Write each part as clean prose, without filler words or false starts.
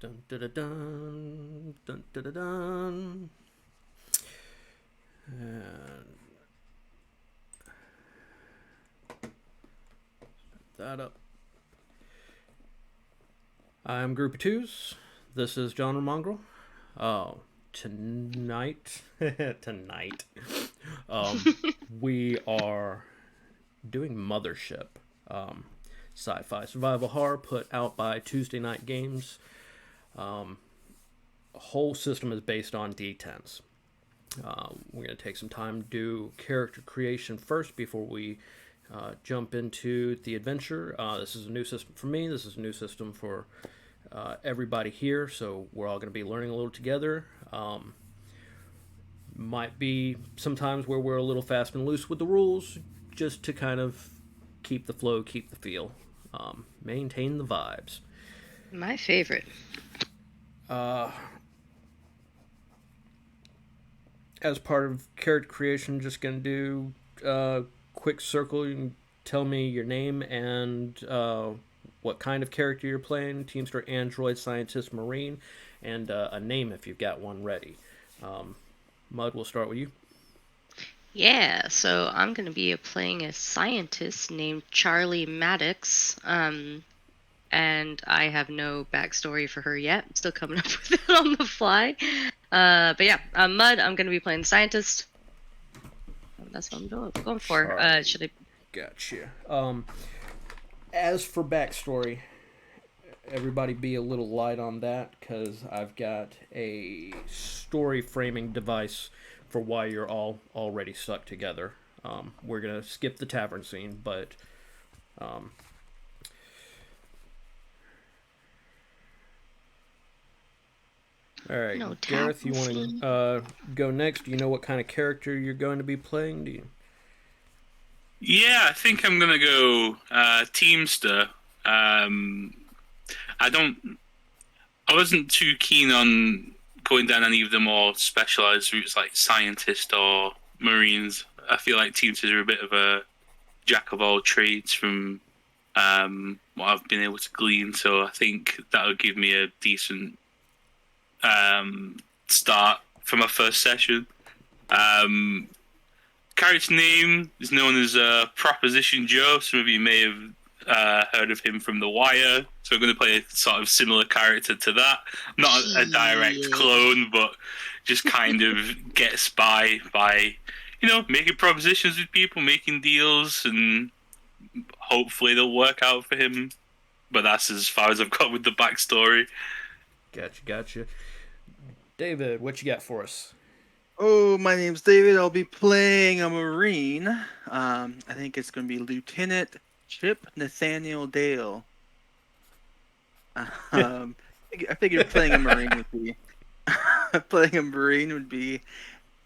Dun, dun, dun, dun, dun, dun, dun, dun. And that up. I'm Group of Twos. This is GenreMongrel. Oh, tonight, tonight, we are doing Mothership, sci-fi survival horror put out by Tuesday Night Games. The whole system is based on D10s. We're going to take some time to do character creation first before we jump into the adventure. This is a new system for me. This is a new system for everybody here, so we're all going to be learning a little together. Might be sometimes where we're a little fast and loose with the rules, just to kind of keep the flow, keep the feel, maintain the vibes. My favorite. As part of character creation, just going to do a quick circle. You can tell me your name and what kind of character you're playing: Teamster, Android, Scientist, Marine, and a name if you've got one ready. Mud, we'll start with you. Yeah, so I'm going to be playing a scientist named Charlie Maddox. And I have no backstory for her yet. I'm still coming up with it on the fly. But yeah, Mud, I'm going to be playing the scientist. That's what I'm going for. Should I? Gotcha. As for backstory, everybody be a little light on that, because I've got a story framing device for why you're all already stuck together. We're going to skip the tavern scene, but all right, No Gareth, you want scene. to go next? Do you know what kind of character you're going to be playing? Do you? Yeah, I think I'm gonna go Teamster. I wasn't too keen on going down any of the more specialized routes like scientist or marines. I feel like Teamsters are a bit of a jack of all trades from what I've been able to glean. So I think that'll give me a decent start for my first session. Character name is known as Proposition Joe. Some of you may have heard of him from The Wire. So I'm going to play a sort of similar character to that. Not a direct clone, but just kind of gets by making propositions with people, making deals, and hopefully they'll work out for him. But that's as far as I've got with the backstory. Gotcha. David, what you got for us? Oh, my name's David. I'll be playing a Marine. I think it's going to be Lieutenant Chip Nathaniel Dale. I figured playing a Marine would be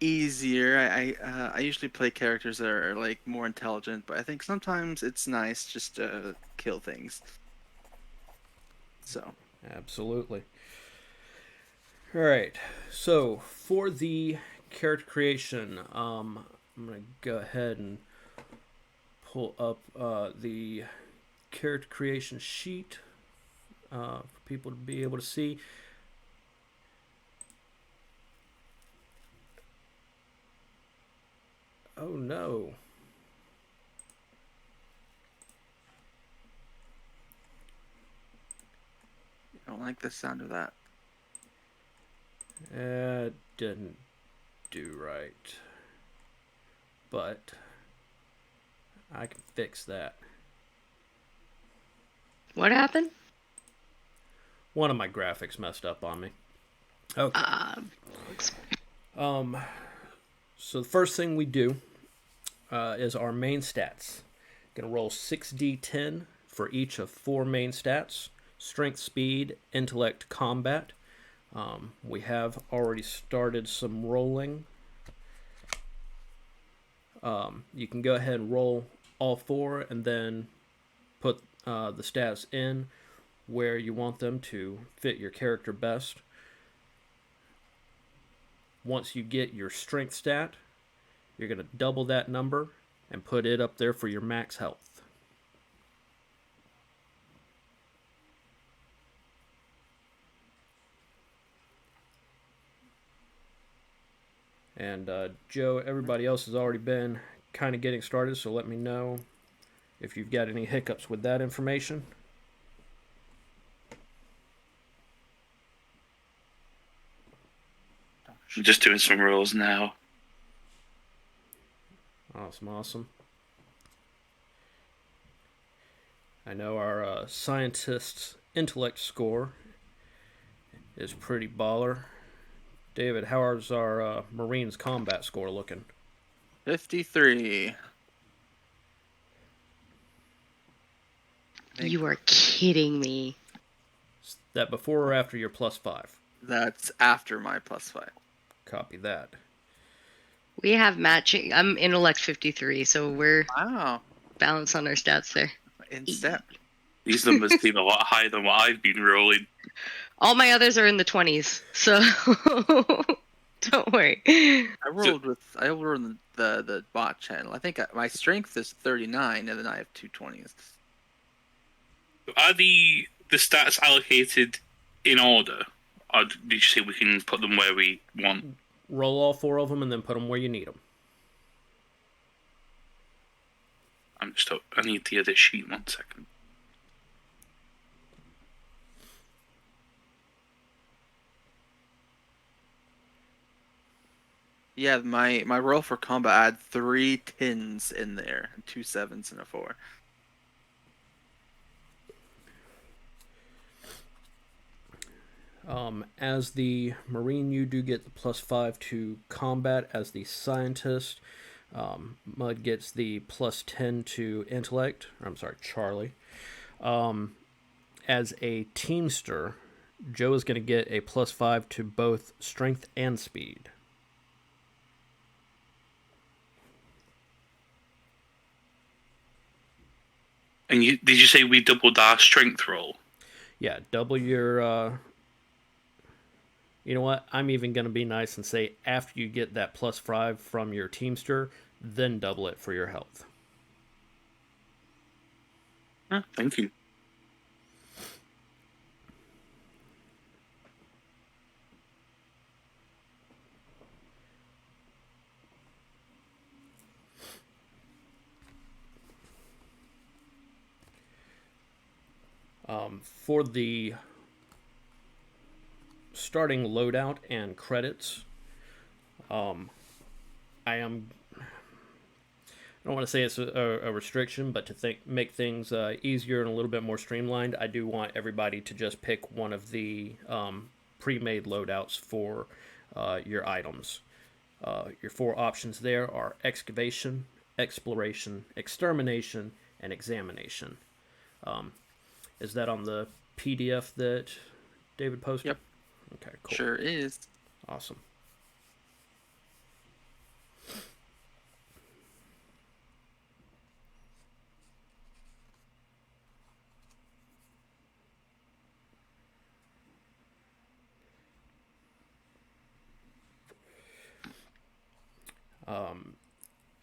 easier. I usually play characters that are like more intelligent, but I think sometimes it's nice just to kill things. So Absolutely. All right. So for the character creation, I'm gonna go ahead and pull up the character creation sheet for people to be able to see. Oh no. I don't like the sound of that. Didn't do right. But I can fix that. What happened? One of my graphics messed up on me. Okay. So the first thing we do is our main stats. Gonna roll 6d10 for each of 4 main stats: strength, speed, intellect, combat. We have already started some rolling. You can go ahead and roll all 4 and then put the stats in where you want them to fit your character best. Once you get your strength stat, you're going to double that number and put it up there for your max health. And Joe, everybody else has already been kind of getting started, so let me know if you've got any hiccups with that information. I'm just doing some rolls now. Awesome. I know our scientist's intellect score is pretty baller. David, how's our Marines combat score looking? 53. You are kidding me. Is that before or after your +5? That's after my +5. Copy that. We have matching. I'm intellect 53, so we're balanced on our stats there. In step. These numbers seem a lot higher than what I've been rolling. All my others are in the 20s, so don't worry. I rolled the bot channel. I think my strength is 39, and then I have 2 20s. Are the stats allocated in order, or did you say we can put them where we want? Roll all 4 of them and then put them where you need them. I need the other sheet. 1 second. Yeah, my roll for combat, I had 3 10s in there, and 2 7s and a 4. As the Marine, you do get the +5 to combat. As the scientist, Mud gets the +10 to intellect. I'm sorry, Charlie. As a teamster, Joe is going to get a +5 to both strength and speed. And did you say we doubled our strength roll? Yeah, double your... You know what? I'm even going to be nice and say after you get that +5 from your teamster, then double it for your health. Thank you. For the starting loadout and credits, I don't want to say it's a restriction, but to make things easier and a little bit more streamlined, I do want everybody to just pick one of the pre-made loadouts for your items. Your 4 options there are excavation, exploration, extermination, and examination. Is that on the PDF that David posted? Yep. Okay, cool. Sure is. Awesome.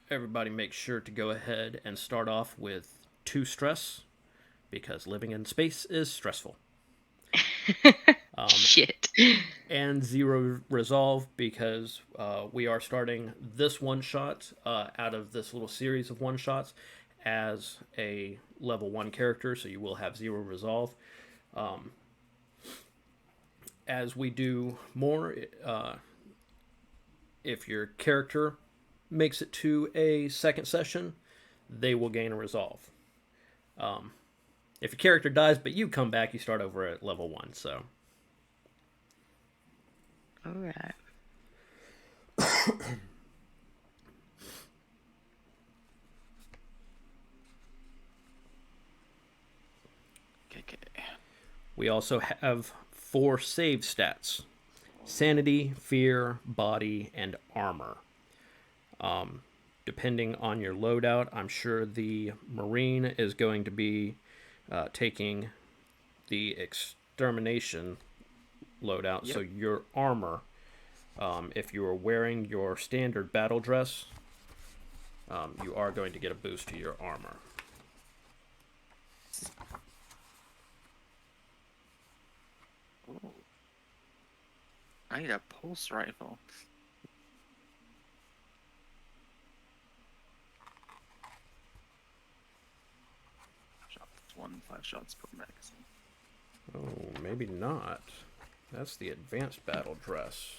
Everybody make sure to go ahead and start off with 2 stress, because living in space is stressful. Shit. And 0 resolve, because we are starting this one-shot out of this little series of one-shots as a level 1 character, so you will have 0 resolve. As we do more, if your character makes it to a second session, they will gain a resolve. If your character dies but you come back, you start over at level 1, so... Alright. Okay. We also have 4 save stats: sanity, fear, body, and armor. Depending on your loadout, I'm sure the Marine is going to be taking the extermination loadout. Yep. So your armor, if you are wearing your standard battle dress, you are going to get a boost to your armor. I need a pulse rifle. 1 5 shots per magazine. Oh, maybe not. That's the advanced battle dress.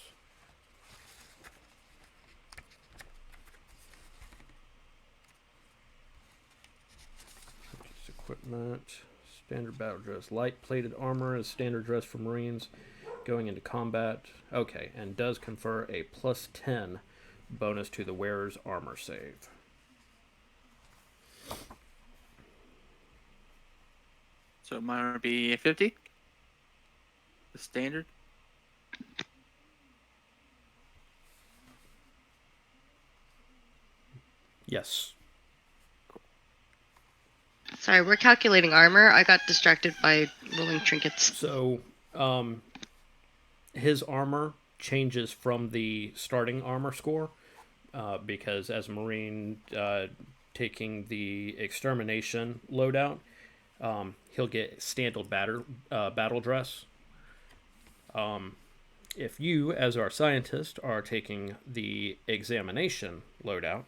Equipment. Standard battle dress. Light plated armor is standard dress for Marines going into combat. Okay, and does confer a +10 bonus to the wearer's armor save. So mine would be 50. The standard. Yes. Sorry, we're calculating armor. I got distracted by rolling trinkets. So, his armor changes from the starting armor score because as a Marine taking the extermination loadout, he'll get standard battle dress. If you, as our scientist, are taking the examination loadout,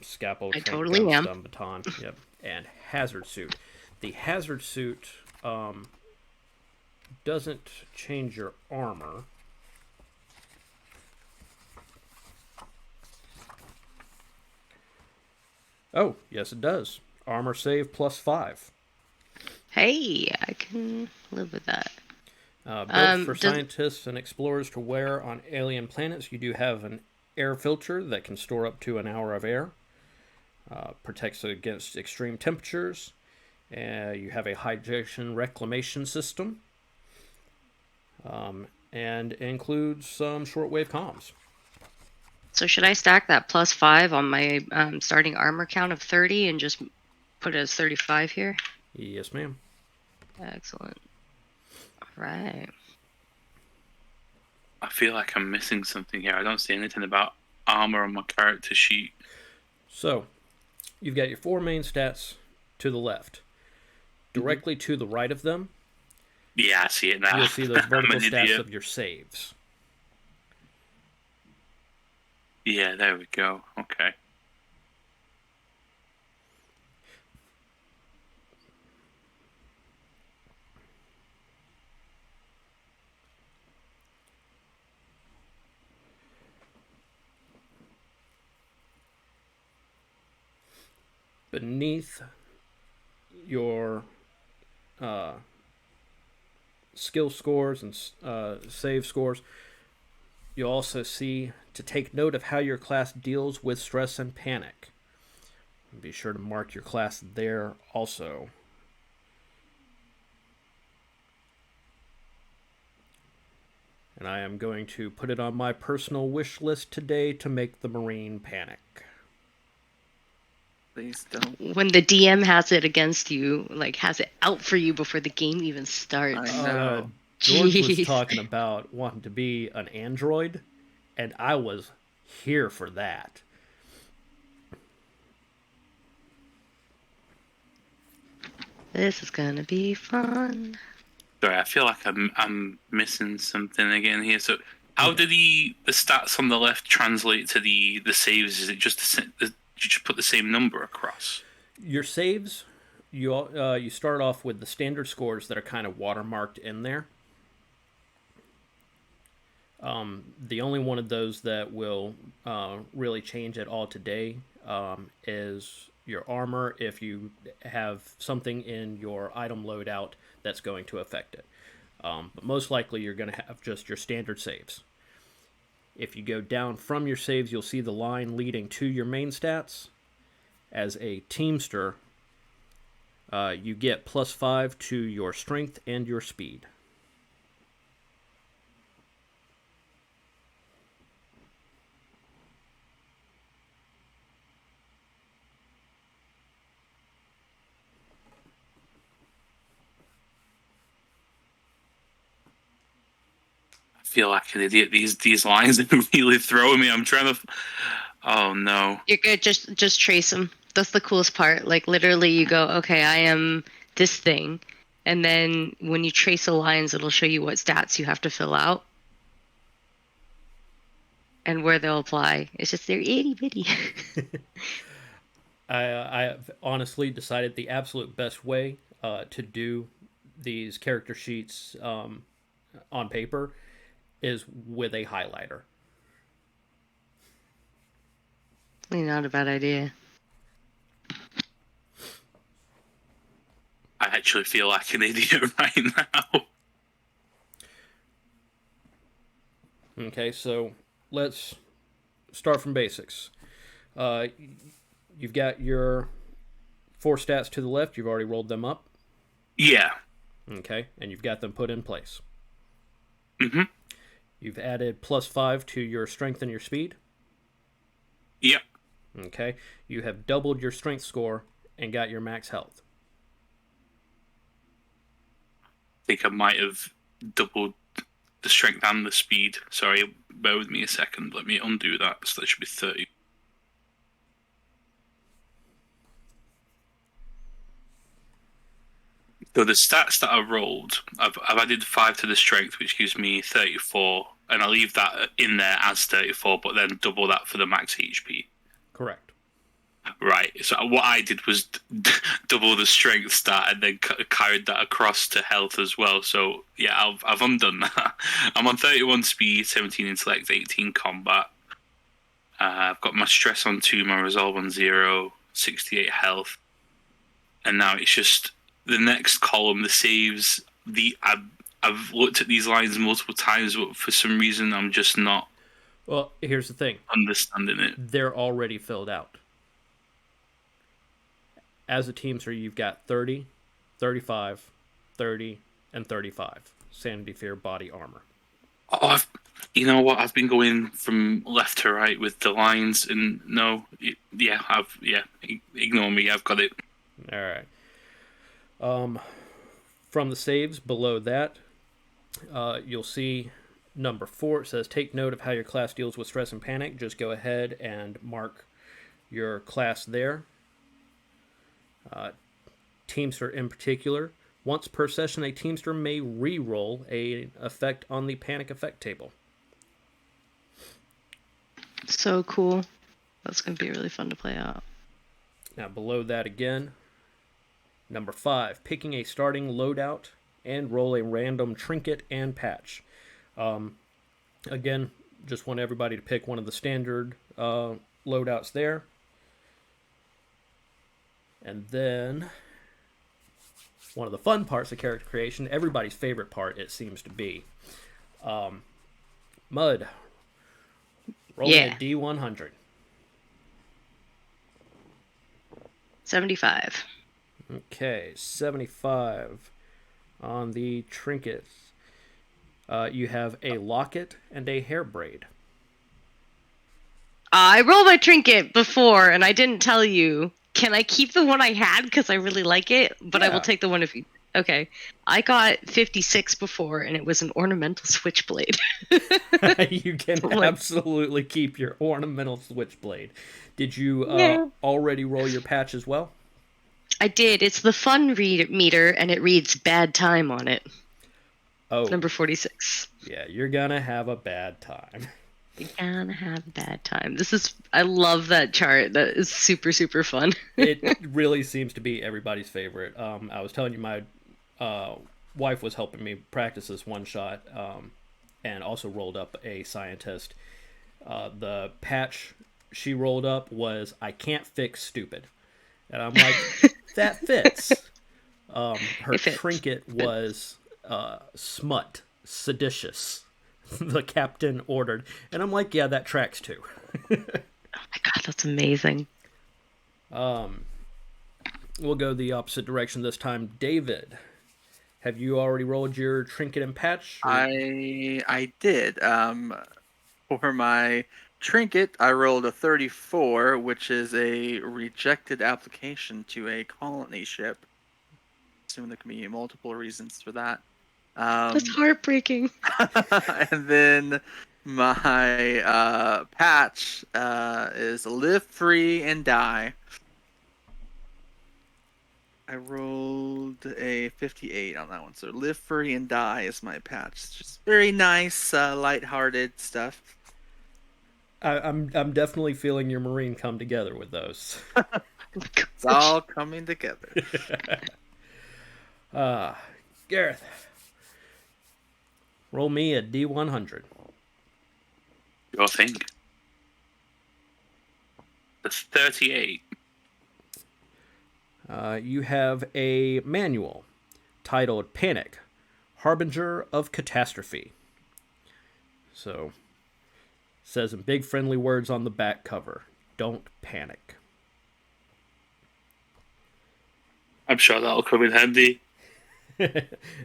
scalpel, I trank, totally gun, am. stun, baton, yep, and hazard suit. The hazard suit doesn't change your armor. Oh, yes, it does. Armor save +5. Hey, I can live with that. Built for scientists and explorers to wear on alien planets, you do have an air filter that can store up to an hour of air. Protects against extreme temperatures. You have a hydration reclamation system. And includes some shortwave comms. So should I stack that +5 on my starting armor count of 30 and just put it as 35 here? Yes, ma'am. Excellent. All right. I feel like I'm missing something here. I don't see anything about armor on my character sheet. So, you've got your 4 main stats to the left. Directly to the right of them, Yeah, I see it now. you'll see those vertical I'm an stats idiot. of your saves. Yeah, there we go. Okay. Beneath your skill scores and save scores, you'll also see to take note of how your class deals with stress and panic. Be sure to mark your class there also. And I am going to put it on my personal wish list today to make the Marine panic. Please don't. When the DM has it against you, like has it out for you before the game even starts. I know. George was Jeez. talking about wanting to be an android, and I was here for that. This is gonna be fun. Sorry, I feel like I'm missing something again here. So, how do the stats on the left translate to the saves? Is it just you just put the same number across? Your saves, you start off with the standard scores that are kind of watermarked in there. The only one of those that will really change at all today is your armor if you have something in your item loadout that's going to affect it. But most likely you're going to have just your standard saves. If you go down from your saves, you'll see the line leading to your main stats. As a teamster, you get +5 to your strength and your speed. I feel like an idiot. These lines are really throwing me. I'm trying to. Oh no. You're good. Just trace them. That's the coolest part. Like literally, you go, okay, I am this thing, and then when you trace the lines, it'll show you what stats you have to fill out and where they'll apply. It's just they're itty bitty. I have honestly decided the absolute best way to do these character sheets on paper is with a highlighter. Not a bad idea. I actually feel like an idiot right now. Okay, so let's start from basics. You've got your 4 stats to the left. You've already rolled them up. Yeah. Okay, and you've got them put in place. Mm-hmm. You've added +5 to your strength and your speed. Yep. Okay, you have doubled your strength score and got your max health. I think I might have doubled the strength and the speed. Sorry, bear with me a second. Let me undo that. So that should be 30. So the stats that I rolled, I've added 5 to the strength, which gives me 34, and I leave that in there as 34, but then double that for the max HP. Correct. Right. So what I did was double the strength stat and then carried that across to health as well. So yeah, I've undone that. I'm on 31 speed, 17 intellect, 18 combat. I've got my stress on 2, my resolve on 0, 68 health, and now it's just the next column, the saves. I've looked at these lines multiple times, but for some reason I'm just not. Well, here's the thing. Understanding it. They're already filled out. As a teamster, you've got 30, 35, 30, and 35. Sanity, fear, body, armor. Oh, you know what? I've been going from left to right with the lines, and ignore me. I've got it. All right. From the saves below that, you'll see number 4. It says, take note of how your class deals with stress and panic. Just go ahead and mark your class there. Teamster in particular. Once per session, a Teamster may re-roll an effect on the panic effect table. So cool. That's going to be really fun to play out. Now, below that again, number 5, picking a starting loadout and roll a random trinket and patch. Again, just want everybody to pick one of the standard loadouts there. And then, one of the fun parts of character creation, everybody's favorite part, it seems to be. Mud, rolling a D100. 75. Okay, 75 on the trinkets. You have a locket and a hair braid. I rolled my trinket before, and I didn't tell you. Can I keep the one I had because I really like it? But I will take the one if you. Okay, I got 56 before, and it was an ornamental switchblade. You can absolutely keep your ornamental switchblade. Did you already roll your patch as well? I did. It's the fun meter, and it reads bad time on it. Oh. Number 46. Yeah, you're gonna have a bad time. You're gonna have a bad time. I love that chart. That is super, super fun. It really seems to be everybody's favorite. I was telling you, my wife was helping me practice this one-shot, and also rolled up a scientist. The patch she rolled up was, I can't fix stupid. And I'm like, that fits. Her trinket was smut, seditious. The captain ordered. And I'm like, yeah, that tracks too. Oh my god, that's amazing. We'll go the opposite direction this time. David, have you already rolled your trinket and patch? I did. For my trinket, I rolled a 34, which is a rejected application to a colony ship. I assume there can be multiple reasons for that. That's heartbreaking. And then my patch is live free and die. I rolled a 58 on that one, so live free and die is my patch. It's just very nice, lighthearted stuff. I'm definitely feeling your Marine come together with those. It's all coming together. Gareth, roll me a D100. Your thing. That's 38. You have a manual titled Panic, Harbinger of Catastrophe. So, says in big friendly words on the back cover, don't panic. I'm sure that'll come in handy.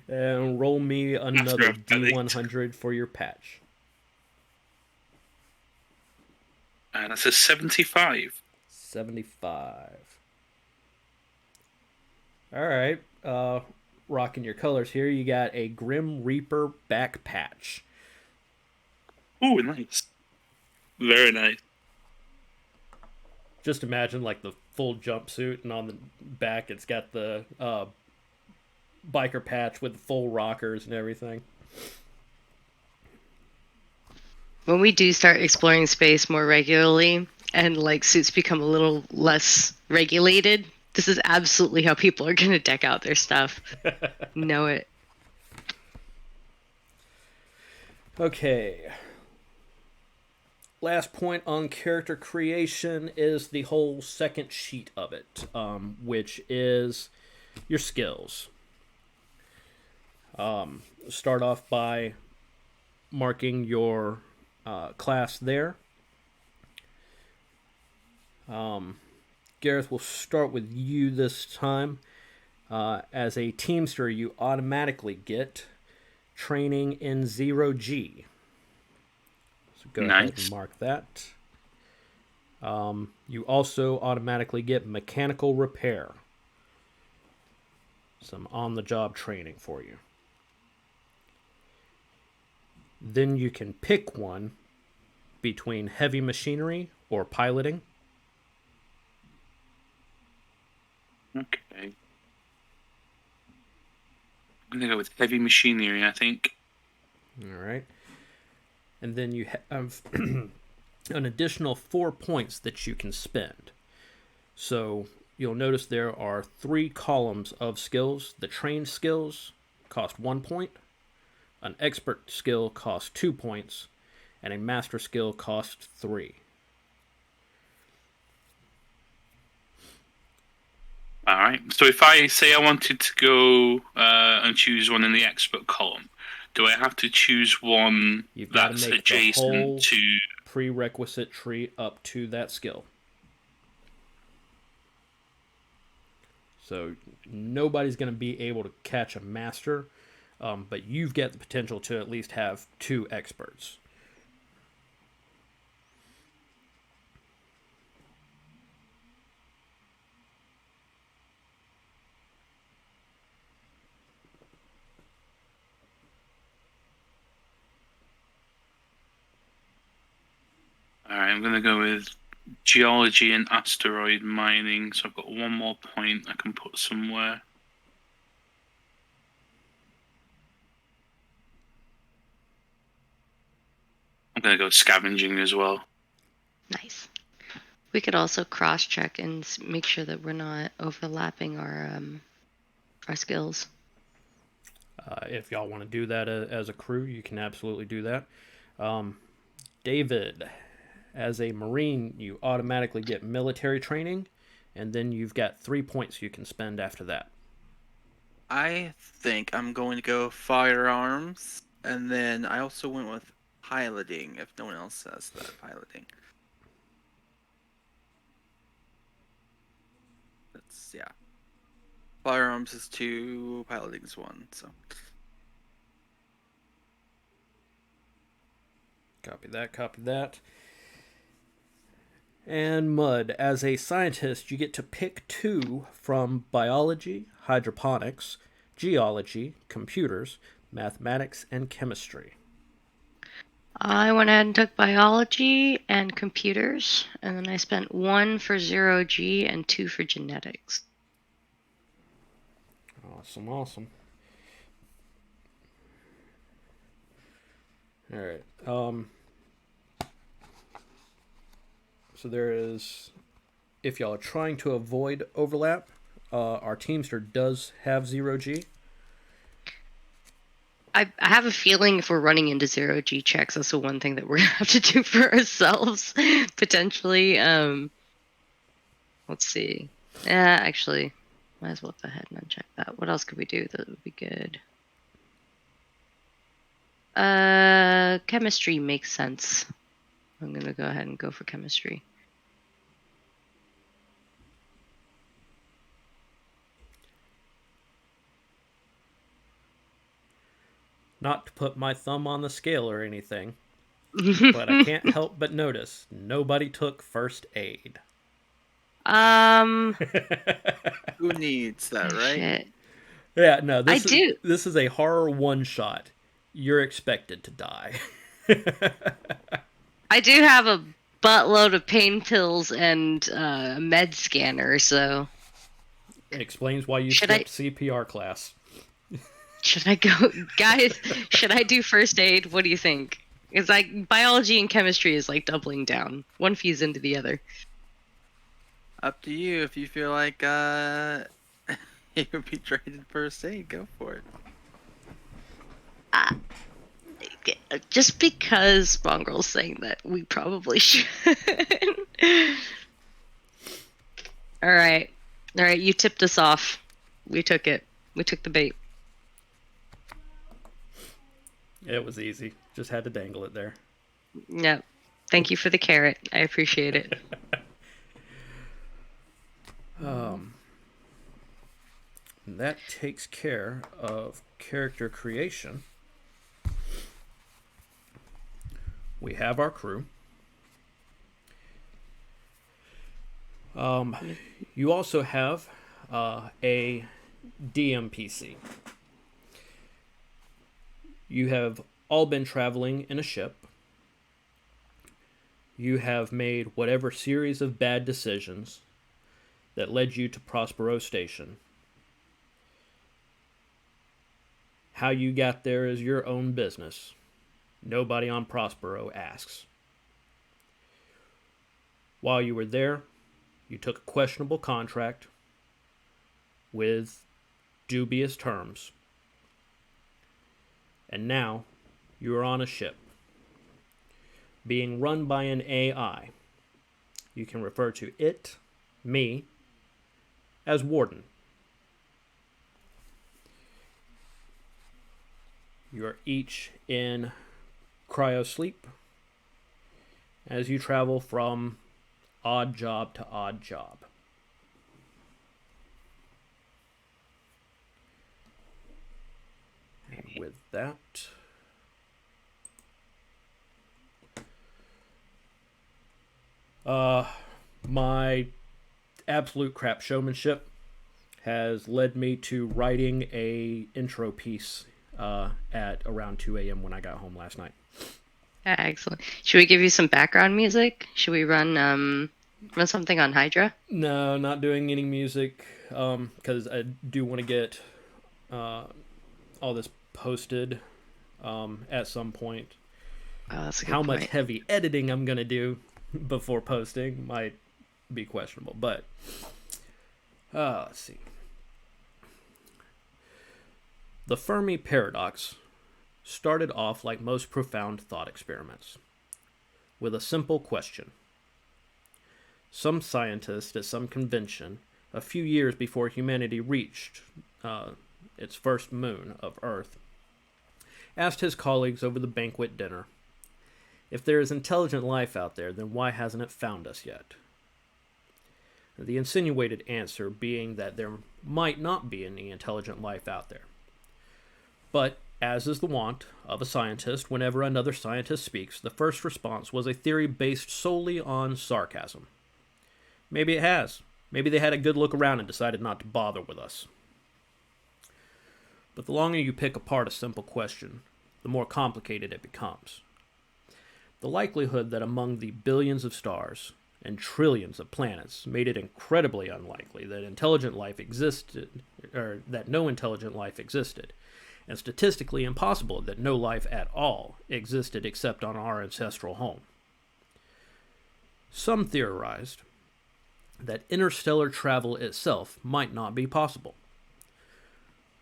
And roll me another I've panicked. D100 for your patch. And that's a 75. 75. Alright, rocking your colors here. You got a Grim Reaper back patch. Ooh, nice. Very nice. Just imagine like the full jumpsuit, and on the back it's got the biker patch with the full rockers and everything. When we do start exploring space more regularly and like suits become a little less regulated, this is absolutely how people are going to deck out their stuff. Know it. Okay. Last point on character creation is the whole second sheet of it, which is your skills. Start off by marking your class there. Gareth, we'll start with you this time. As a Teamster, you automatically get training in 0G. So go ahead and mark that. You also automatically get mechanical repair. Some on-the-job training for you. Then you can pick one between heavy machinery or piloting. Okay. I'm going to go with heavy machinery, I think. All right. And then you have an additional 4 points that you can spend. So you'll notice there are 3 columns of skills. The trained skills cost 1 point. An expert skill costs 2 points. And a master skill costs 3. All right. So if I say I wanted to go and choose one in the expert column, do I have to choose one You've got that's to make adjacent the whole to prerequisite tree up to that skill. So nobody's going to be able to catch a master, but you've got the potential to at least have 2 experts. All right, I'm going to go with geology and asteroid mining. So I've got 1 more point I can put somewhere. I'm going to go scavenging as well. Nice. We could also cross-check and make sure that we're not overlapping our skills. If y'all want to do that as a crew, you can absolutely do that. David, as a Marine, you automatically get military training, and then you've got 3 points you can spend after that. I think I'm going to go firearms, and then I also went with piloting, if no one else says that, piloting. That's, yeah. Firearms is 2, piloting is 1, so. Copy that, copy that. And Mud, as a scientist, you get to pick 2 from biology, hydroponics, geology, computers, mathematics, and chemistry. I went ahead and took biology and computers, and then I spent 1 for 0G and 2 for genetics. Awesome, awesome. All right. So there is, if y'all are trying to avoid overlap, our Teamster does have 0G. I have a feeling if we're running into 0G checks, that's the one thing that we're gonna have to do for ourselves, potentially. Let's see. Yeah, actually, might as well go ahead and uncheck that. What else could we do that would be good? Chemistry makes sense. I'm gonna go ahead and go for chemistry. Not to put my thumb on the scale or anything, but I can't help but notice nobody took first aid. Um, Who needs that, right? shit. Yeah, no, I do. This is a horror one-shot. You're expected to die. I do have a buttload of pain pills and a med scanner, so It explains why you Should I- skipped CPR class. should I go, guys? Should I do first aid? What do you think? It's like biology and chemistry is like doubling down. One feeds into the other. Up to you. If you feel like you would be traded first aid, go for it. Just because Mongrel's saying that, we probably should. All right, you tipped us off. We took it. We took the bait. It was easy. Just had to dangle it there. Yep. Thank you for the carrot. I appreciate it. That takes care of character creation. We have our crew. You also have a DMPC. You have all been traveling in a ship. You have made whatever series of bad decisions that led you to Prospero Station. How you got there is your own business. Nobody on Prospero asks. While you were there, you took a questionable contract with dubious terms. And now you are on a ship being run by an AI. You can refer to it, me, as Warden. You are each in cryosleep as you travel from odd job to odd job. And with that, my absolute crap showmanship has led me to writing a intro piece at around 2 a.m. when I got home last night. Excellent. Should we give you some background music? Should we run something on Hydra? No, not doing any music, because I do want to get all this posted at some point. Oh, that's a good How point. much heavy editing I'm going to do before posting might be questionable, but let's see. The Fermi paradox started off like most profound thought experiments, with a simple question. Some scientist at some convention, a few years before humanity reached its first moon of Earth, asked his colleagues over the banquet dinner, if there is intelligent life out there, then why hasn't it found us yet? The insinuated answer being that there might not be any intelligent life out there. But, as is the wont of a scientist, whenever another scientist speaks, the first response was a theory based solely on sarcasm. Maybe it has. Maybe they had a good look around and decided not to bother with us. But the longer you pick apart a simple question, the more complicated it becomes. The likelihood that among the billions of stars and trillions of planets made it incredibly unlikely that intelligent life existed, or that no intelligent life existed, and statistically impossible that no life at all existed except on our ancestral home. Some theorized that interstellar travel itself might not be possible.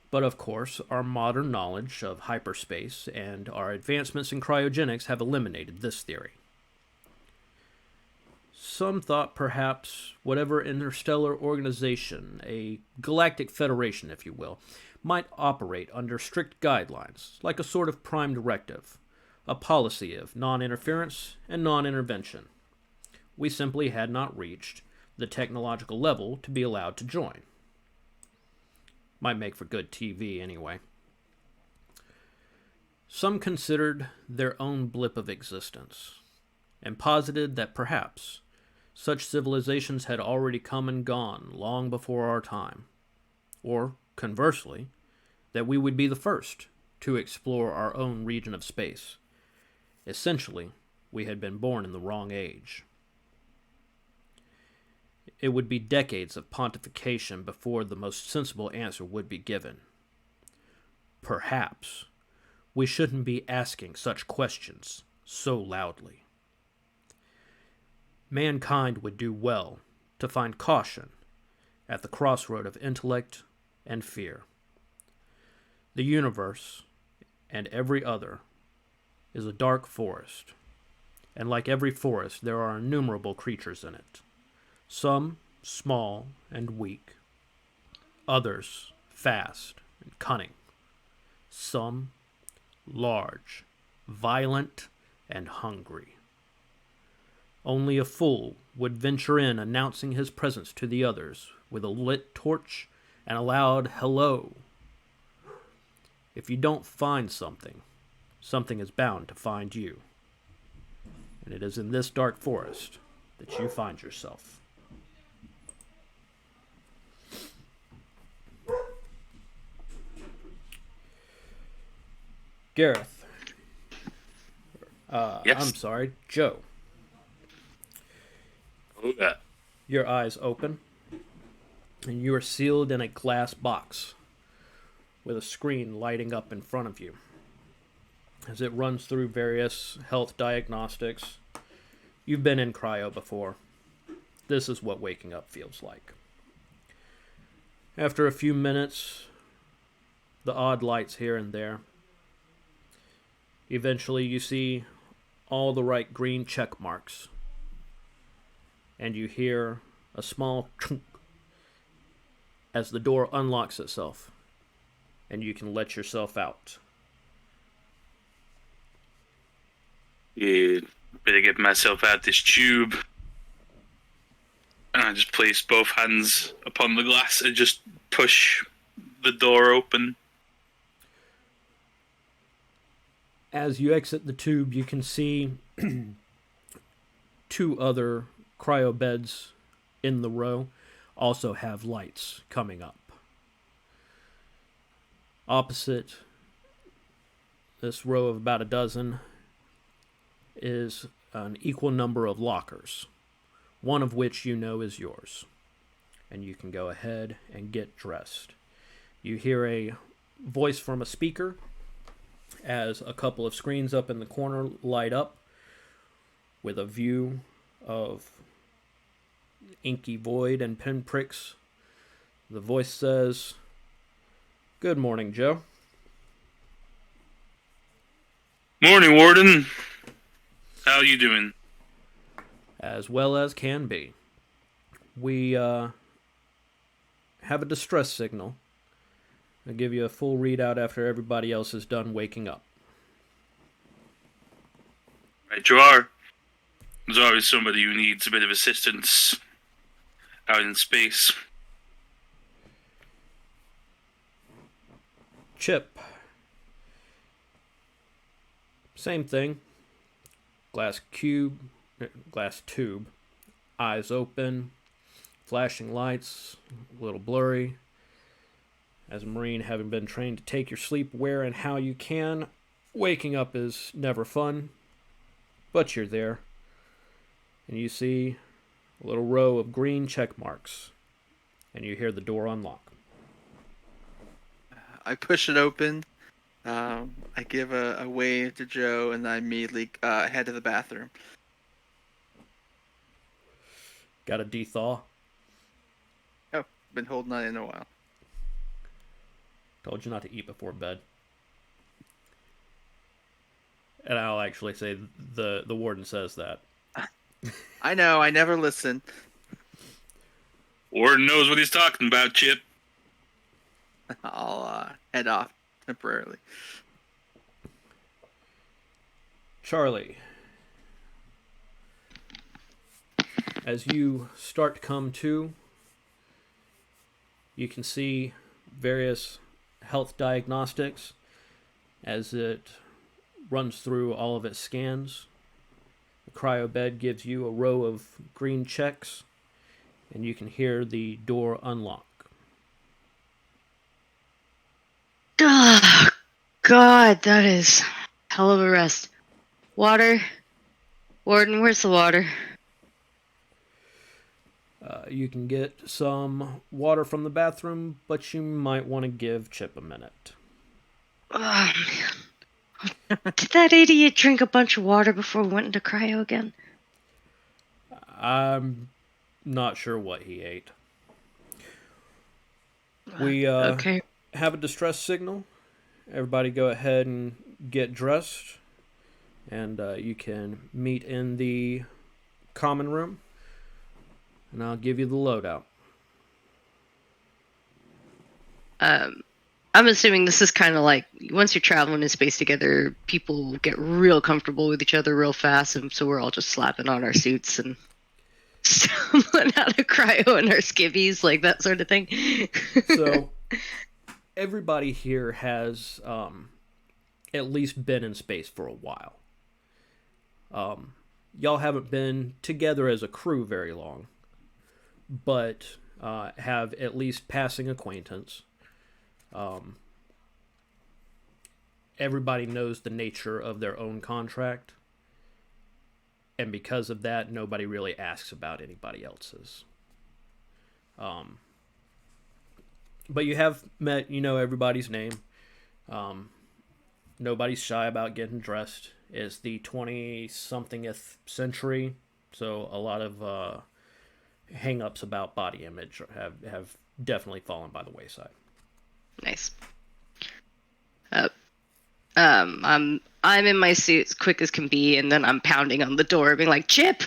But of course, our modern knowledge of hyperspace and our advancements in cryogenics have eliminated this theory. Some thought perhaps whatever interstellar organization, a galactic federation if you will, might operate under strict guidelines, like a sort of prime directive, a policy of non-interference and non-intervention. We simply had not reached the technological level to be allowed to join. Might make for good TV anyway. Some considered their own blip of existence, and posited that perhaps such civilizations had already come and gone long before our time, or, conversely, that we would be the first to explore our own region of space. Essentially, we had been born in the wrong age. It would be decades of pontification before the most sensible answer would be given. Perhaps we shouldn't be asking such questions so loudly. Mankind would do well to find caution at the crossroad of intellect and fear. The universe, and every other, is a dark forest, and like every forest, there are innumerable creatures in it. Some small and weak, others fast and cunning, some large, violent, and hungry. Only a fool would venture in announcing his presence to the others with a lit torch and a loud hello. If you don't find something, something is bound to find you. And it is in this dark forest that you find yourself. Gareth. Yes. I'm sorry, Joe. Oh, yeah. Your eyes open, and you are sealed in a glass box with a screen lighting up in front of you. As it runs through various health diagnostics, you've been in cryo before. This is what waking up feels like. After a few minutes, the odd lights here and there, eventually you see all the right green check marks, and you hear a small chunk as the door unlocks itself, and you can let yourself out. Yeah, better get myself out this tube. And I just place both hands upon the glass and just push the door open. As you exit the tube, you can see two other cryo beds in the row also have lights coming up. Opposite this row of about a dozen is an equal number of lockers, one of which you know is yours. And you can go ahead and get dressed. You hear a voice from a speaker as a couple of screens up in the corner light up with a view of inky void and pinpricks. The voice says, "Good morning, Joe." Morning, Warden. How you doing? As well as can be. We have a distress signal. I'll give you a full readout after everybody else is done waking up. Right, you are. There's always somebody who needs a bit of assistance out in space. Chip. Same thing. Glass tube. Eyes open. Flashing lights. A little blurry. As a Marine, having been trained to take your sleep where and how you can, waking up is never fun. But you're there. And you see a little row of green check marks. And you hear the door unlock. I push it open. I give a wave to Joe, and I immediately head to the bathroom. Got a de-thaw? Oh, been holding that in a while. Told you not to eat before bed. And I'll actually say the warden says that. I know, I never listen. Warden knows what he's talking about, Chip. I'll head off temporarily. Charlie, as you start to come to, you can see various health diagnostics as it runs through all of its scans. The cryo bed gives you a row of green checks, and you can hear the door unlock. Oh, God, that is hell of a rest. Water? Warden, where's the water? You can get some water from the bathroom, but you might want to give Chip a minute. Oh, man. Did that idiot drink a bunch of water before we went into cryo again? I'm not sure what he ate. We Okay. have a distress signal. Everybody go ahead and get dressed. And you can meet in the common room. And I'll give you the loadout. I'm assuming this is kind of like, once you're traveling in space together, people get real comfortable with each other real fast, and so we're all just slapping on our suits and stumbling out of cryo in our skivvies, like that sort of thing. So, everybody here has at least been in space for a while. Y'all haven't been together as a crew very long, but have at least passing acquaintance. Everybody knows the nature of their own contract, and because of that, nobody really asks about anybody else's. But you have met, you know, everybody's name. Nobody's shy about getting dressed. It's the 20-somethingth century, so a lot of hang-ups about body image have definitely fallen by the wayside. Nice. I'm in my suit as quick as can be, and then I'm pounding on the door, being like, Chip,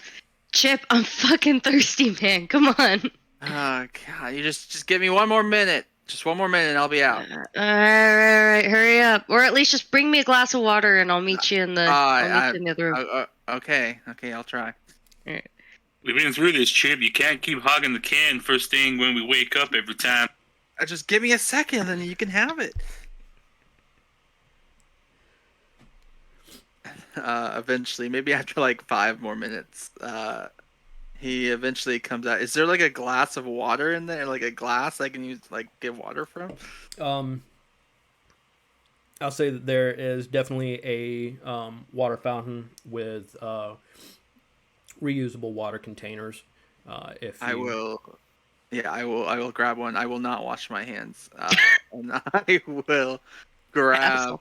I'm fucking thirsty, man. Come on. Oh God, you just give me one more minute. Just one more minute, and I'll be out. All right, hurry up, or at least just bring me a glass of water, and I'll meet you in the other room. Okay, I'll try. All right. We've been through this, Chip. You can't keep hogging the can first thing when we wake up every time. Just give me a second, and you can have it. Eventually, maybe after like 5 more minutes, he eventually comes out. Is there like a glass of water in there? Like a glass I can use, like, get water from? I'll say that there is definitely a water fountain with reusable water containers. I will grab one. I will not wash my hands. And I will grab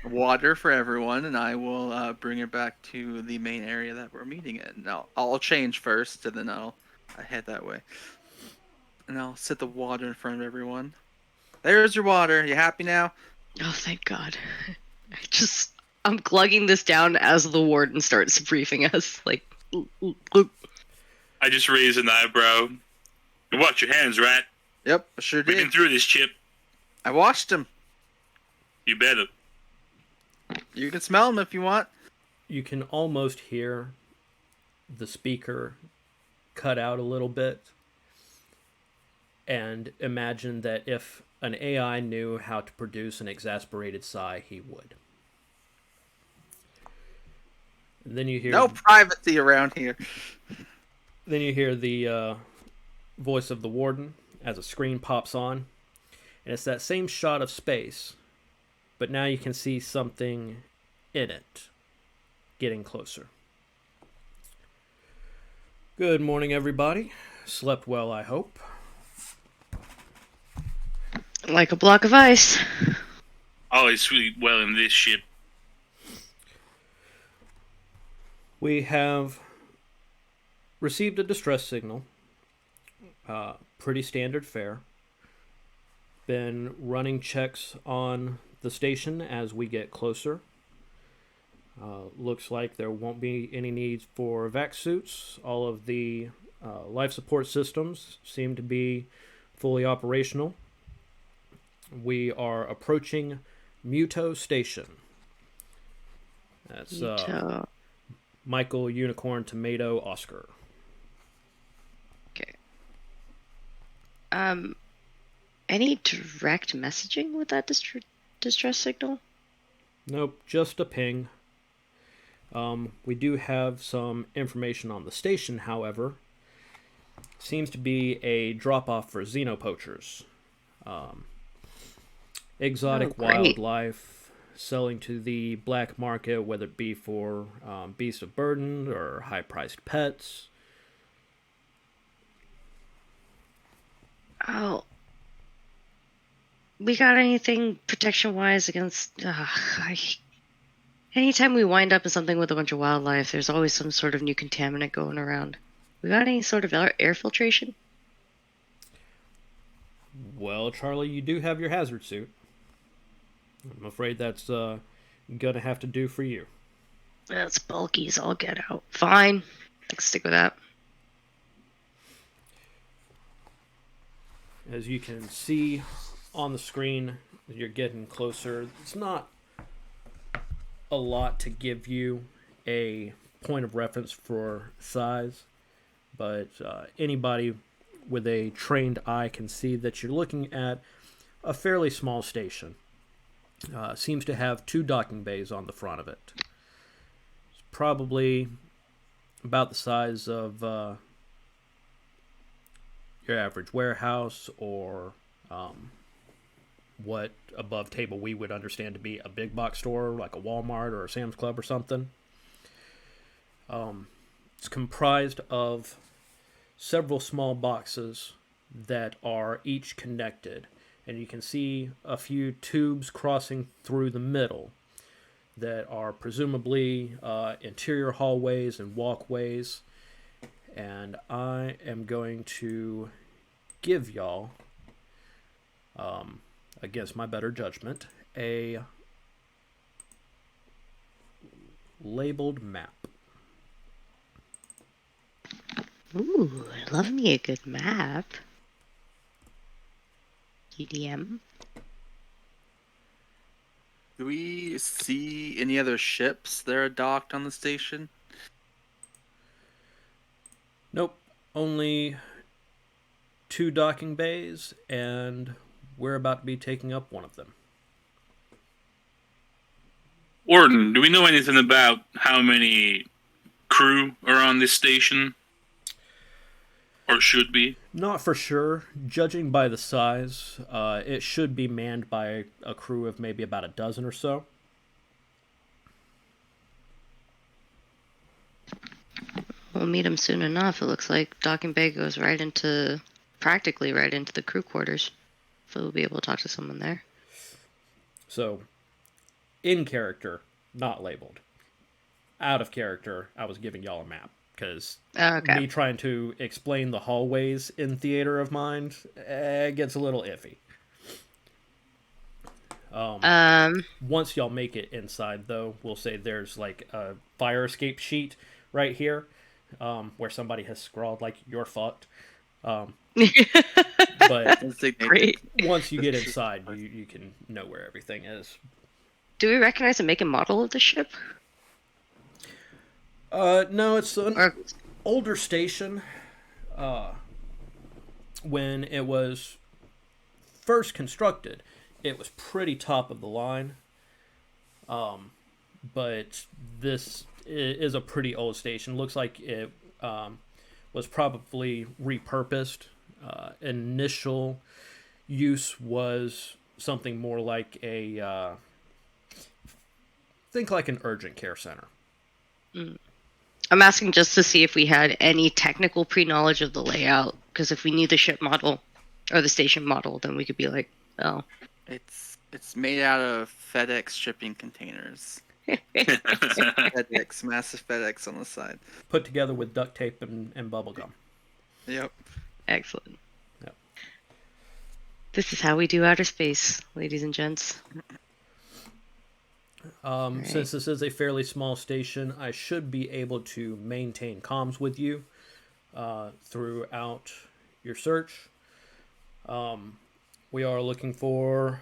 water for everyone, and I will bring it back to the main area that we're meeting in. Now, I'll change first, and then I'll head that way. And I'll set the water in front of everyone. There's your water. You happy now? Oh, thank God. I'm glugging this down as the warden starts briefing us. Like, I just raised an eyebrow. You wash your hands, right? Yep, I sure did. We've been through this, Chip. I washed them. You better. You can smell them if you want. You can almost hear the speaker cut out a little bit. And imagine that if an AI knew how to produce an exasperated sigh, he would. And then you hear... No privacy around here. Then you hear the voice of the warden as a screen pops on. And it's that same shot of space, but now you can see something in it getting closer. Good morning, everybody. Slept well, I hope. like a block of ice. Always sweet well in this ship. We have received a distress signal. Pretty standard fare. been running checks on the station as we get closer. Looks like there won't be any need for vac suits. All of the life support systems seem to be fully operational. We are approaching Muto Station. That's Muto. Michael, Unicorn, Tomato, Oscar. Okay. Any direct messaging with that distress signal? Nope, just a ping. We do have some information on the station, however. Seems to be a drop-off for xenopoachers. Exotic wildlife selling to the black market, whether it be for beasts of burden or high-priced pets. Oh. We got anything protection-wise against... Anytime we wind up in something with a bunch of wildlife, there's always some sort of new contaminant going around. We got any sort of air filtration? Well, Charlie, you do have your hazard suit. I'm afraid that's gonna have to do for you. That's bulky as all get out. Fine. Let's stick with that. As you can see on the screen, you're getting closer. It's not a lot to give you a point of reference for size, but anybody with a trained eye can see that you're looking at a fairly small station. Seems to have 2 docking bays on the front of it. It's probably about the size of your average warehouse, or what above table we would understand to be a big box store, like a Walmart or a Sam's Club or something. It's comprised of several small boxes that are each connected, and you can see a few tubes crossing through the middle that are presumably interior hallways and walkways. And I am going to give y'all, against my better judgment, a labeled map. Ooh, I love me a good map. UDM. Do we see any other ships that are docked on the station? Nope, only 2 docking bays, and we're about to be taking up one of them. Warden, do we know anything about how many crew are on this station? Or should be? Not for sure. Judging by the size, it should be manned by a crew of maybe about a dozen or so. We'll meet him soon enough. It looks like docking bay goes practically right into the crew quarters. So we'll be able to talk to someone there. So, in character, not labeled. Out of character, I was giving y'all a map. Because me trying to explain the hallways in Theater of Mind gets a little iffy. Once y'all make it inside, though, we'll say there's like a fire escape sheet right here, where somebody has scrawled like "you're fucked." But Great. Once you get inside, you can know where everything is. Do we recognize a make and model of the ship? No, it's an older station. When it was first constructed, it was pretty top of the line. But this is a pretty old station. Looks like it was probably repurposed. Initial use was something more like think like an urgent care center. I'm asking just to see if we had any technical pre-knowledge of the layout, because if we knew the ship model or the station model, then we could be like, oh. It's made out of FedEx shipping containers. FedEx, massive FedEx on the side. Put together with duct tape and bubble gum. Yep. Excellent. Yep. This is how we do outer space, ladies and gents. Since this is a fairly small station, I should be able to maintain comms with you throughout your search. We are looking for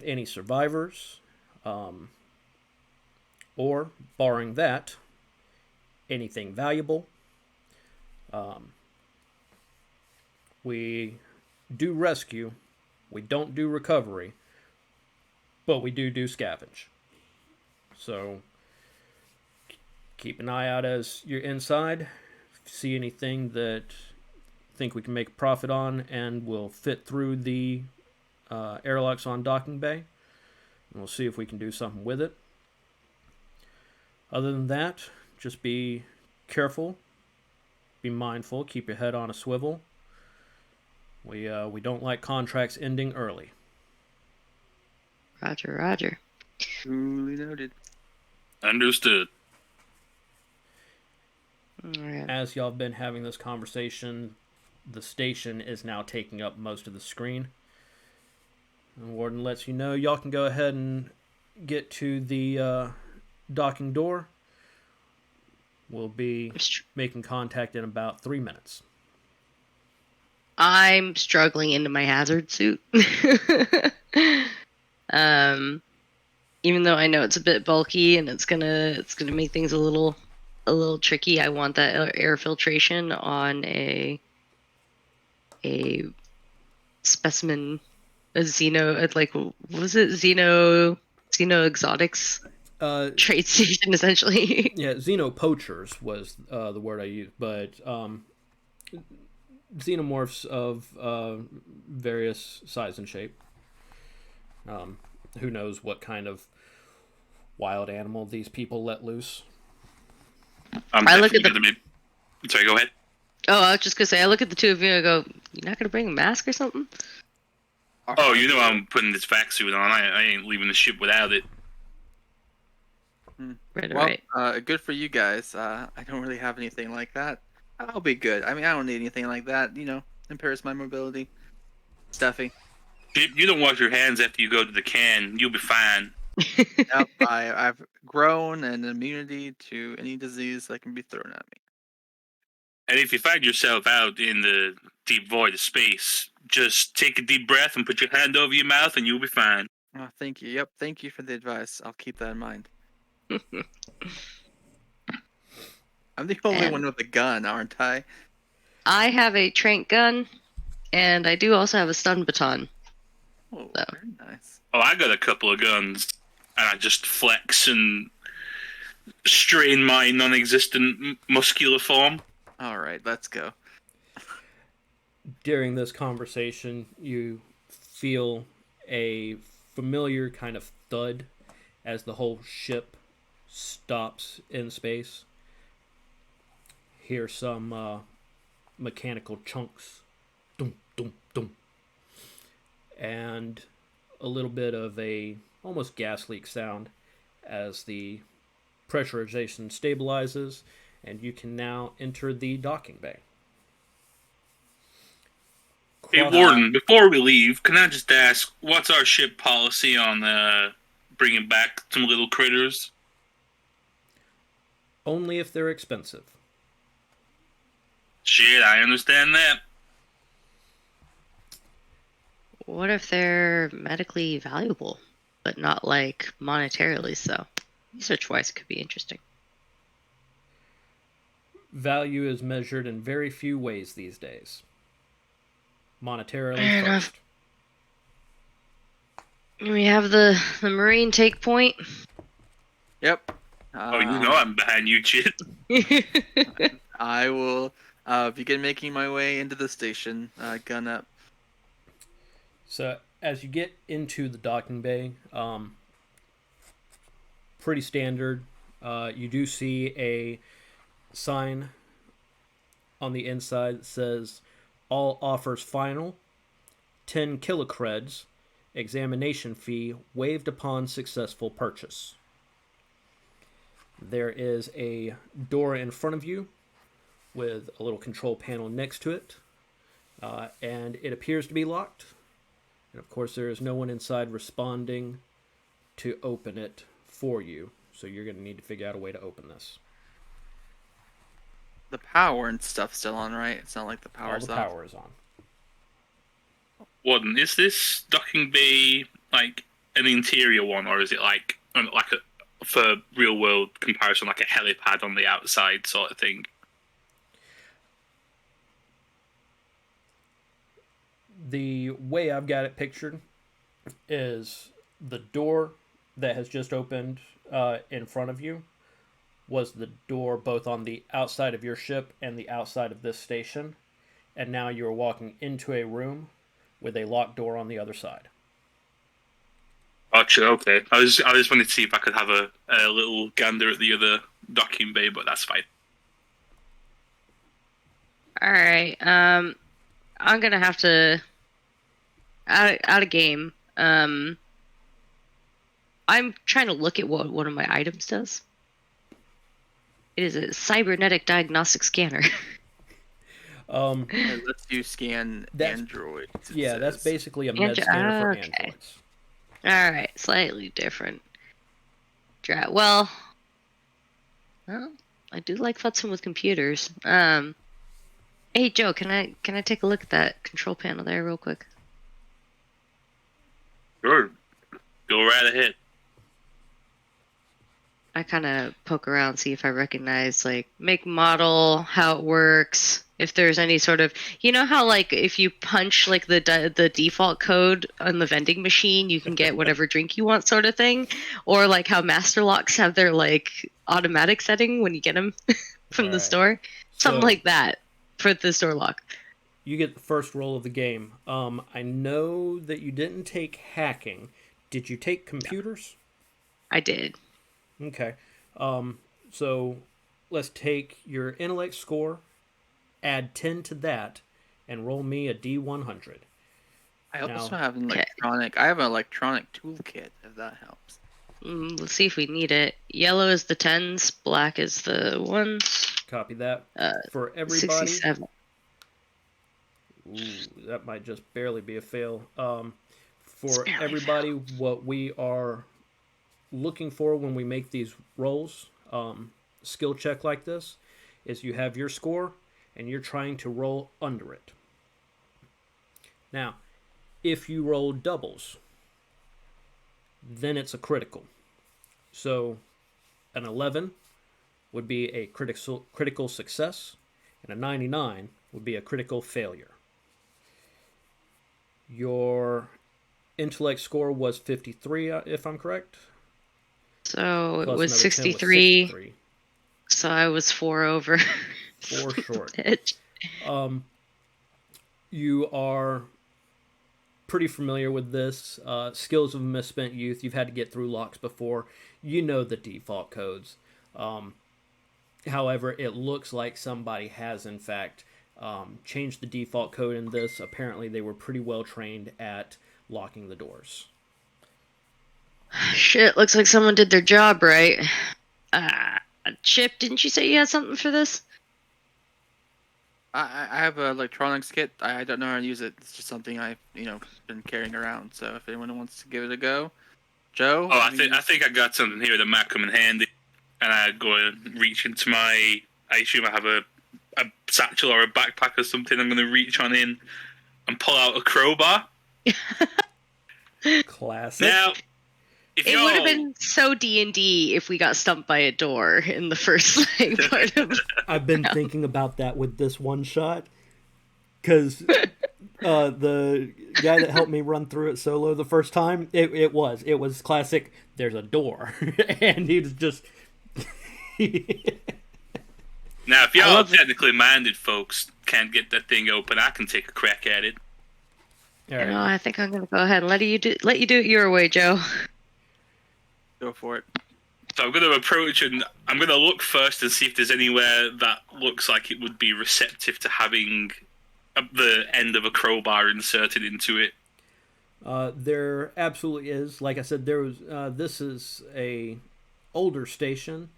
any survivors, or, barring that, anything valuable. We do rescue. We don't do recovery. But we do scavenge. So keep an eye out as you're inside. If you see anything that think we can make a profit on and will fit through the airlocks on docking bay, and we'll see if we can do something with it. Other than that, just be careful, be mindful, keep your head on a swivel. We don't like contracts ending early. Roger, roger. Duly noted. Understood. Alright. As y'all have been having this conversation, the station is now taking up most of the screen. And Warden lets you know y'all can go ahead and get to the docking door. We'll be making contact in about 3 minutes. I'm struggling into my hazard suit. Even though I know it's a bit bulky and it's gonna make things a little tricky, I want that air filtration on a specimen, a xeno, like, what was it, xeno exotics trade station, essentially. Yeah, xenopoachers was the word I used, but xenomorphs of various size and shape. Who knows what kind of wild animal these people let loose. I look at the... Sorry, go ahead. Oh, I was just gonna say, I look at the two of you and I go, "You're not gonna bring a mask or something?" Oh, you know I'm putting this vac suit on. I ain't leaving the ship without it. Right. Good for you guys. I don't really have anything like that. I'll be good. I mean, I don't need anything like that. Impairs my mobility. Stuffy. You don't wash your hands after you go to the can. You'll be fine. Yep, I've grown an immunity to any disease that can be thrown at me. And if you find yourself out in the deep void of space, just take a deep breath and put your hand over your mouth and you'll be fine. Oh, thank you. Yep, thank you for the advice. I'll keep that in mind. I'm the only one with a gun, aren't I? I have a trank gun, and I do also have a stun baton. Oh, so. Very nice. Oh, I got a couple of guns, and I just flex and strain my non-existent muscular form. All right, let's go. During this conversation, you feel a familiar kind of thud as the whole ship stops in space. Hear some mechanical chunks. Dum, dum, dum. And a little bit of a almost gas leak sound as the pressurization stabilizes, and you can now enter the docking bay. Hey, Warden, before we leave, can I just ask, what's our ship policy on bringing back some little critters? Only if they're expensive. Shit, I understand that. What if they're medically valuable, but not, like, monetarily so? Research-wise, it could be interesting. Value is measured in very few ways these days. Monetarily Fair first. enough. We have the Marine take point. Yep. Oh, you know I'm behind you, Chit. I will begin making my way into the station, gun up. So as you get into the docking bay, pretty standard. You do see a sign on the inside that says, "All offers final, 10 kilocreds, examination fee waived upon successful purchase." There is a door in front of you with a little control panel next to it. And it appears to be locked. And of course, there is no one inside responding to open it for you. So you're going to need to figure out a way to open this. The power and stuff's still on, right? It's not like the All power's the off. power is on. Warden, is this docking bay like an interior one, or is it like a, for real world comparison, like a helipad on the outside sort of thing? The way I've got it pictured is the door that has just opened in front of you was the door both on the outside of your ship and the outside of this station. And now you're walking into a room with a locked door on the other side. Gotcha, okay. I just wanted to see if I could have a little gander at the other docking bay, but that's fine. All right. I'm gonna have to out of game. I'm trying to look at what one of my items does. It is a cybernetic diagnostic scanner. It lets you scan androids. Yeah, that's basically a med scanner for androids. All right, slightly different. Well, I do like futzing with computers. Hey Joe, can I take a look at that control panel there real quick? Sure. Go right ahead. I kind of poke around, see if I recognize, like, make, model, how it works, if there's any sort of, you know how, like, if you punch, like, the default code on the vending machine, you can get whatever drink you want sort of thing? Or, like, how master locks have their, like, automatic setting when you get them from the store? Something like that for the store lock. You get the first roll of the game. I know that you didn't take hacking. Did you take computers? I did. Okay. So let's take your intellect score, add 10 to that, and roll me a D100. I also have an electronic. I have an electronic toolkit, if that helps. Let's see if we need it. Yellow is the 10s, black is the 1s. Copy that. For everybody. 67. Ooh, that might just barely be a fail. For everybody, what we are looking for when we make these rolls, skill check like this, is you have your score and you're trying to roll under it. Now, if you roll doubles, then it's a critical. So an 11 would be a critical success, and a 99 would be a critical failure. Your intellect score was 53, if I'm correct. So it was 63. So I was 4 over. 4 short. You are pretty familiar with this. Skills of misspent youth. You've had to get through locks before. You know the default codes. However, it looks like somebody has, in fact, changed the default code in this. Apparently, they were pretty well trained at locking the doors. Shit, looks like someone did their job right. Chip, didn't you say you had something for this? I have an electronics kit. I don't know how to use it. It's just something I've been carrying around. So if anyone wants to give it a go, Joe. Oh, I think I got something here that might come in handy. And I go and reach into my. I assume I have a satchel or a backpack or something. I'm going to reach on in and pull out a crowbar. Classic. Now, it would have been so D&D if we got stumped by a door in the first part of. I've been thinking about that with this one shot, because the guy that helped me run through it solo the first time, it was classic. There's a door, and he was just. Now, if y'all technically minded folks can't get that thing open, I can take a crack at it. All right. I think I'm gonna go ahead and let you do it your way, Joe. Go for it. So I'm going to approach and I'm going to look first and see if there's anywhere that looks like it would be receptive to having the end of a crowbar inserted into it. There absolutely is. Like I said, there was. This is a older station,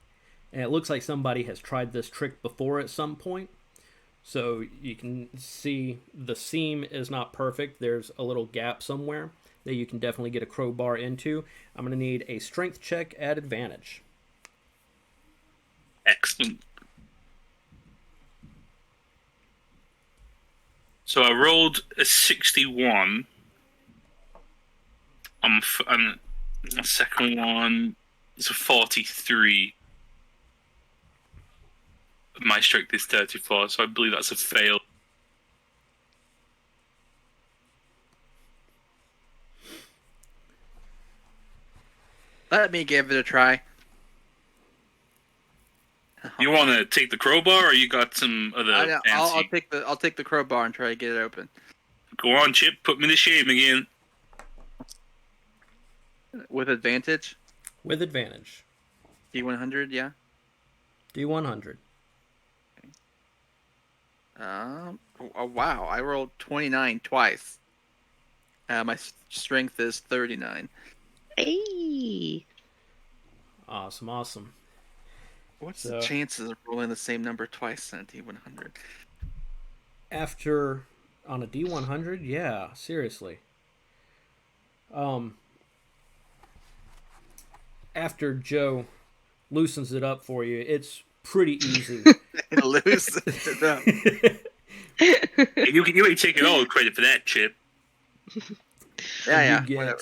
and it looks like somebody has tried this trick before at some point. So you can see the seam is not perfect. There's a little gap somewhere that you can definitely get a crowbar into. I'm going to need a strength check at advantage. Excellent. So I rolled a 61. And the second one is a 43. My strength is 34, so I believe that's a fail. Let me give it a try. You want to take the crowbar, or you got some other fancy? I'll take the crowbar and try to get it open. Go on, Chip. Put me to shame again. With advantage? With advantage. D100, yeah? D100. Oh, wow, I rolled 29 twice. My strength is 39. Hey. Awesome. What's the chances of rolling the same number twice on a D100? On a D100? Yeah, seriously. After Joe loosens it up for you, it's pretty easy. Loosens it up. You ain't taking all the credit for that, Chip. Yeah, you get whatever.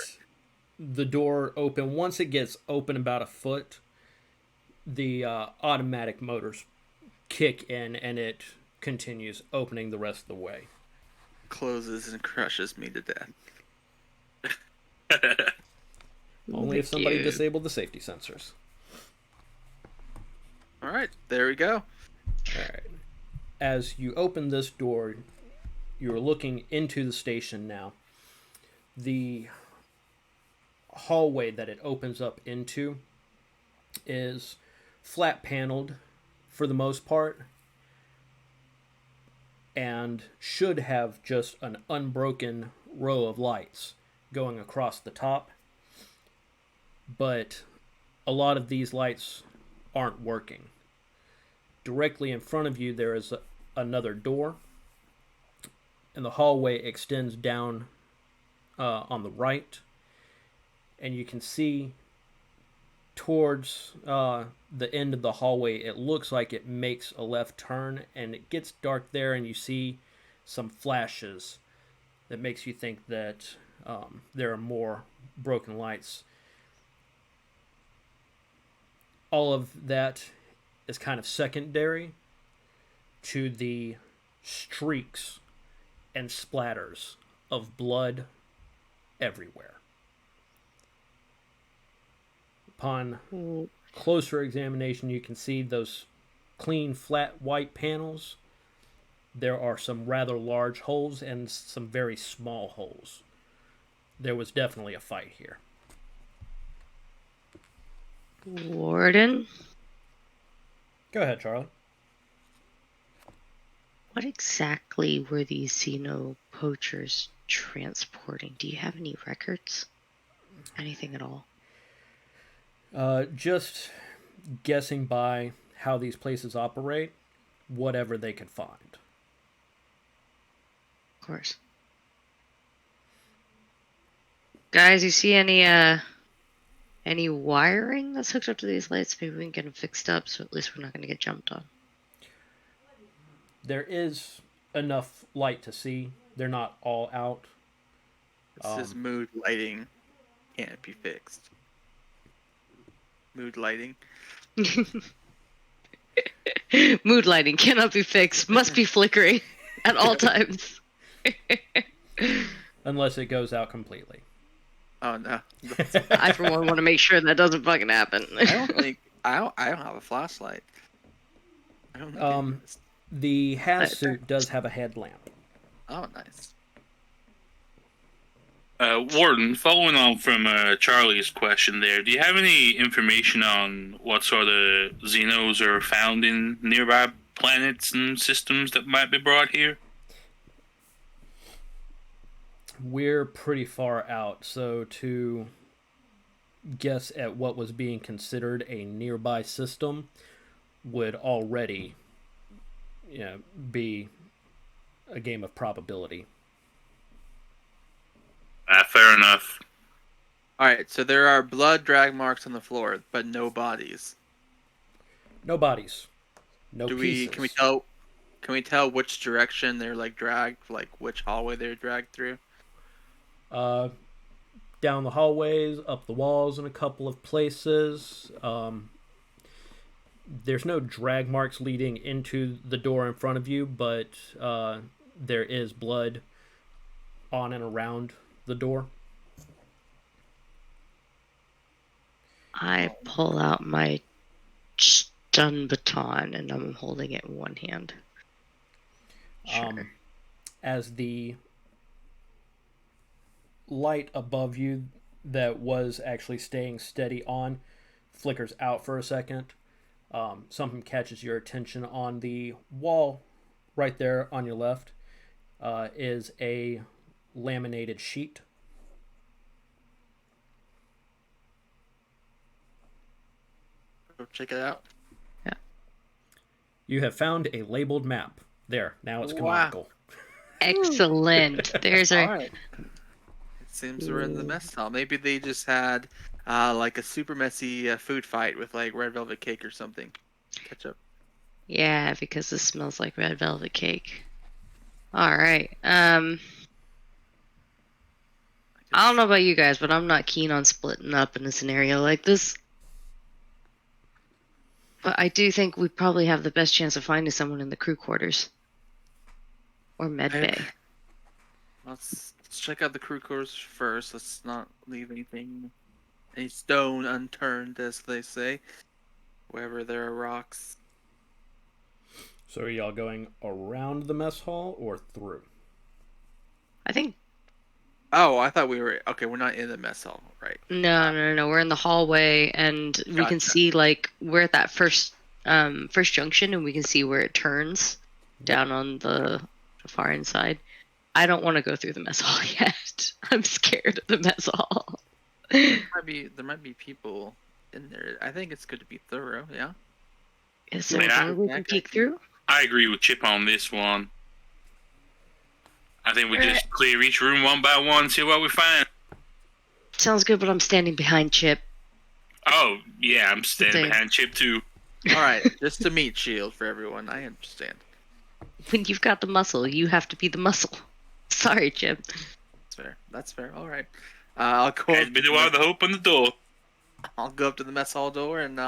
The door open. Once it gets open about a foot, the automatic motors kick in, and it continues opening the rest of the way. Closes and crushes me to death. Only if somebody disabled the safety sensors. All right, there we go. All right. As you open this door, you're looking into the station now. The hallway that it opens up into is flat paneled for the most part, and should have just an unbroken row of lights going across the top. But a lot of these lights aren't working. Directly in front of you there is another door, and the hallway extends down on the right, and you can see towards the end of the hallway, it looks like it makes a left turn, and it gets dark there, and you see some flashes that makes you think that there are more broken lights. All of that is kind of secondary to the streaks and splatters of blood everywhere. Upon closer examination, you can see those clean, flat, white panels. There are some rather large holes and some very small holes. There was definitely a fight here. Warden? Go ahead, Charlie. What exactly were these poachers transporting? Do you have any records? Anything at all? Just guessing by how these places operate, whatever they could find. Of course. Guys, you see any wiring that's hooked up to these lights? Maybe we can get them fixed up, so at least we're not going to get jumped on. There is enough light to see. They're not all out. This is mood lighting. Can't be fixed. Mood lighting. Mood lighting cannot be fixed. Must be flickering at all times. Unless it goes out completely. Oh no! I for one want to make sure that doesn't fucking happen. I don't have a flashlight. I don't think the Has suit does have a headlamp. Oh, nice. Warden, following on from Charlie's question there, do you have any information on what sort of xenos are found in nearby planets and systems that might be brought here? We're pretty far out, so to guess at what was being considered a nearby system would already be a game of probability. Fair enough. All right, so there are blood drag marks on the floor, but no bodies. No bodies. No Can pieces. we tell? Can we tell which direction they're like dragged, like which hallway they're dragged through? Down the hallways, up the walls in a couple of places. There's no drag marks leading into the door in front of you, but there is blood on and around the door. I pull out my stun baton and I'm holding it in one hand. Sure. As the light above you that was actually staying steady on flickers out for a second, something catches your attention on the wall right there on your left. Is a laminated sheet. Go check it out. Yeah. You have found a labeled map. There, now it's canonical. Excellent. There's our. All right. It seems we're in the mess hall. Maybe they just had like a super messy food fight with like red velvet cake or something. Ketchup. Yeah, because this smells like red velvet cake. All right. I don't know about you guys, but I'm not keen on splitting up in a scenario like this. But I do think we probably have the best chance of finding someone in the crew quarters. Or med bay. Let's check out the crew quarters first. Let's not leave any stone unturned, as they say. Wherever there are rocks. So are y'all going around the mess hall or through? I think. Oh, I thought we were okay. We're not in the mess hall, right? No. We're in the hallway, and we can see like we're at that first junction, and we can see where it turns down on the far inside. I don't want to go through the mess hall yet. I'm scared of the mess hall. There might be people in there. I think it's good to be thorough. Yeah. Is there a door we can peek through? I agree with Chip on this one. I think we just clear each room one by one, see what we find. Sounds good, but I'm standing behind Chip. Oh, yeah, I'm standing behind Chip too. All right, just a meat shield for everyone. I understand. When you've got the muscle, you have to be the muscle. Sorry, Chip. That's fair. All right. I'll go. Guys, be the one to open the door. I'll go up to the mess hall door and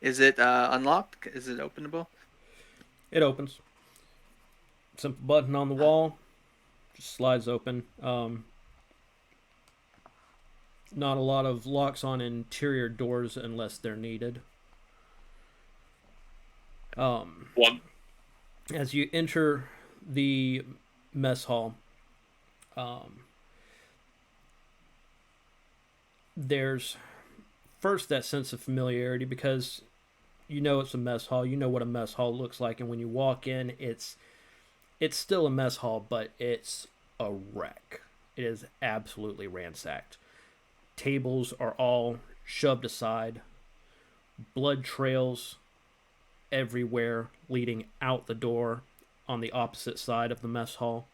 is it unlocked? Is it openable? It opens. Simple button on the wall. Just slides open. Not a lot of locks on interior doors unless they're needed. As you enter the mess hall, there's first that sense of familiarity because you know it's a mess hall. You know what a mess hall looks like, and when you walk in, it's still a mess hall, but it's a wreck. It is absolutely ransacked. Tables are all shoved aside. Blood trails everywhere leading out the door on the opposite side of the mess hall.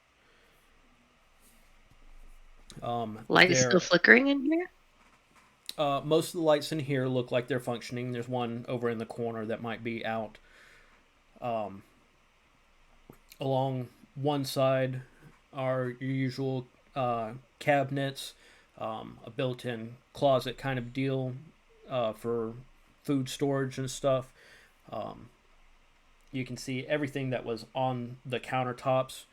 Light is still flickering in here? Most of the lights in here look like they're functioning. There's one over in the corner that might be out. Along one side are your usual cabinets, a built-in closet kind of deal for food storage and stuff. You can see everything that was on the countertops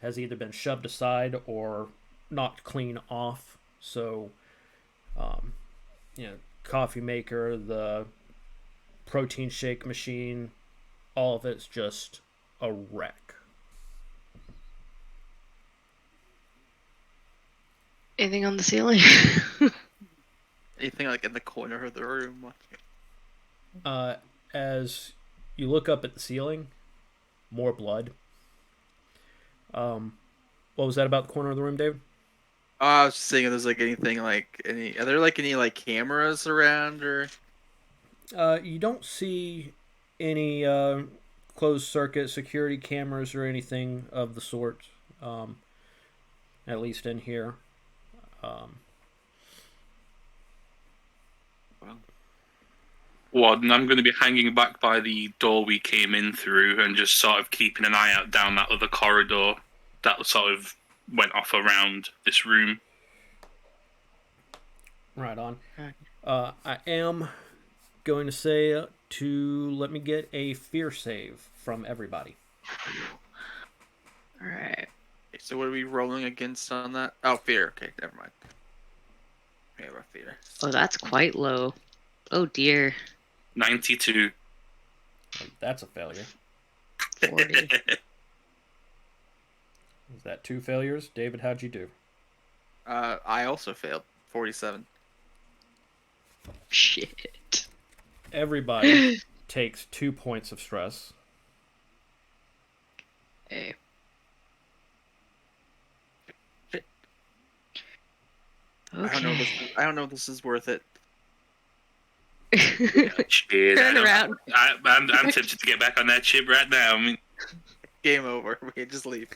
has either been shoved aside or knocked clean off. So, coffee maker, the protein shake machine, all of it's just a wreck. Anything on the ceiling? Anything like in the corner of the room? As you look up at the ceiling, more blood. What was that about the corner of the room, David? I was just saying if there's like anything like are there like any like cameras around or? You don't see any closed circuit security cameras or anything of the sort, at least in here. Warden, I'm going to be hanging back by the door we came in through and just sort of keeping an eye out down that other corridor that sort of went off around this room. Right on. I am going to say to let me get a fear save from everybody. All right. So what are we rolling against on that? Oh, fear. Okay, never mind. We have a fear. Oh, that's quite low. Oh dear. 92. Oh, that's a failure. 40. Is that 2 failures? David, how'd you do? I also failed. 47. Shit. Everybody takes 2 points of stress. Hey. Okay. I don't know if this is worth it. Shit, Turn around. I'm tempted to get back on that ship right now. I mean, Game over. We can just leave.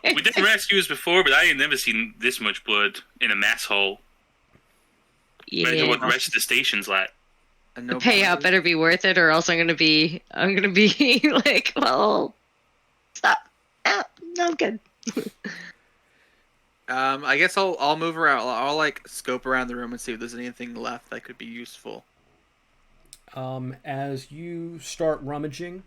we did rescues before, but I ain't never seen this much blood in a mess hole. Imagine what the rest of the station's like. And The no payout bonuses? better be worth it, or else I'm gonna be like, well, stop. Ah, no, I'm good. I guess I'll move around. I'll like scope around the room and see if there's anything left that could be useful. As you start rummaging,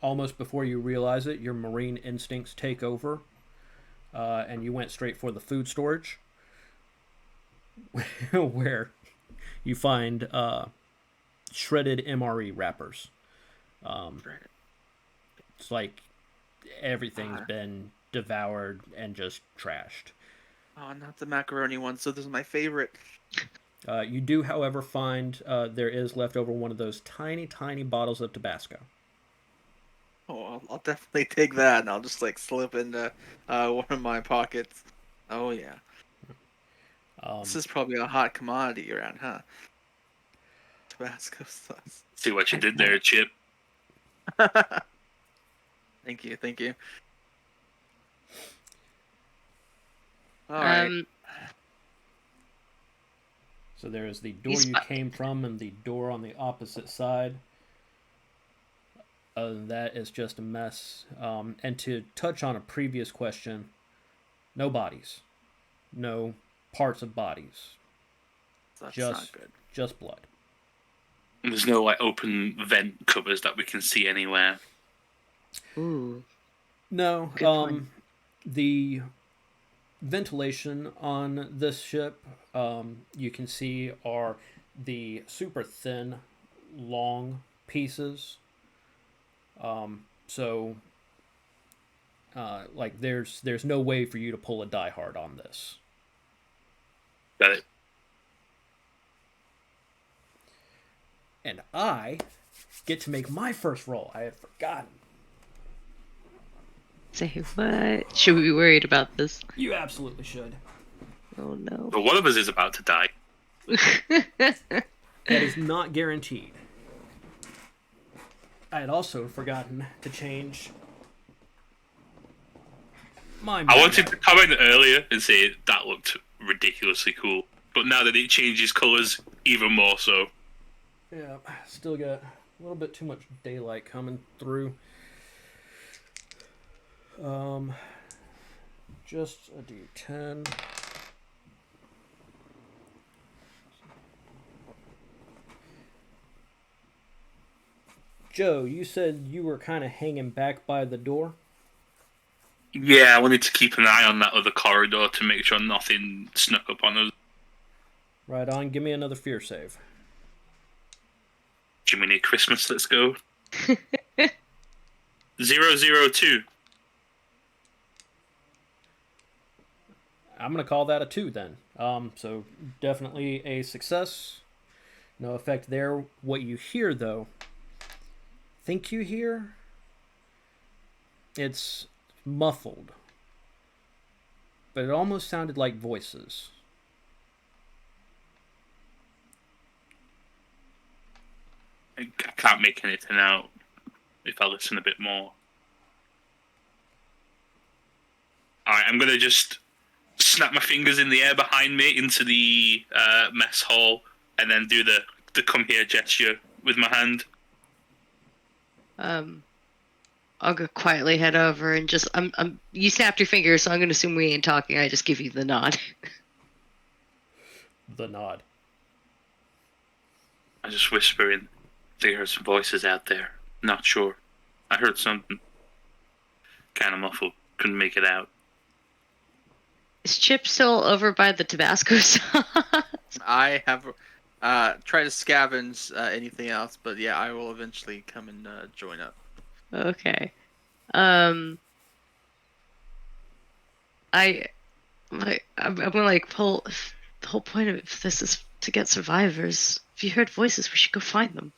almost before you realize it, your marine instincts take over, and you went straight for the food storage, where you find shredded MRE wrappers. It's like everything's been devoured and just trashed. Oh, not the macaroni one. So this is my favorite. You do, however, find there is left over one of those tiny, tiny bottles of Tabasco. Oh, I'll definitely take that, and I'll just like slip into one of my pockets. Oh yeah. This is probably a hot commodity around, huh? Tabasco sauce. See what you did there, Chip. Thank you, thank you. All right. So there is the door you came from and the door on the opposite side. Other than that, it's just a mess. And to touch on a previous question, no bodies. No parts of bodies. That's not good. Just blood. And there's no like open vent covers that we can see anywhere. Ooh. No. Good point. The ventilation on this ship, you can see, are the super thin, long pieces. Like there's no way for you to pull a die hard on this. Got it. And I get to make my first roll. I had forgotten. Say what? Should we be worried about this? You absolutely should. Oh no. But one of us is about to die. That is not guaranteed. I had also forgotten to change my I wanted to comment earlier and say that looked ridiculously cool, but now that it changes colours, even more so. Yeah, still got a little bit too much daylight coming through. Just a D10. Joe, you said you were kind of hanging back by the door? Yeah, I wanted to keep an eye on that other corridor to make sure nothing snuck up on us. Right on. Give me another fear save. Jiminy Christmas, let's go. 002. I'm going to call that a 2 then. So definitely a success. No effect there. What you hear, though, think you hear? It's muffled. But it almost sounded like voices. can't make anything out if I listen a bit more. Alright, I'm going to just snap my fingers in the air behind me into the mess hall and then do the come here gesture with my hand. I'll go quietly head over and just you snapped your fingers, so I'm gonna assume we ain't talking. I just give you the nod. The nod. I just whisper in. I think I heard some voices out there. Not sure. I heard something. Kind of muffled. Couldn't make it out. Is Chip still over by the Tabasco sauce? I have try to scavenge anything else, but yeah, I will eventually come and join up. Okay. I'm gonna like pull. The whole point of this is to get survivors. If you heard voices, we should go find them.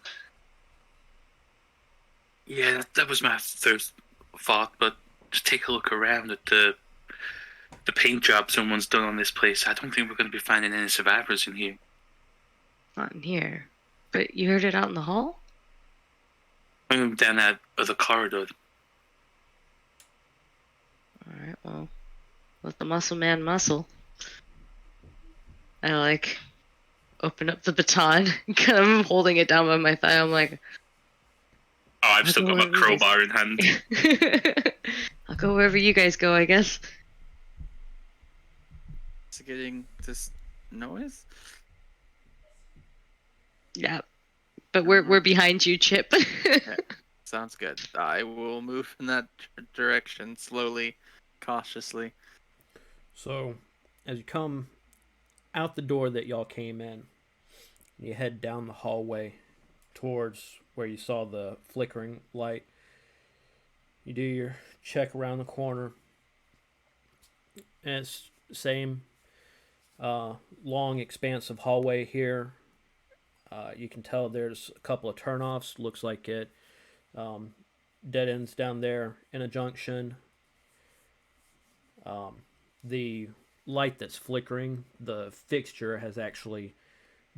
Yeah, that was my first thought, but just take a look around at the paint job someone's done on this place. I don't think we're going to be finding any survivors in here. Not in here. But you heard it out in the hall? I'm down that other corridor. Alright, well, let the muscle man muscle. I like open up the baton, kind of holding it down by my thigh. I'm like, Oh, I've still got my crowbar in hand. I'll go wherever you guys go, I guess. Is it getting this noise? Yeah, but we're behind you, Chip. Okay. Sounds good. I will move in that direction slowly, cautiously. So, as you come out the door that y'all came in, you head down the hallway towards where you saw the flickering light. You do your check around the corner, and it's the same long, expansive hallway here. You can tell there's a couple of turnoffs. Looks like it dead ends down there in a junction. The light that's flickering, the fixture has actually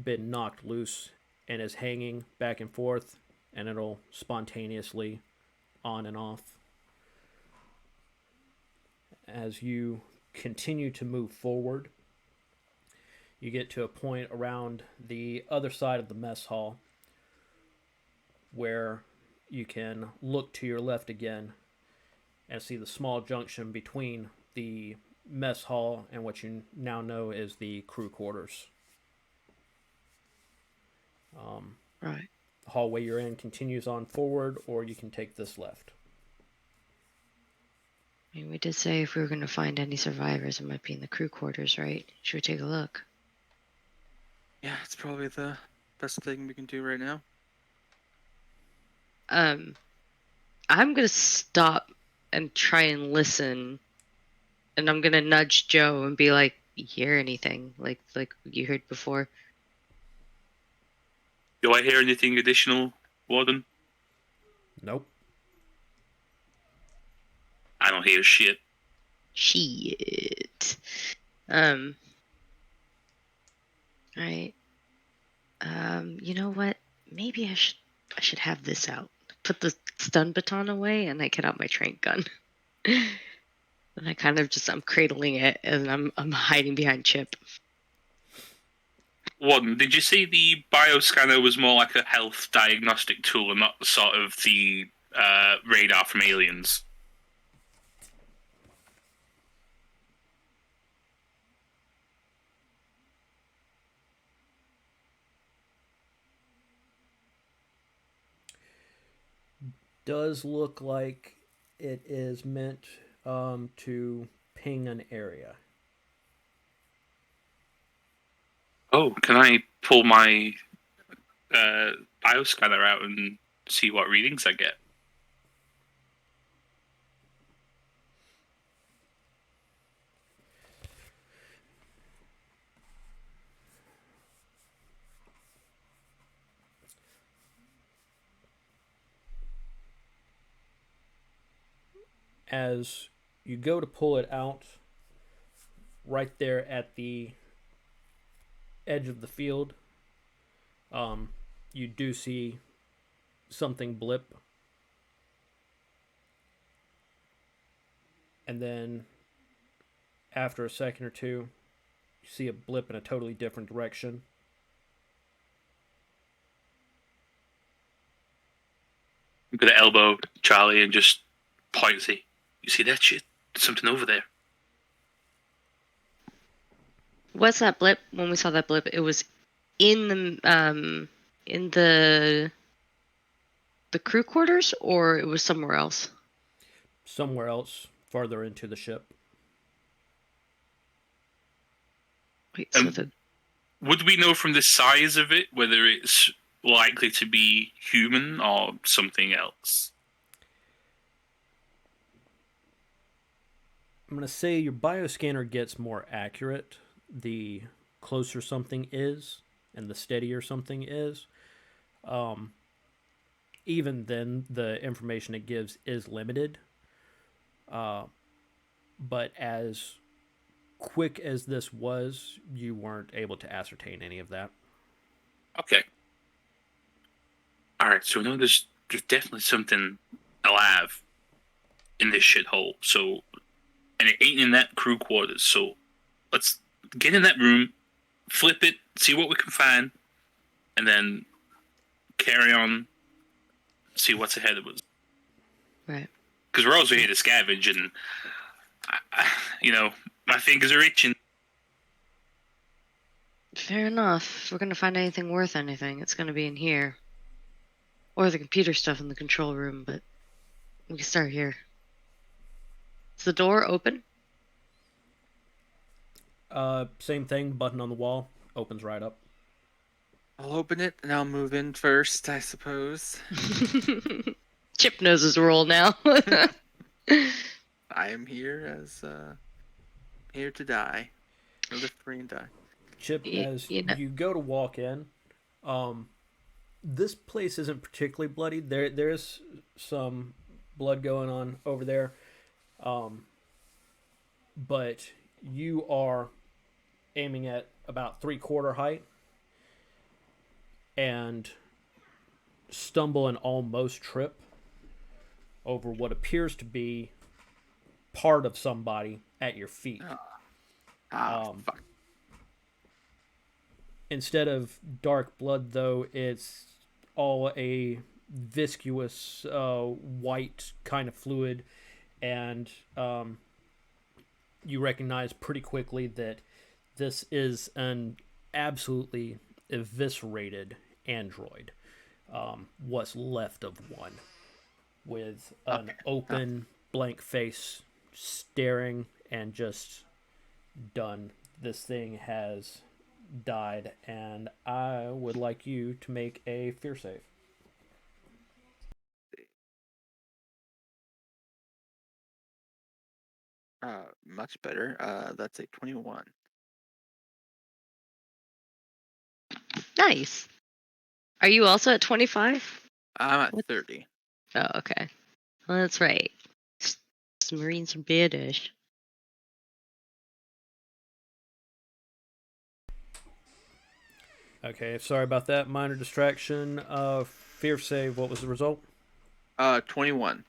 been knocked loose and is hanging back and forth, and it'll spontaneously on and off. As you continue to move forward, you get to a point around the other side of the mess hall where you can look to your left again and see the small junction between the mess hall and what you now know is the crew quarters. Right. The hallway you're in continues on forward, or you can take this left. I mean, we did say if we were going to find any survivors, it might be in the crew quarters, right? Should we take a look? Yeah, it's probably the best thing we can do right now. I'm gonna stop and try and listen, and I'm gonna nudge Joe and be like, "You hear anything? Like you heard before?" Do I hear anything additional, Warden? Nope. I don't hear shit. Shit. Right. You know what? Maybe I should have this out. Put the stun baton away, and I get out my trank gun. And I kind of I'm cradling it, and I'm hiding behind Chip. Warden, did you see the bioscanner was more like a health diagnostic tool and not sort of the radar from aliens? Does look like it is meant to ping an area. Oh, can I pull my bioscanner out and see what readings I get? As you go to pull it out, right there at the edge of the field, you do see something blip, and then after a second or two, you see a blip in a totally different direction. I'm gonna elbow Charlie and just point and say, "You see that shit? There's something over there." What's that blip? When we saw that blip, it was in the crew quarters, or it was somewhere else? Somewhere else, farther into the ship. Wait, so would we know from the size of it whether it's likely to be human or something else? I'm going to say your bioscanner gets more accurate the closer something is and the steadier something is. Even then, the information it gives is limited. But as quick as this was, you weren't able to ascertain any of that. Okay. Alright, so we know there's definitely something alive in this shithole. So, and it ain't in that crew quarters. So, let's get in that room, flip it, see what we can find, and then carry on, see what's ahead of us. Right. Because we're also here to scavenge, and my fingers are itching. Fair enough. If we're gonna find anything worth anything, it's gonna be in here. Or the computer stuff in the control room, but we can start here. Is the door open? Same thing, button on the wall, opens right up. I'll open it and I'll move in first, I suppose. Chip knows his role now. I am here as here to die. Or live free and die. Chip, as you go to walk in, this place isn't particularly bloody. There's some blood going on over there, but you are aiming at about 3/4 height and stumble and almost trip over what appears to be part of somebody at your feet. Fuck. Instead of dark blood, though, it's all a viscous white kind of fluid, and you recognize pretty quickly that this is an absolutely eviscerated android. What's left of one, with an open, blank face, staring and just done. This thing has died, and I would like you to make a fear save. Much better. That's a 21. Nice. Are you also at 25? I'm at 30. Oh, okay. Well, that's right. Marines are badish. Okay, sorry about that. Minor distraction. Fear save, what was the result? 21.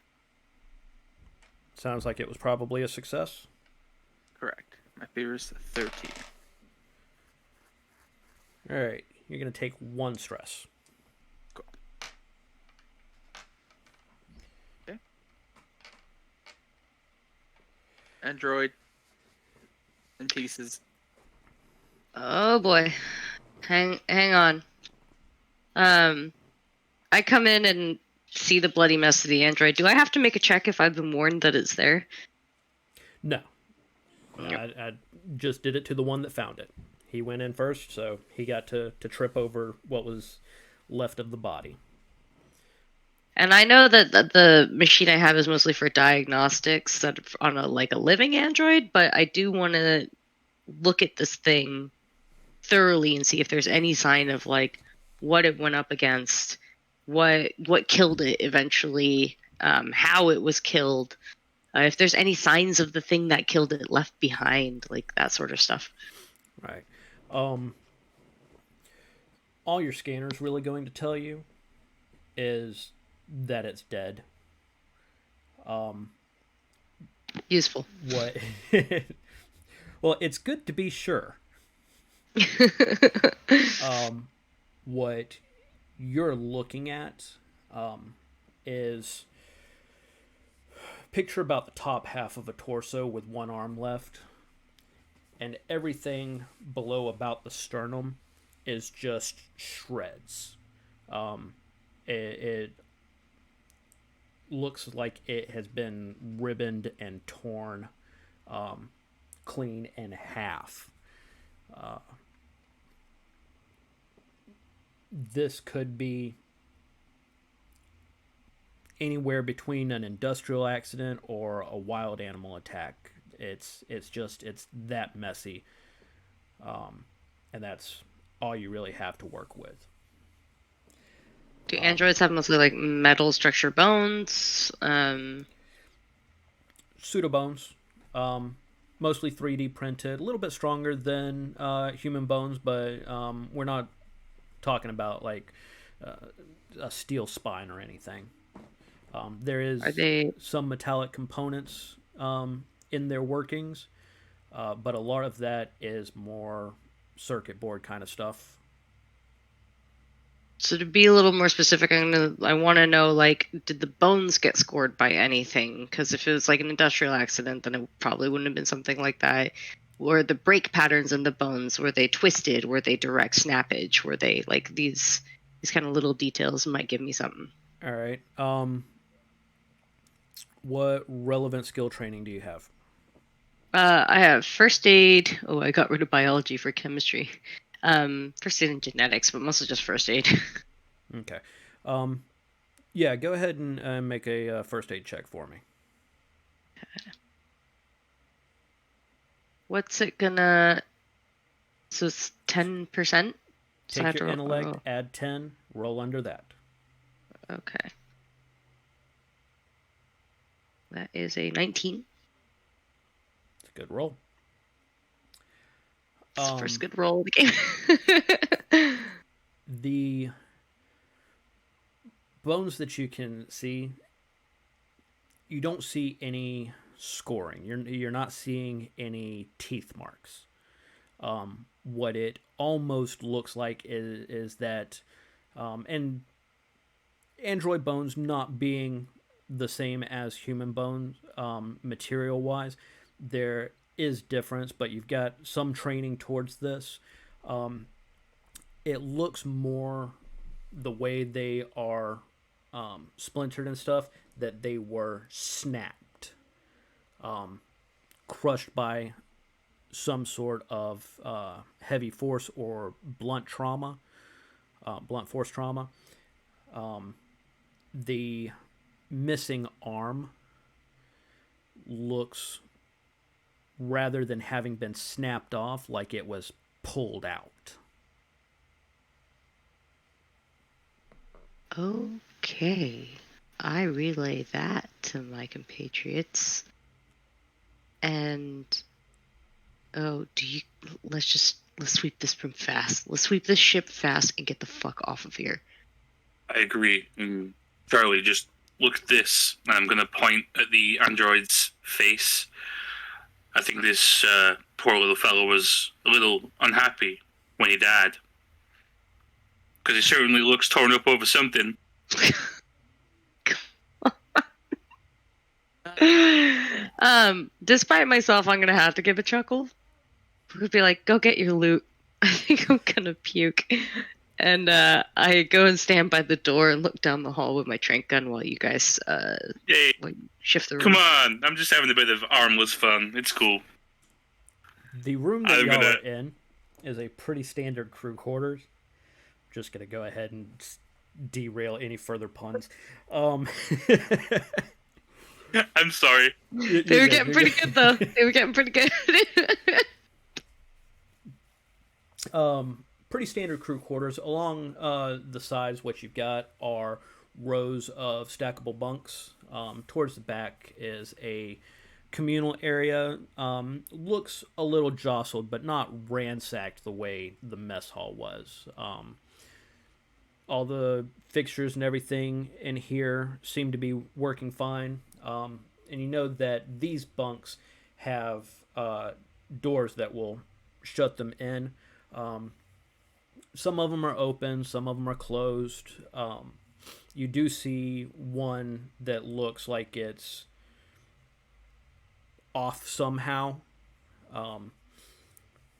Sounds like it was probably a success. Correct. My fear is 13. Alright, you're going to take 1 stress. Cool. Okay. Android in pieces. Oh boy. Hang on. I come in and see the bloody mess of the android. Do I have to make a check if I've been warned that it's there? No. I just did it to the one that found it. He went in first, so he got to trip over what was left of the body. And I know that the machine I have is mostly for diagnostics that on a living android, but I do want to look at this thing thoroughly and see if there's any sign of what it went up against, what killed it eventually, how it was killed, if there's any signs of the thing that killed it left behind, that sort of stuff. Right. All your scanner's really going to tell you is that it's dead. Useful. What? Well, it's good to be sure. What you're looking at is picture about the top half of a torso with one arm left, and everything below about the sternum is just shreds. It looks like it has been ribboned and torn clean in half. This could be anywhere between an industrial accident or a wild animal attack. It's that messy, and that's all you really have to work with. Do androids have mostly like metal structure bones? Pseudobones, mostly 3D printed, a little bit stronger than human bones, but we're not talking about like a steel spine or anything. There is some metallic components in their workings, but a lot of that is more circuit board kind of stuff. So to be a little more specific, I want to know, like, did the bones get scored by anything? Because if it was like an industrial accident, then it probably wouldn't have been something like that. Were the break patterns in the bones, were they twisted? Were they direct snappage? Were they like these kind of little details might give me something? All right. What relevant skill training do you have? I have first aid. Oh, I got rid of biology for chemistry. First aid and genetics, but mostly just first aid. Okay. Yeah, go ahead and make a first aid check for me. What's it gonna... So it's 10%? Take your intellect, add 10, roll under that. Okay. That is a 19. It's a good roll. It's the first good roll of the game. The bones that you can see, you don't see any scoring. You're not seeing any teeth marks. What it almost looks like is that, and android bones not being the same as human bones material-wise, there is difference, but you've got some training towards this. It looks more the way they are splintered and stuff, that they were snapped, crushed by some sort of heavy force or blunt force trauma. The missing arm looks, rather than having been snapped off, like it was pulled out. Okay. I relay that to my compatriots. And let's sweep this room fast. Let's sweep this ship fast and get the fuck off of here. I agree. Charlie, just look at this. And I'm going to point at the android's face. I think this poor little fellow was a little unhappy when he died. Because he certainly looks torn up over something. Despite myself, I'm gonna have to give a chuckle. We're gonna be like, go get your loot. I think I'm gonna puke. And I go and stand by the door and look down the hall with my trank gun while you guys like shift the room. Come on, I'm just having a bit of armless fun. It's cool. The room that y'all are in is a pretty standard crew quarters. Just gonna go ahead and derail any further puns. I'm sorry. They were getting pretty good though. They were getting pretty good. Pretty standard crew quarters. Along the sides, what you've got are rows of stackable bunks. Towards the back is a communal area. Looks a little jostled, but not ransacked the way the mess hall was. all the fixtures and everything in here seem to be working fine. And you know that these bunks have doors that will shut them in. Some of them are open, some of them are closed. You do see one that looks like it's off somehow.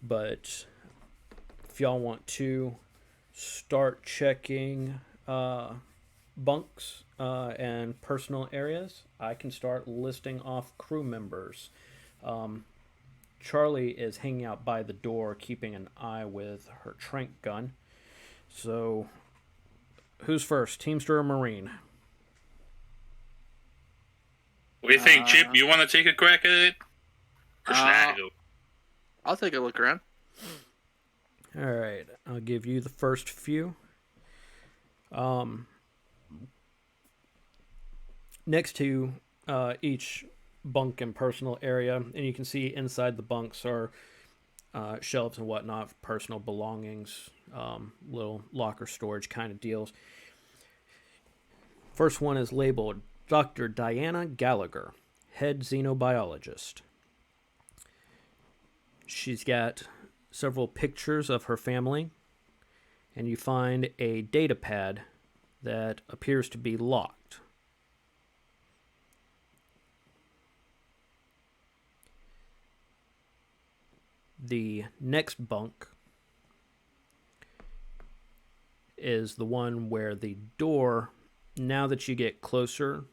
But if y'all want to start checking bunks and personal areas, I can start listing off crew members. Charlie is hanging out by the door, keeping an eye with her trank gun. So, who's first, Teamster or Marine? What do you think, Chip? You want to take a crack at it? Or should I go? I'll take a look around. All right, I'll give you the first few. Next to each bunk and personal area, and you can see inside the bunks are shelves and whatnot for personal belongings, little locker storage kind of deals. First one is labeled Dr. Diana Gallagher, head xenobiologist. She's got several pictures of her family, and you find a data pad that appears to be locked. The next bunk is the one where the door, now that you get closer,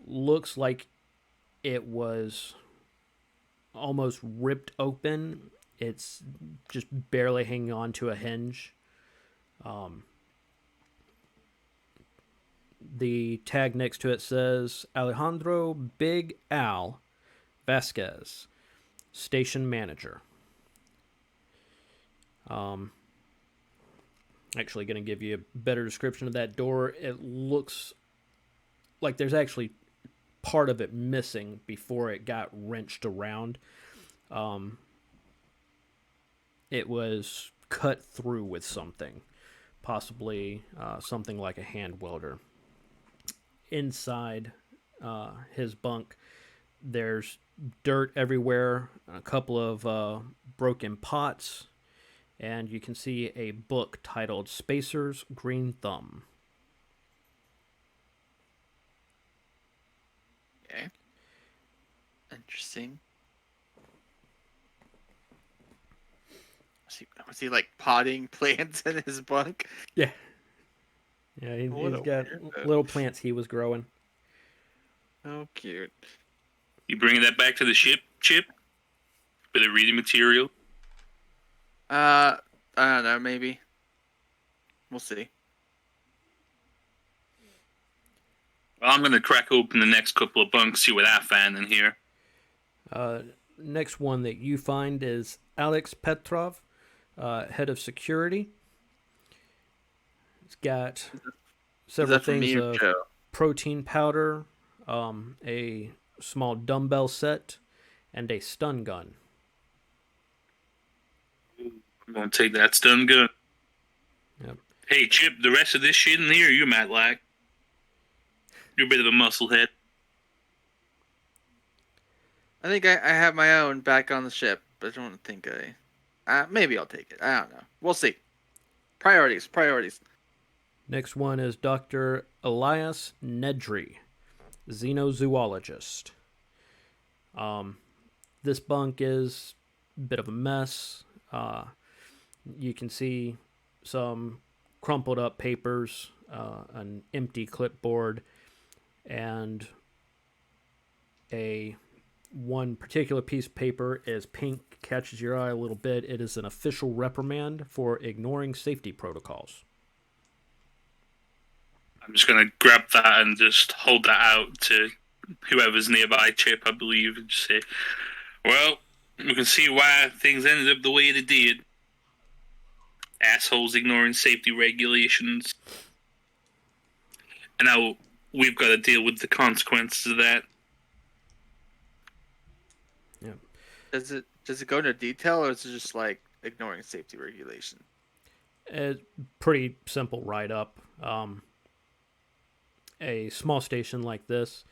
looks like it was almost ripped open. It's just barely hanging on to a hinge. The tag next to it says Alejandro Big Al Vasquez, station manager. Actually going to give you a better description of that door. It looks like there's actually part of it missing before it got wrenched around. It was cut through with something, possibly something like a hand welder. Inside his bunk, there's dirt everywhere, a couple of broken pots, and you can see a book titled Spacer's Green Thumb. Okay. Interesting. Was he like potting plants in his bunk? Yeah. Yeah, he's got little plants he was growing. Oh, cute. You bringing that back to the ship, Chip? For the reading material? I don't know, maybe. We'll see. Well, I'm going to crack open the next couple of bunks, see what I find in here. Next one that you find is Alex Petrov, head of security. It's got several things of protein powder, a small dumbbell set, and a stun gun. I'm going to take that stun gun. Yep. Hey, Chip, the rest of this shit in here you might like. You're a bit of a musclehead. I think I have my own back on the ship, but I don't think maybe I'll take it. I don't know. We'll see. Priorities. Next one is Dr. Elias Nedry, xenozoologist. This bunk is a bit of a mess. You can see some crumpled up papers, an empty clipboard, and one particular piece of paper is pink, catches your eye a little bit. It is an official reprimand for ignoring safety protocols. I'm just going to grab that and just hold that out to whoever's nearby, Chip, I believe, and just say, well, you can see why things ended up the way they did. Assholes ignoring safety regulations. And now we've got to deal with the consequences of that. Does it go into detail, or is it just like ignoring safety regulation? It's pretty simple write-up. A small station like this,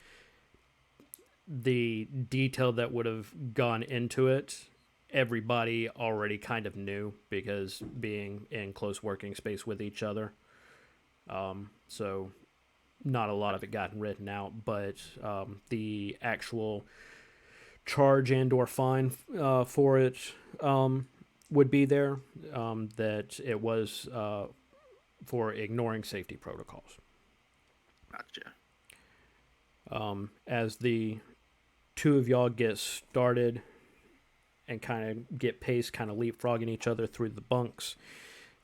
the detail that would have gone into it, everybody already kind of knew because being in close working space with each other. So not a lot of it got written out, but the actual charge and or fine for it would be there, that it was for ignoring safety protocols. Gotcha. As the two of y'all get started and kind of get pace, kind of leapfrogging each other through the bunks,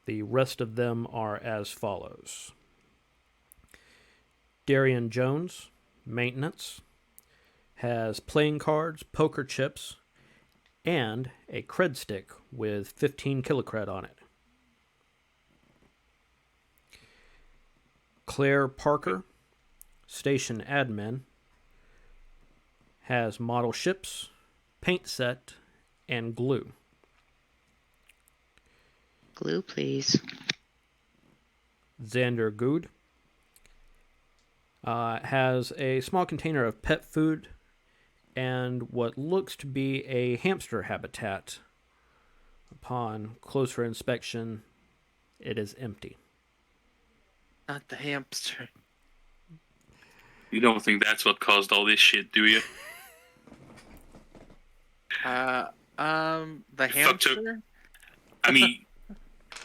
the rest of them are as follows. Darian Jones, maintenance, has playing cards, poker chips, and a cred stick with 15 kilocred on it. Claire Parker, station admin, has model ships, paint set, and glue. Glue, please. Xander Good has a small container of pet food and what looks to be a hamster habitat. Upon closer inspection, it is empty. Not the hamster. You don't think that's what caused all this shit, do you? The Fuck hamster? I mean,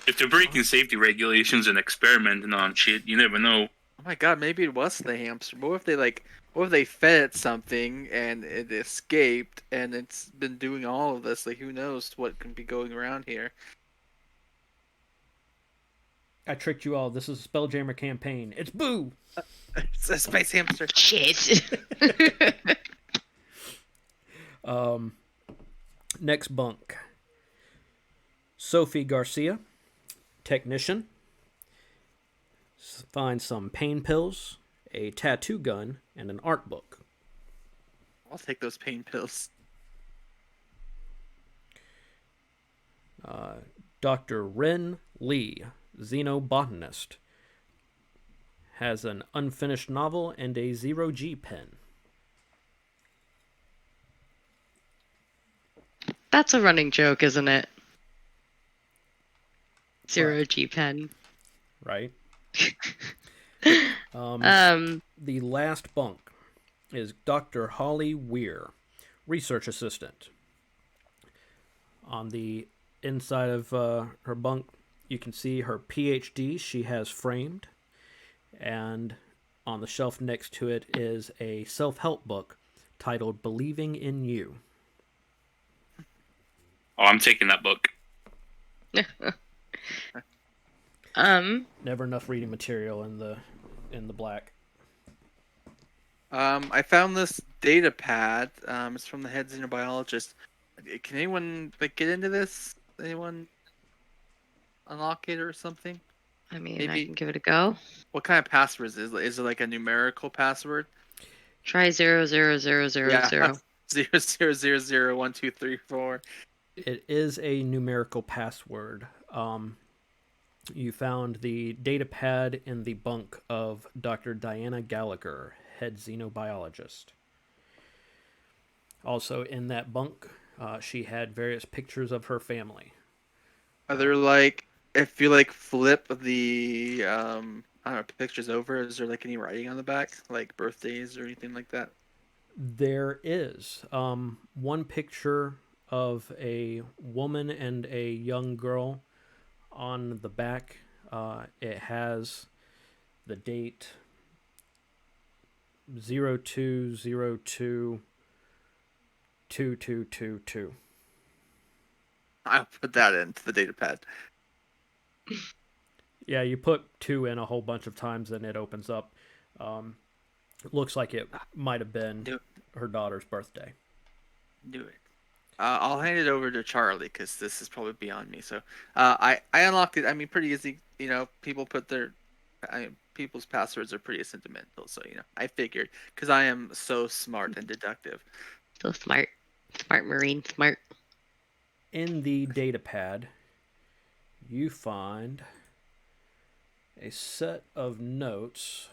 if they're breaking safety regulations and experimenting on shit, you never know. Oh my god, maybe it was the hamster. What if they fed it something and it escaped and it's been doing all of this? Like, who knows what can be going around here? I tricked you all. This is a Spelljammer campaign. It's Boo! It's a space hamster. Shit. Next bunk. Sophie Garcia, technician. Find some pain pills, a tattoo gun, and an art book. I'll take those pain pills. Dr. Ren Lee, xenobotanist, has an unfinished novel and a 0G pen. That's a running joke, isn't it? 0G pen. Right? The last bunk is Dr. Holly Weir, research assistant. On the inside of her bunk, you can see her PhD she has framed, and on the shelf next to it is a self-help book titled Believing in You. Oh, I'm taking that book. Never enough reading material in the black. I found this data pad. It's from the head xenobiologist. Can anyone get into this? Anyone unlock it or something? I mean, Maybe. I can give it a go. What kind of password is it? Is it like a numerical password? Try 00000. Yeah. 0000123 It is a numerical password. You found the data pad in the bunk of Dr. Diana Gallagher, head xenobiologist. Also in that bunk, she had various pictures of her family. Are there if you flip the I don't know, pictures over, is there any writing on the back, like birthdays or anything like that? There is one picture of a woman and a young girl. On the back, it has the date 02022222. I'll put that into the data pad. Yeah, you put 2 in a whole bunch of times and it opens up. It looks like it might have been her daughter's birthday. Do it. I'll hand it over to Charlie because this is probably beyond me. So I unlocked it. I mean, pretty easy. People put people's passwords are pretty sentimental. So I figured because I am so smart and deductive. So smart, Marine, smart. In the data pad, you find a set of notes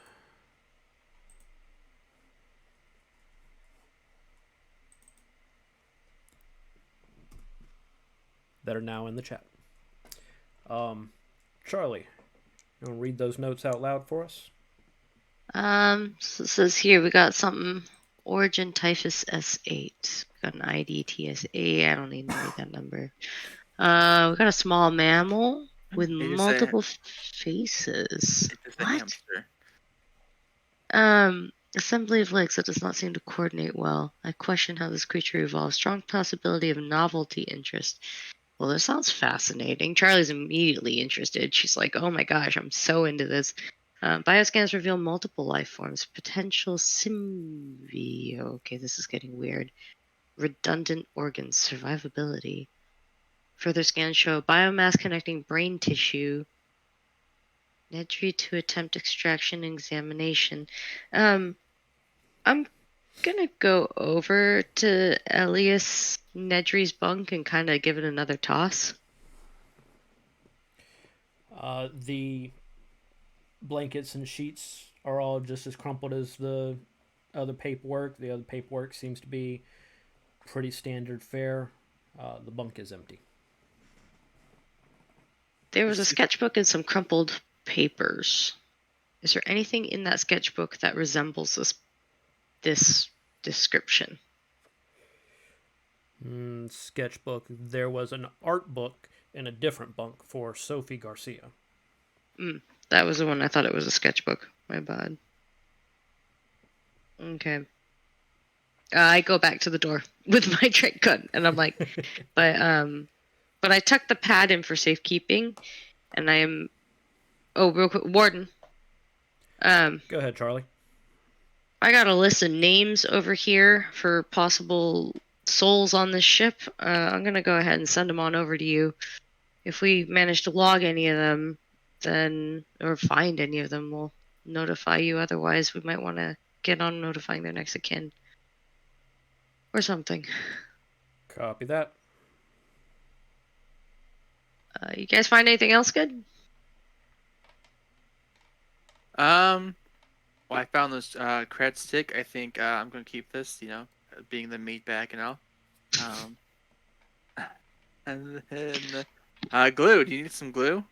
that are now in the chat. Charlie, you want to read those notes out loud for us? So it says here we got something. Origin typhus S8. Got an ID TSA. I don't even need that number. We got a small mammal with multiple faces. It's a What? hamster. Assembly of legs that does not seem to coordinate well. I question how this creature evolved. Strong possibility of novelty interest. Well, this sounds fascinating. Charlie's immediately interested. She's like, oh my gosh, I'm so into this. Bioscans reveal multiple life forms. Potential symbio. Okay, this is getting weird. Redundant organs. Survivability. Further scans show biomass connecting brain tissue. Nedry to attempt extraction and examination. I'm gonna go over to Elias Nedry's bunk and kind of give it another toss. The blankets and sheets are all just as crumpled as the other paperwork. The other paperwork seems to be pretty standard fare. The bunk is empty. There was a sketchbook and some crumpled papers. Is there anything in that sketchbook that resembles this description? Sketchbook. There was an art book in a different bunk for Sophie Garcia. That was the one. I thought it was a sketchbook. My bad. Okay. I go back to the door with my trick gun, and I'm like, but I tucked the pad in for safekeeping, and I am. Oh, real quick, Warden. Go ahead, Charlie. I got a list of names over here for possible souls on this ship. I'm gonna go ahead and send them on over to you. If we manage to log any of them, then or find any of them, we'll notify you. Otherwise, we might want to get on notifying their next of kin or something. Copy that. You guys find anything else good? Well, I found this cred stick. I think I'm gonna keep this. Being the meat bag and all. And then glue. Do you need some glue?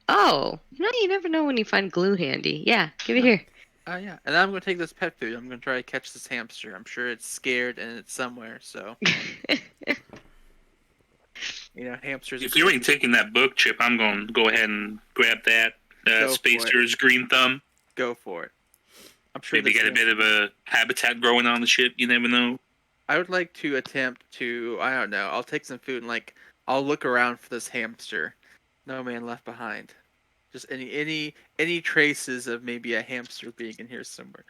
Oh, no, you never know when you find glue handy. Yeah, give it here. Yeah. And I'm gonna take this pet food. I'm gonna try to catch this hamster. I'm sure it's scared and it's somewhere. So. Hamsters. If you ain't taking that book, Chip, I'm going to go ahead and grab that Spacer's green thumb. Go for it. I'm sure maybe get a bit of a habitat growing on the ship. You never know. I would like to attempt to. I don't know. I'll take some food and I'll look around for this hamster. No man left behind. Just any traces of maybe a hamster being in here somewhere.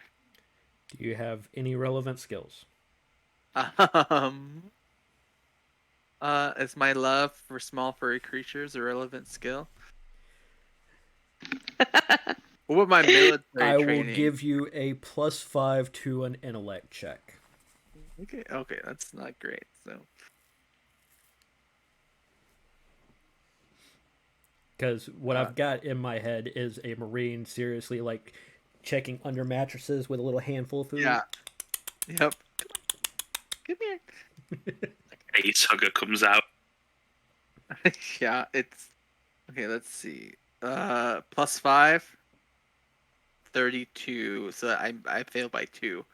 Do you have any relevant skills? Is my love for small furry creatures a relevant skill? What about my military training? I will give you a +5 to an intellect check. Okay, that's not great. So, because what I've got in my head is a Marine seriously checking under mattresses with a little handful of food. Yeah. Yep. Come here. Ace hugger comes out. Yeah, it's okay. Let's see. +5, 32. So I failed by 2.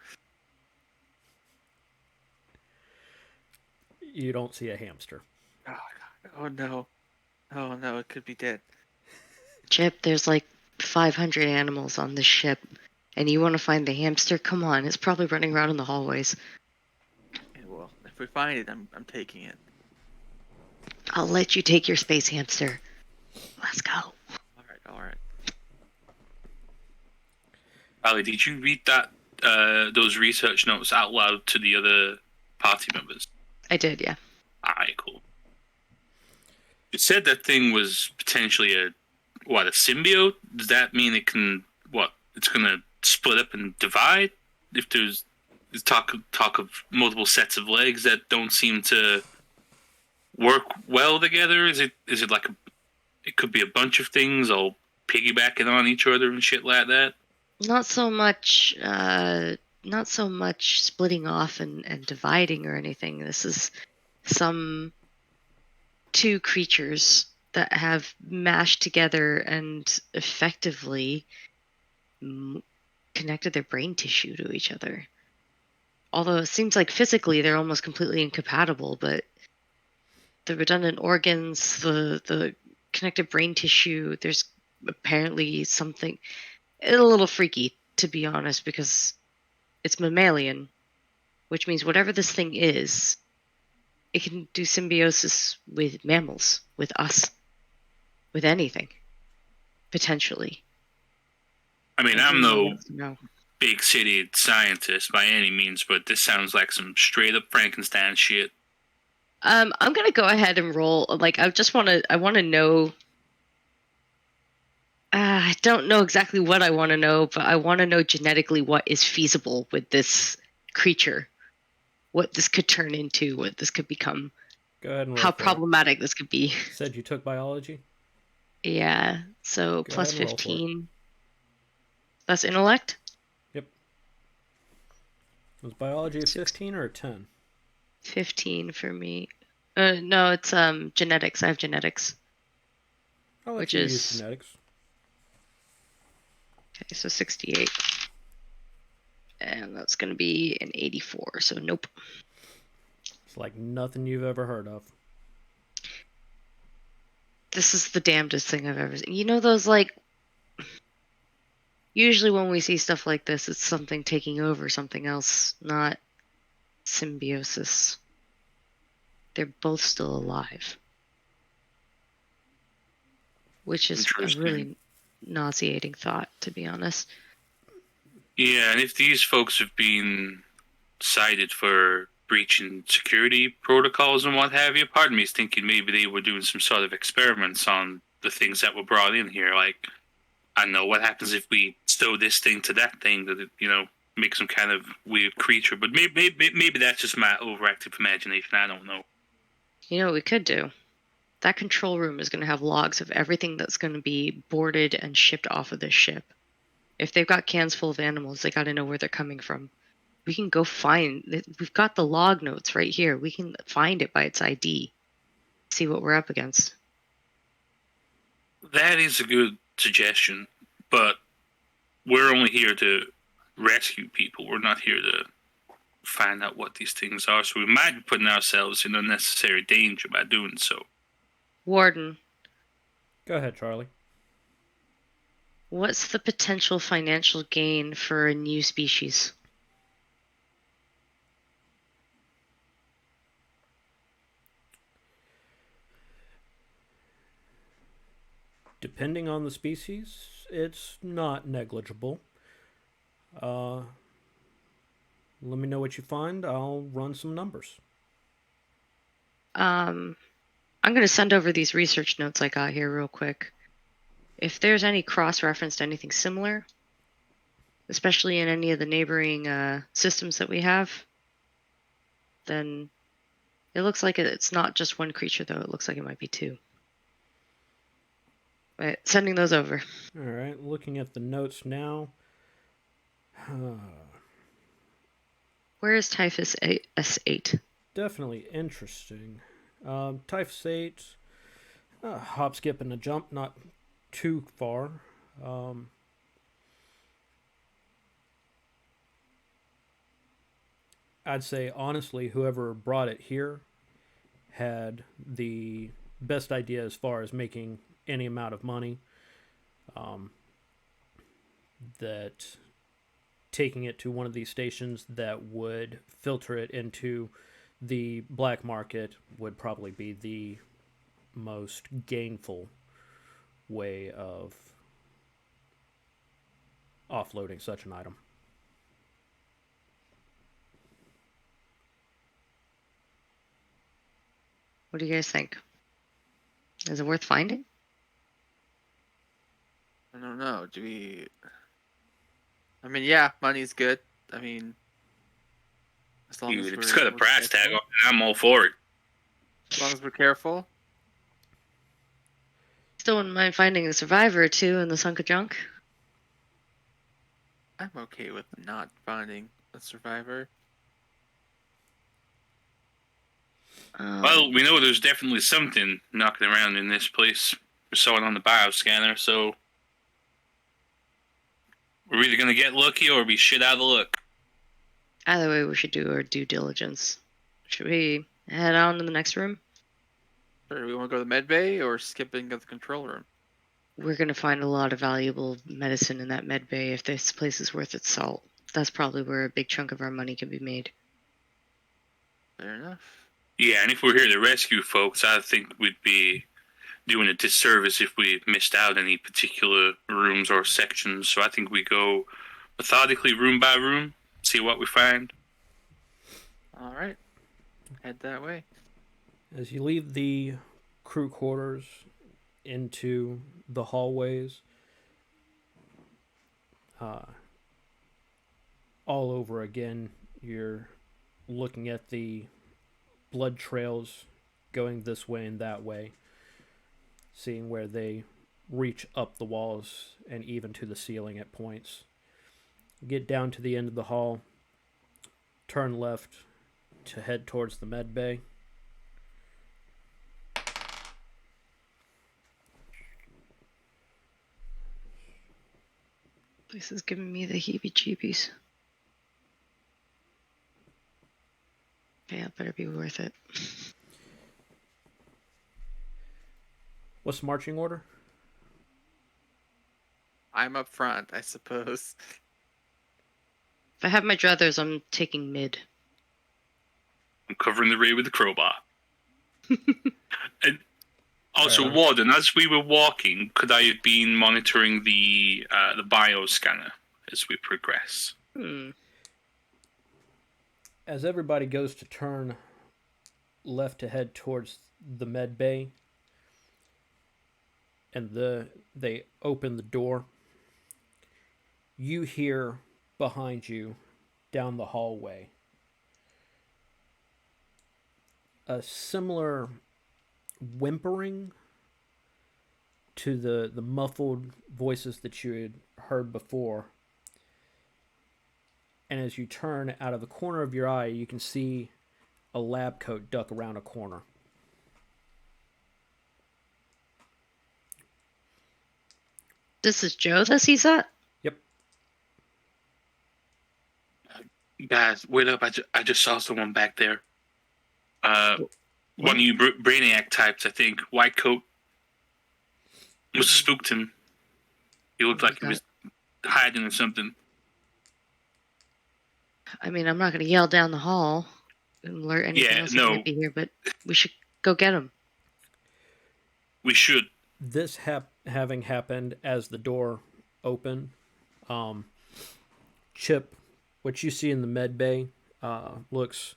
You don't see a hamster. Oh no! Oh no! It could be dead. Chip, there's 500 animals on this ship, and you want to find the hamster? Come on, it's probably running around in the hallways. Okay, well, if we find it, I'm taking it. I'll let you take your space hamster. Let's go. All right. Ali, did you read those research notes out loud to the other party members? I did, yeah. Alright, cool. It said that thing was potentially a symbiote? Does that mean it can, it's gonna split up and divide? If there's talk of multiple sets of legs that don't seem to work well together? Is it like it could be a bunch of things all piggybacking on each other and shit like that? Not so much. Not so much splitting off and dividing or anything. This is some two creatures that have mashed together and effectively connected their brain tissue to each other. Although it seems like physically they're almost completely incompatible, but the redundant organs, the connected brain tissue, there's apparently something a little freaky, to be honest, because it's mammalian, which means whatever this thing is, it can do symbiosis with mammals, with us, with anything, potentially. I mean, I'm No. no big city scientist by any means, but this sounds like some straight up Frankenstein shit. I'm gonna go ahead and roll. Like, I want to know. I don't know exactly what I want to know, but I want to know genetically what is feasible with this creature, what this could turn into, what this could become. Go ahead and roll how for problematic this could be. Said you took biology? Yeah, so Go plus ahead and roll for it. 15. That's intellect? Yep. Was biology a 15 or a 10? 15 for me. No, it's genetics. I have genetics. I'll let Which you is use genetics. Okay, so 68. And that's going to be an 84, so nope. It's like nothing you've ever heard of. This is the damnedest thing I've ever seen. You know those, like... Usually when we see stuff like this, it's something taking over something else, not symbiosis. They're both still alive. Which is a really nauseating thought, to be honest. Yeah, and if these folks have been cited for breaching security protocols and what have you, part of me is thinking maybe they were doing some sort of experiments on the things that were brought in here. Like, I don't know, what happens if we stow this thing to that thing that, make some kind of weird creature. But maybe that's just my overactive imagination. I don't know. You know what we could do? That control room is going to have logs of everything that's going to be boarded and shipped off of this ship. If they've got cans full of animals, they got to know where they're coming from. We can go find... We've got the log notes right here. We can find it by its ID. See what we're up against. That is a good suggestion, but we're only here to rescue people. We're not here to find out what these things are, so we might be putting ourselves in unnecessary danger by doing so. Warden. Go ahead, Charlie. What's the potential financial gain for a new species? Depending on the species, it's not negligible. Let me know what you find. I'll run some numbers. I'm going to send over these research notes I got here real quick. If there's any cross-reference to anything similar, especially in any of the neighboring systems that we have, then it looks like it's not just one creature, though. It looks like it might be two. Right, sending those over. All right, looking at the notes now. Where is Typhus S8? Definitely interesting. Typhus 8, hop, skip, and a jump, not too far. I'd say, honestly, whoever brought it here had the best idea as far as making any amount of money. That taking it to one of these stations that would filter it into the black market would probably be the most gainful way of offloading such an item. What do you guys think? Is it worth finding? I don't know. Do we... I mean, yeah, money's good. I mean, as long as Dude, if we're it's got a able to price get tag it. on it, I'm all for it. As long as we're careful. Still wouldn't mind finding a survivor or two in the sunk of junk. I'm okay with not finding a survivor. Well, we know there's definitely something knocking around in this place. We saw it on the bioscanner, so we're either going to get lucky or be shit out of luck. Either way, we should do our due diligence. Should we head on to the next room? Or do we want to go to the med bay or skipping to the control room? We're going to find a lot of valuable medicine in that med bay if this place is worth its salt. That's probably where a big chunk of our money can be made. Fair enough. Yeah, and if we're here to rescue folks, I think we'd be doing a disservice if we missed out any particular rooms or sections. So I think we go methodically, room by room, see what we find. All right. Head that way. As you leave the crew quarters into the hallways, all over again, you're looking at the blood trails going this way and that way, seeing where they reach up the walls and even to the ceiling at points. Get down to the end of the hall, turn left to head towards the med bay. This is giving me the heebie-jeebies. Yeah, it better be worth it. What's the marching order? I'm up front, I suppose. If I have my druthers, I'm taking mid. I'm covering the rear with the crowbar. And also, Fair. Warden, as we were walking, could I have been monitoring the bioscanner as we progress? As everybody goes to turn left to head towards the med bay, and they open the door, you hear behind you down the hallway a similar whimpering to the muffled voices that you had heard before. And as you turn out of the corner of your eye, you can see a lab coat duck around a corner. This is Joe that sees that? Yep. Guys, wait up. I just saw someone back there. One of you Brainiac types, I think. White coat. Must have spooked him. He looked like he was hiding or something. I mean, I'm not going to yell down the hall and alert anything else that might be here, but we should go get him. We should. This having happened as the door opened, Chip, what you see in the med bay looks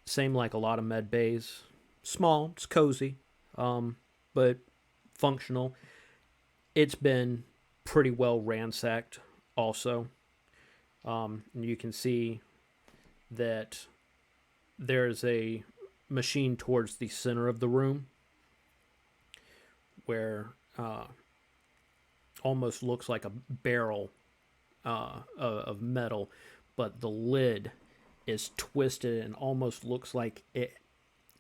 same like a lot of med bays. Small, it's cozy, but functional. It's been pretty well ransacked also. And you can see that there's a machine towards the center of the room where almost looks like a barrel of metal, but the lid is twisted and almost looks like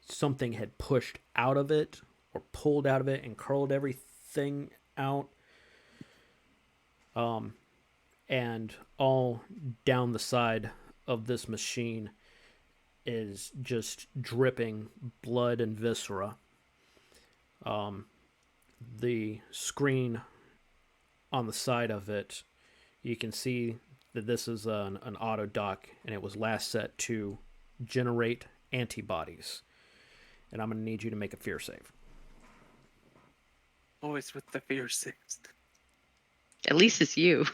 something had pushed out of it or pulled out of it and curled everything out. And all down the side of this machine is just dripping blood and viscera. The screen on the side of it, you can see that this is an auto dock, and it was last set to generate antibodies. And I'm going to need you to make a fear save. Always with the fear saves. At least it's you.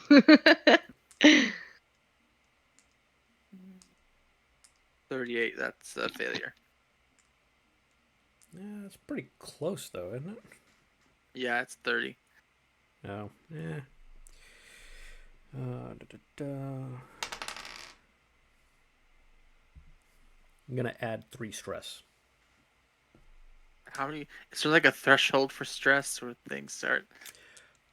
38, that's a failure. Yeah, it's pretty close, though, isn't it? Yeah, it's 30. Oh, yeah. I'm going to add 3 stress. How many? Is there like a threshold for stress where things start?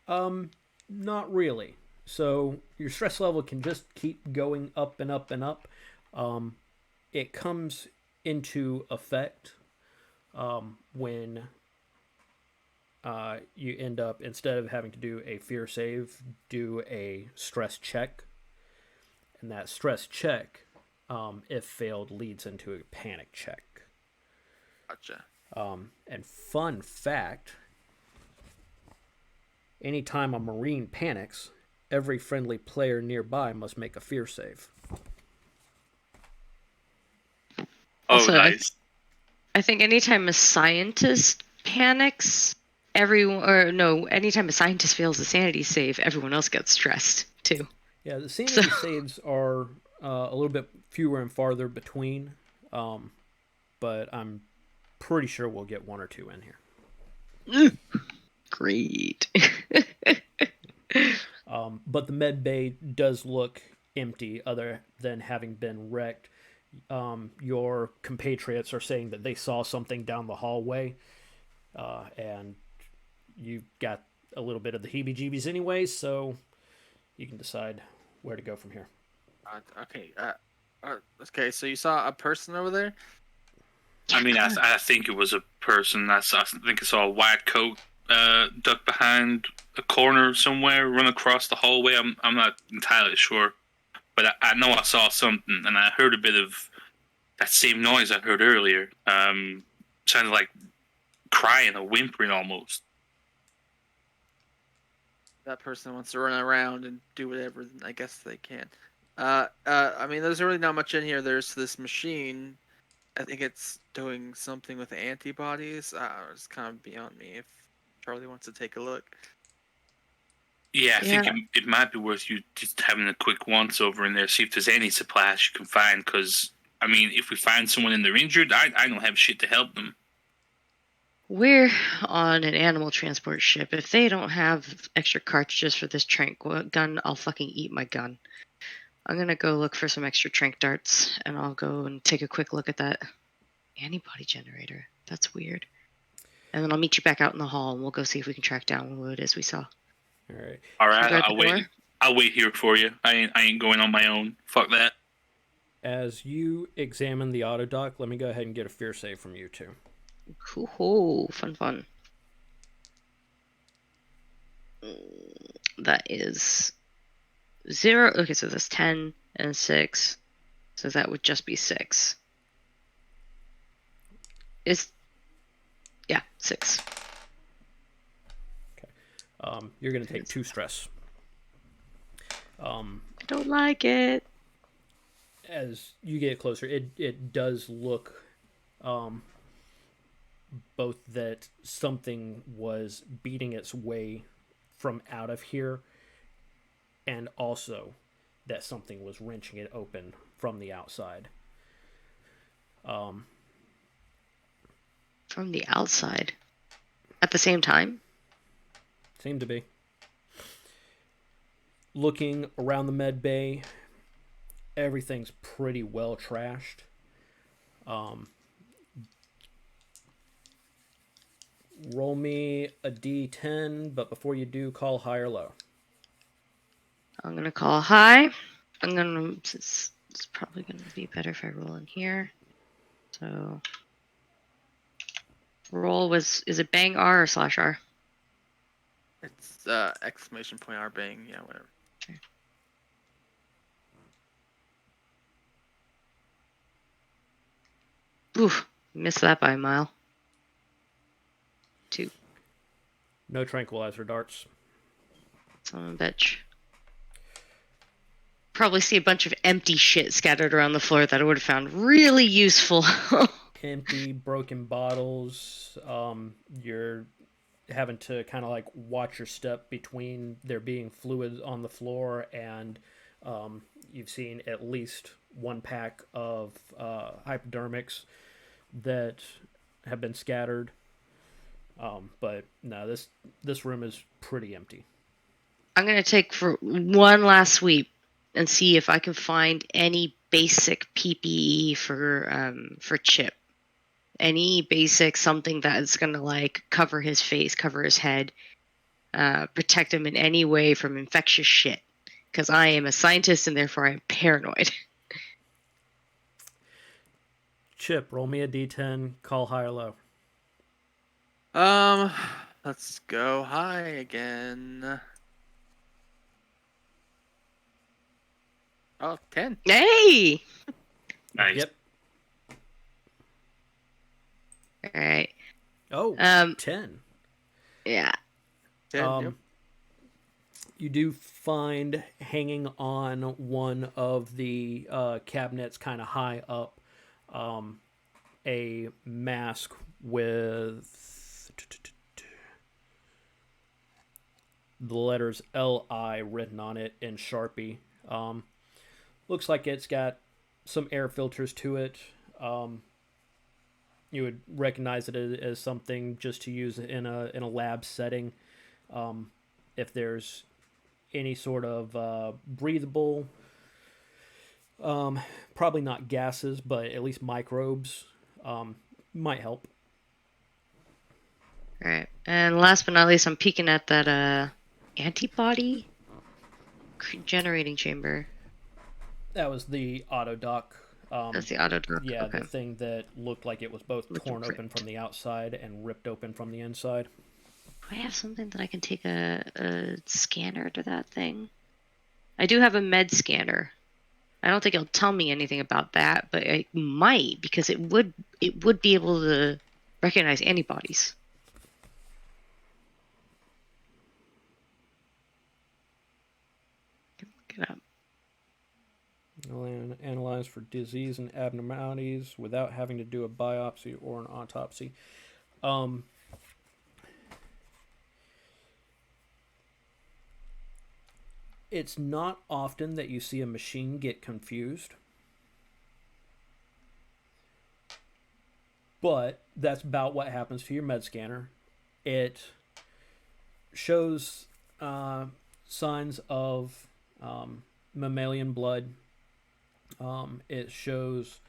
Not really. So your stress level can just keep going up and up and up. It comes into effect when you end up, instead of having to do a fear save, do a stress check. And that stress check, if failed, leads into a panic check. Gotcha. And fun fact, anytime a Marine panics, every friendly player nearby must make a fear save. Also, nice. I think anytime a scientist panics, anytime a scientist fails a sanity save, everyone else gets stressed too. Yeah, the sanity saves are a little bit fewer and farther between, but I'm pretty sure we'll get one or two in here. Great. But the med bay does look empty, other than having been wrecked. Your compatriots are saying that they saw something down the hallway, and you've got a little bit of the heebie-jeebies anyway, so you can decide where to go from here. Okay. Okay. So you saw a person over there? I mean, I think it was a person. I think I saw a white coat duck behind a corner somewhere, run across the hallway. I'm not entirely sure, but I know I saw something, and I heard a bit of that same noise I heard earlier. Sounded like crying or whimpering almost. That person wants to run around and do whatever. I guess they can. I mean, there's really not much in here. There's this machine. I think it's doing something with antibodies. It's kind of beyond me. If Charlie wants to take a look. Yeah, I think it might be worth you just having a quick once over in there, see if there's any supplies you can find. Because I mean, if we find someone and they're injured, I don't have shit to help them. We're on an animal transport ship. If they don't have extra cartridges for this trank gun, I'll fucking eat my gun. I'm gonna go look for some extra trank darts, and I'll go and take a quick look at that antibody generator. That's weird. And then I'll meet you back out in the hall, and we'll go see if we can track down what it is we saw. All right. I'll wait here for you. I ain't going on my own. Fuck that. As you examine the auto dock, let me go ahead and get a fear save from you two. Cool. Fun. That is 0. Okay, so that's 10 and 6. So that would just be 6. Yeah, 6. Okay. You're going to take 2 stress. I don't like it. As you get closer, it does look both that something was beating its way from out of here, and also that something was wrenching it open from the outside. From the outside? At the same time? Seemed to be. Looking around the med bay, everything's pretty well trashed. Roll me a d10, but before you do, call high or low. I'm going to call high. It's probably going to be better if I roll in here. So, is it bang R or slash R? It's exclamation point R bang, yeah, whatever. Okay. Oof, missed that by a mile. 2. No tranquilizer darts. Son of a bitch. Probably see a bunch of empty shit scattered around the floor that I would have found really useful. Empty, broken bottles. You're having to kind of like watch your step between there being fluid on the floor, and you've seen at least 1 pack of hypodermics that have been scattered. But no, this room is pretty empty. I'm gonna take for one last sweep and see if I can find any basic PPE for Chip. any basic something that is going to like cover his face, cover his head, protect him in any way from infectious shit. Because I am a scientist and therefore I'm paranoid. Chip, roll me a d10, call high or low. Let's go high again. Oh, 10. Hey! Nice. Yep. All right. Oh, 10. Yeah. 10, yep. You do find hanging on one of the cabinets kind of high up a mask with the letters LI written on it in Sharpie. Looks like it's got some air filters to it. You would recognize it as something just to use in a lab setting. If there's any sort of breathable, probably not gases, but at least microbes might help. All right. And last but not least, I'm peeking at that antibody generating chamber. That was the auto dock. That's the auto dock. Yeah, okay. the thing that looked like it was both torn open from the outside and ripped open from the inside. Do I have something that I can take a scanner to that thing? I do have a med scanner. I don't think it'll tell me anything about that, but it might, because it would be able to recognize antibodies. Look it up. Analyze for disease and abnormalities without having to do a biopsy or an autopsy. It's not often that you see a machine get confused, but that's about what happens to your med scanner. It shows signs of mammalian blood. It shows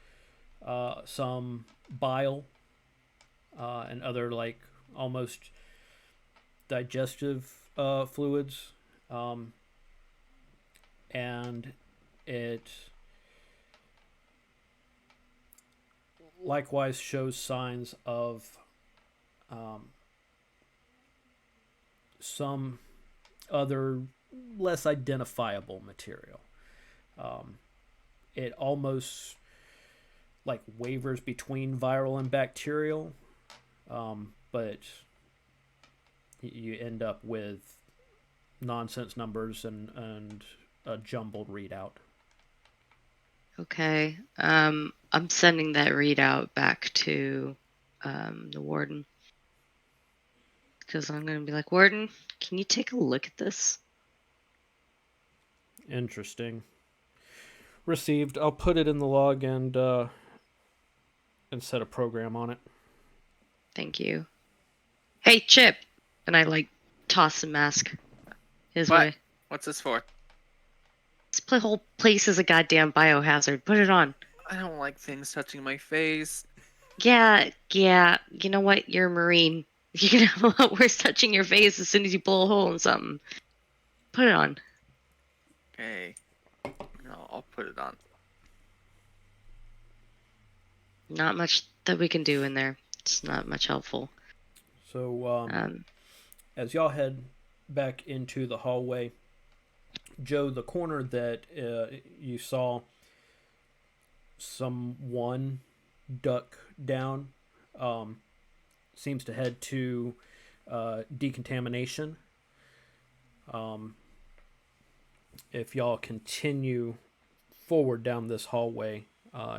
some bile and other like almost digestive fluids. And it likewise shows signs of some other less identifiable material. It almost like wavers between viral and bacterial, but you end up with nonsense numbers and a jumbled readout. Okay. I'm sending that readout back to the warden. Because I'm going to be like, Warden, can you take a look at this? Interesting. Received. I'll put it in the log and set a program on it. Thank you. Hey, Chip! And I, like, toss the mask his What? way. What's this for? This whole place is a goddamn biohazard. Put it on. I don't like things touching my face. Yeah. You know what? You're a Marine. You're going to have a lot worse touching your face as soon as you blow a hole in something. Put it on. Okay. No, I'll put it on. Not much that we can do in there. It's not much helpful. So, as y'all head back into the hallway, Joe, the corner that you saw someone duck down seems to head to decontamination. If y'all continue forward down this hallway,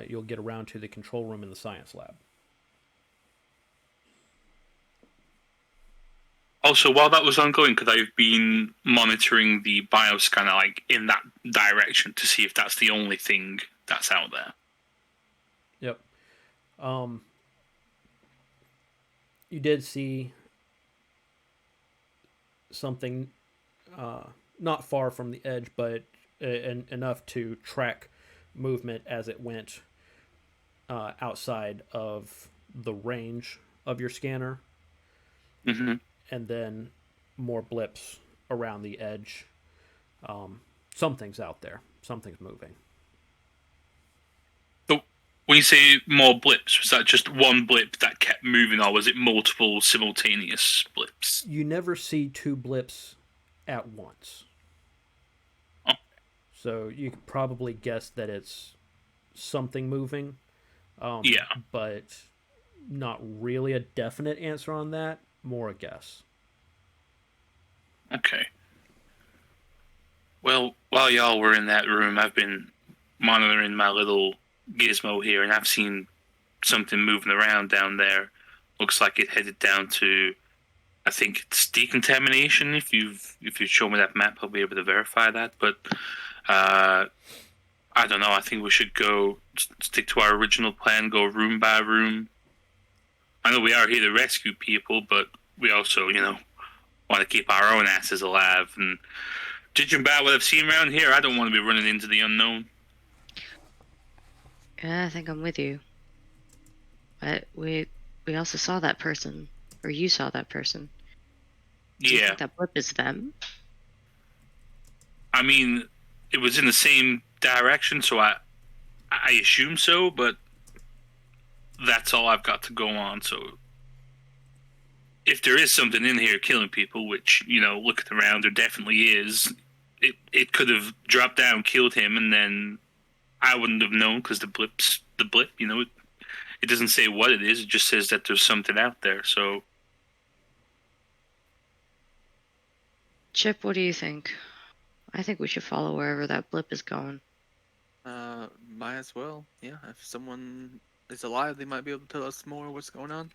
you'll get around to the control room in the science lab. Also, while that was ongoing, could I have been monitoring the bioscanner like in that direction to see if that's the only thing that's out there? Yep. You did see something not far from the edge, but enough to track movement as it went outside of the range of your scanner, Mm-hmm. and then more blips around the edge. Something's out there. Something's moving. So when you say more blips, was that just one blip that kept moving, or was it multiple simultaneous blips? You never see two blips at once. Oh. So you could probably guess that it's something moving. Yeah. But not really a definite answer on that. More a guess. Okay. Well, while y'all were in that room, I've been monitoring my little gizmo here, and I've seen something moving around down there. Looks like it headed down to, I think it's decontamination. If you show me that map, I'll be able to verify that. But I don't know. I think we should go stick to our original plan. Go room by room. I know we are here to rescue people, but we also, want to keep our own asses alive. And judging by what I've seen around here, I don't want to be running into the unknown. Yeah, I think I'm with you. But we also saw that person, or you saw that person. Do you think that blip is them? I mean, it was in the same direction, so I assume so, but that's all I've got to go on. So if there is something in here killing people, which, looking around, there definitely is, it could have dropped down, killed him, and then I wouldn't have known because the blip, it doesn't say what it is. It just says that there's something out there. So, Chip, what do you think? I think we should follow wherever that blip is going. Might as well. Yeah, if someone is alive, they might be able to tell us more what's going on.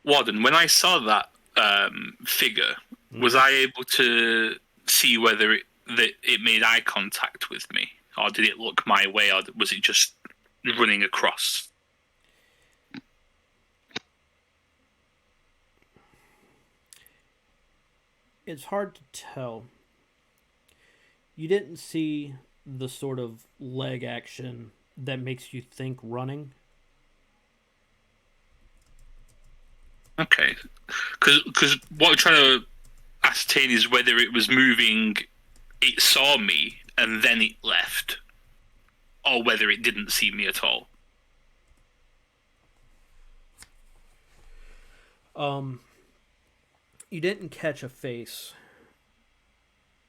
Warden, when I saw that figure, was I able to see whether it made eye contact with me, or did it look my way, or was it just running across? It's hard to tell. You didn't see the sort of leg action that makes you think running. Okay. Because what I'm trying to ascertain is whether it was moving, it saw me, and then it left, or whether it didn't see me at all. You didn't catch a face.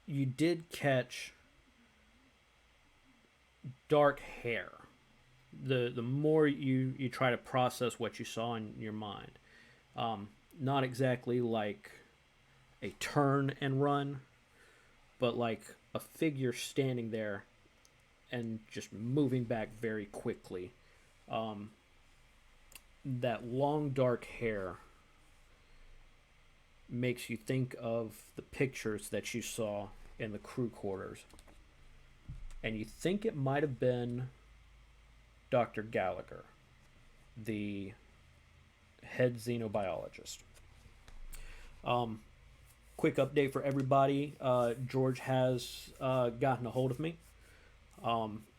You did catch dark hair. The more you try to process what you saw in your mind. Not exactly like a turn and run, but like a figure standing there and just moving back very quickly. That long dark hair makes you think of the pictures that you saw in the crew quarters. And you think it might have been Dr. Gallagher, the head xenobiologist. Quick update for everybody. George has gotten a hold of me.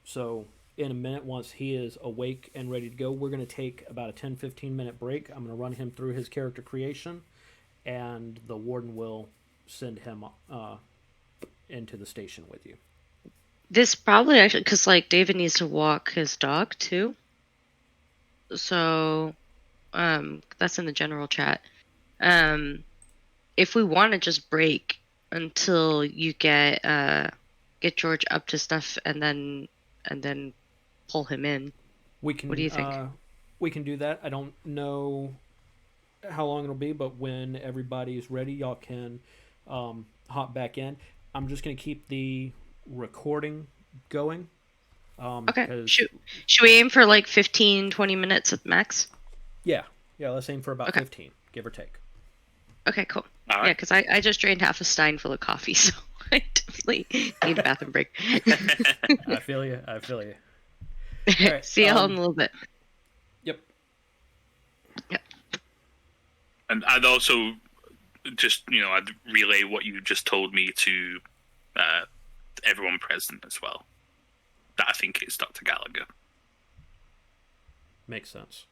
So in a minute, once he is awake and ready to go, we're going to take about a 10-15 minute break. I'm going to run him through his character creation, and the warden will send him into the station with you. This probably actually, because David needs to walk his dog too. So, that's in the general chat. If we want to just break until you get George up to stuff, and then pull him in. We can. What do you think? We can do that. I don't know how long it'll be, but when everybody's ready, y'all can hop back in. I'm just going to keep the recording going. Okay. Should we aim for 15-20 minutes at max? Yeah, let's aim for about 15, give or take. Okay, cool. All right. Yeah, because I just drained half a stein full of coffee, so I definitely need a bathroom break. I feel you. All right, see y'all in a little bit. Yep. And I'd also just, I'd relay what you just told me to everyone present as well. That I think is Dr. Gallagher. Makes sense.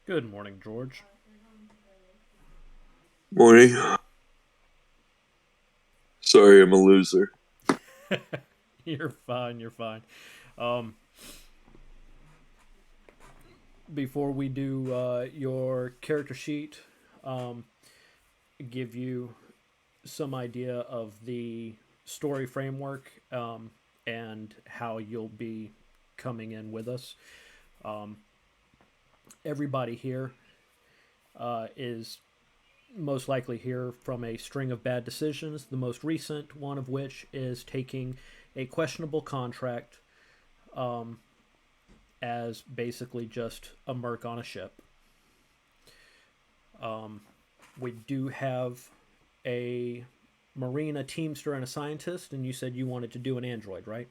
Good morning, George. Morning. Sorry, I'm a loser. You're fine. You're fine. Before we do your character sheet, give you some idea of the story framework and how you'll be coming in with us. Everybody here is most likely here from a string of bad decisions, the most recent one of which is taking a questionable contract as basically just a merc on a ship. We do have a marine, a teamster, and a scientist, and you said you wanted to do an android, right?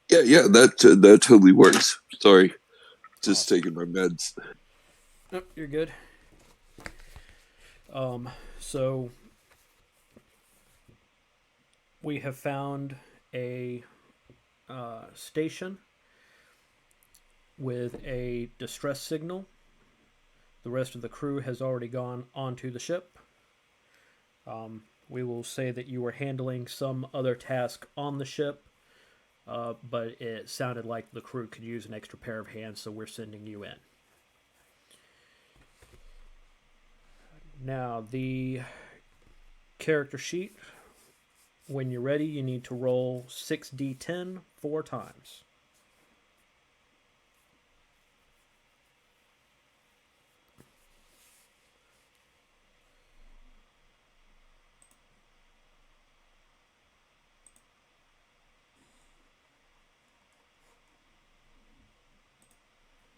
Yeah, that totally works. Sorry, just taking my meds. Oh, you're good. So we have found a station with a distress signal. The rest of the crew has already gone onto the ship. We will say that you were handling some other task on the ship, but it sounded like the crew could use an extra pair of hands, so we're sending you in. Now, the character sheet, when you're ready, you need to roll 6d10 4 times.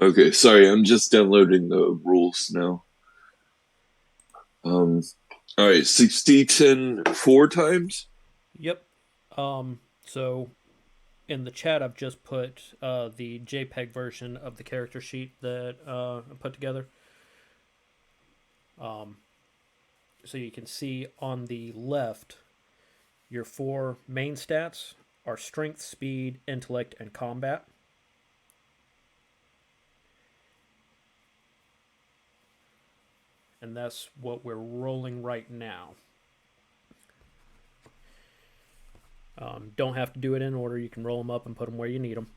Okay, sorry, I'm just downloading the rules now. All right, 6d10 4 times? Yep. So in the chat, I've just put the JPEG version of the character sheet that I put together. So you can see on the left, your 4 main stats are strength, speed, intellect, and combat. And that's what we're rolling right now. Don't have to do it in order. You can roll them up and put them where you need them.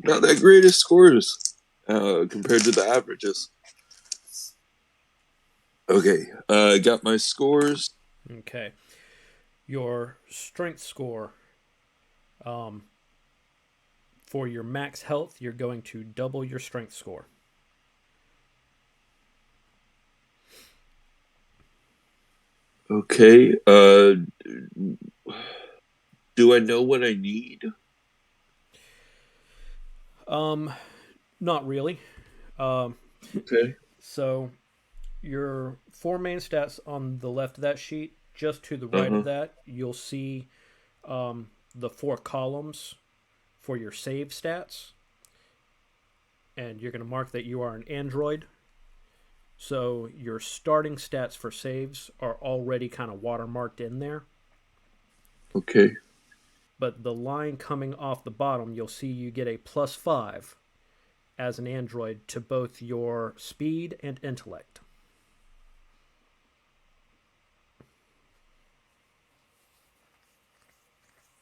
Not that great of scores compared to the averages. Okay, got my scores. Okay. Your strength score. For your max health, you're going to double your strength score. Okay, do I know what I need? Not really. Okay. So your 4 main stats on the left of that sheet, just to the right of that, you'll see the 4 columns for your save stats. And you're going to mark that you are an android. So your starting stats for saves are already kind of watermarked in there. Okay. But the line coming off the bottom, you'll see you get a +5 as an android to both your speed and intellect.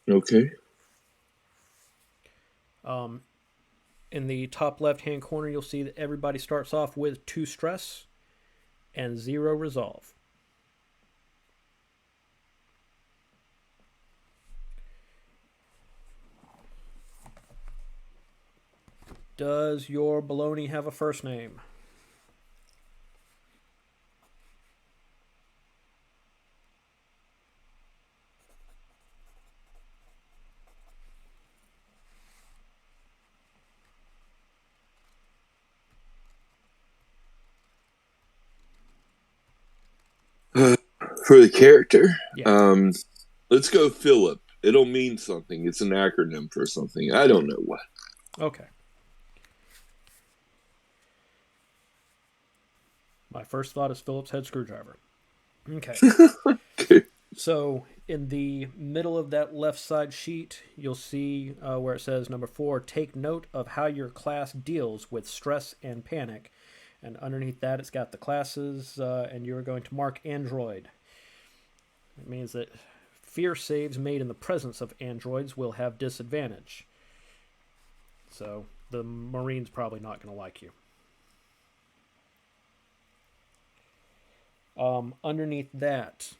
Okay. In the top left-hand corner, you'll see that everybody starts off with 2 stress and 0 resolve. Does your baloney have a first name? For the character, Yeah. let's go Philip. It'll mean something. It's an acronym for something. I don't know what. Okay. My first thought is Phillips head screwdriver. Okay. Okay. So in the middle of that left side sheet, you'll see where it says number 4, take note of how your class deals with stress and panic. And underneath that, it's got the classes, and you're going to mark Android. It means that fear saves made in the presence of androids will have disadvantage. So the Marine's probably not going to like you. Underneath that,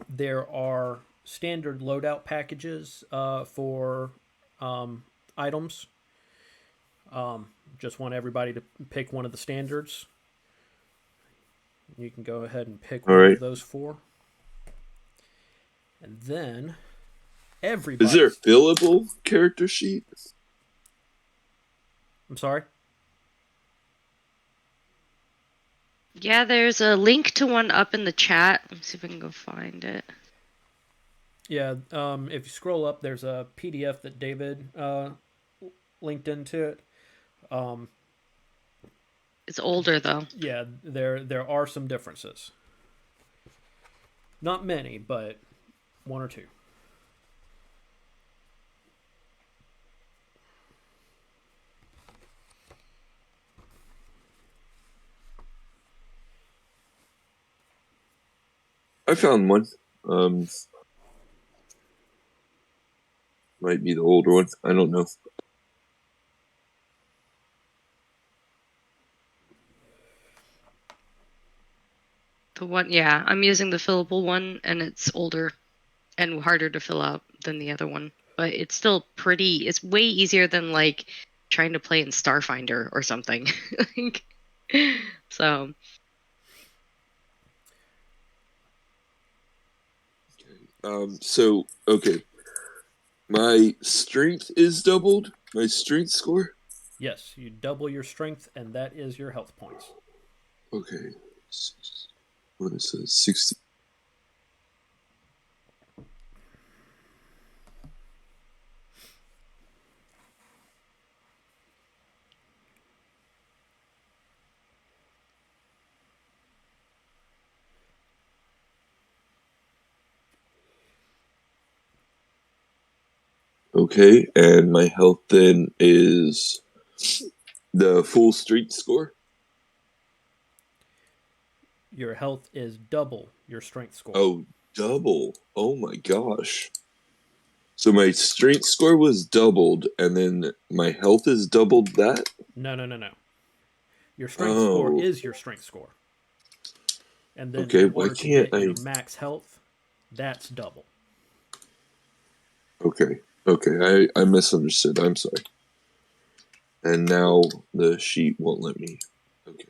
there are standard loadout packages for items. Just want everybody to pick one of the standards. You can go ahead and pick All one right. of those 4. And then everybody. Is there a fillable character sheet? I'm sorry? Yeah, there's a link to one up in the chat. Let me see if I can go find it. Yeah, if you scroll up, there's a PDF that David linked into it. It's older though. Yeah, there are some differences. Not many, but 1 or 2. I found one. Might be the older one. I don't know. The one, yeah, I'm using the fillable one, and it's older and harder to fill out than the other one. But it's still pretty. It's way easier than like trying to play in Starfinder or something. So. So okay. My strength is doubled. My strength score. Yes, you double your strength, and that is your health points. Okay. What is it? 60. Okay, and my health then is the full strength score. Your health is double your strength score. Oh, double. Oh my gosh. So my strength score was doubled, and then my health is doubled that? No. Your strength score is your strength score. And then okay, in order to get your max health, that's double. Okay, I misunderstood. I'm sorry. And now the sheet won't let me. Okay.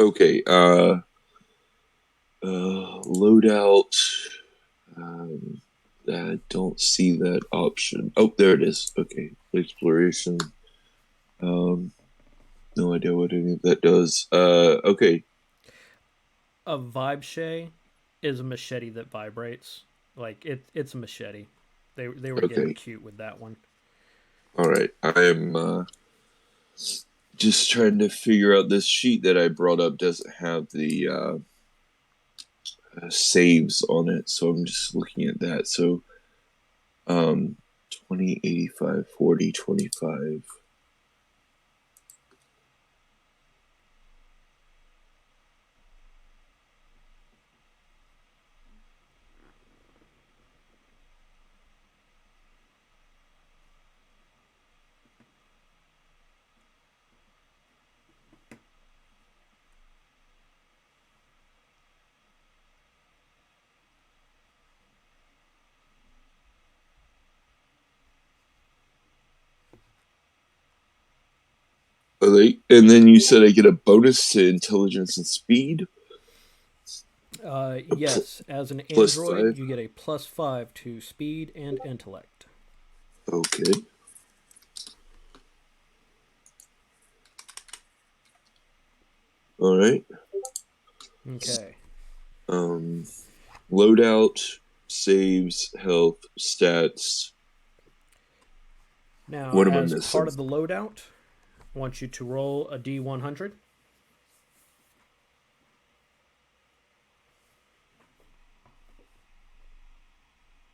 Okay. Loadout. I don't see that option. Oh, there it is. Okay. Exploration. No idea what any of that does. Okay. A vibe shay is a machete that vibrates. Like it's a machete. They were getting Okay. cute with that one. All right. I am just trying to figure out this sheet that I brought up doesn't have the saves on it, so I'm just looking at that. So 20, 85, 40, 25. And then you said I get a bonus to intelligence and speed? Yes, as an plus android, 5? you get a +5 to speed and intellect. Okay. All right. Okay. Loadout, saves, health, stats. Now, What am I as missing? part of the loadout, I want you to roll a D100.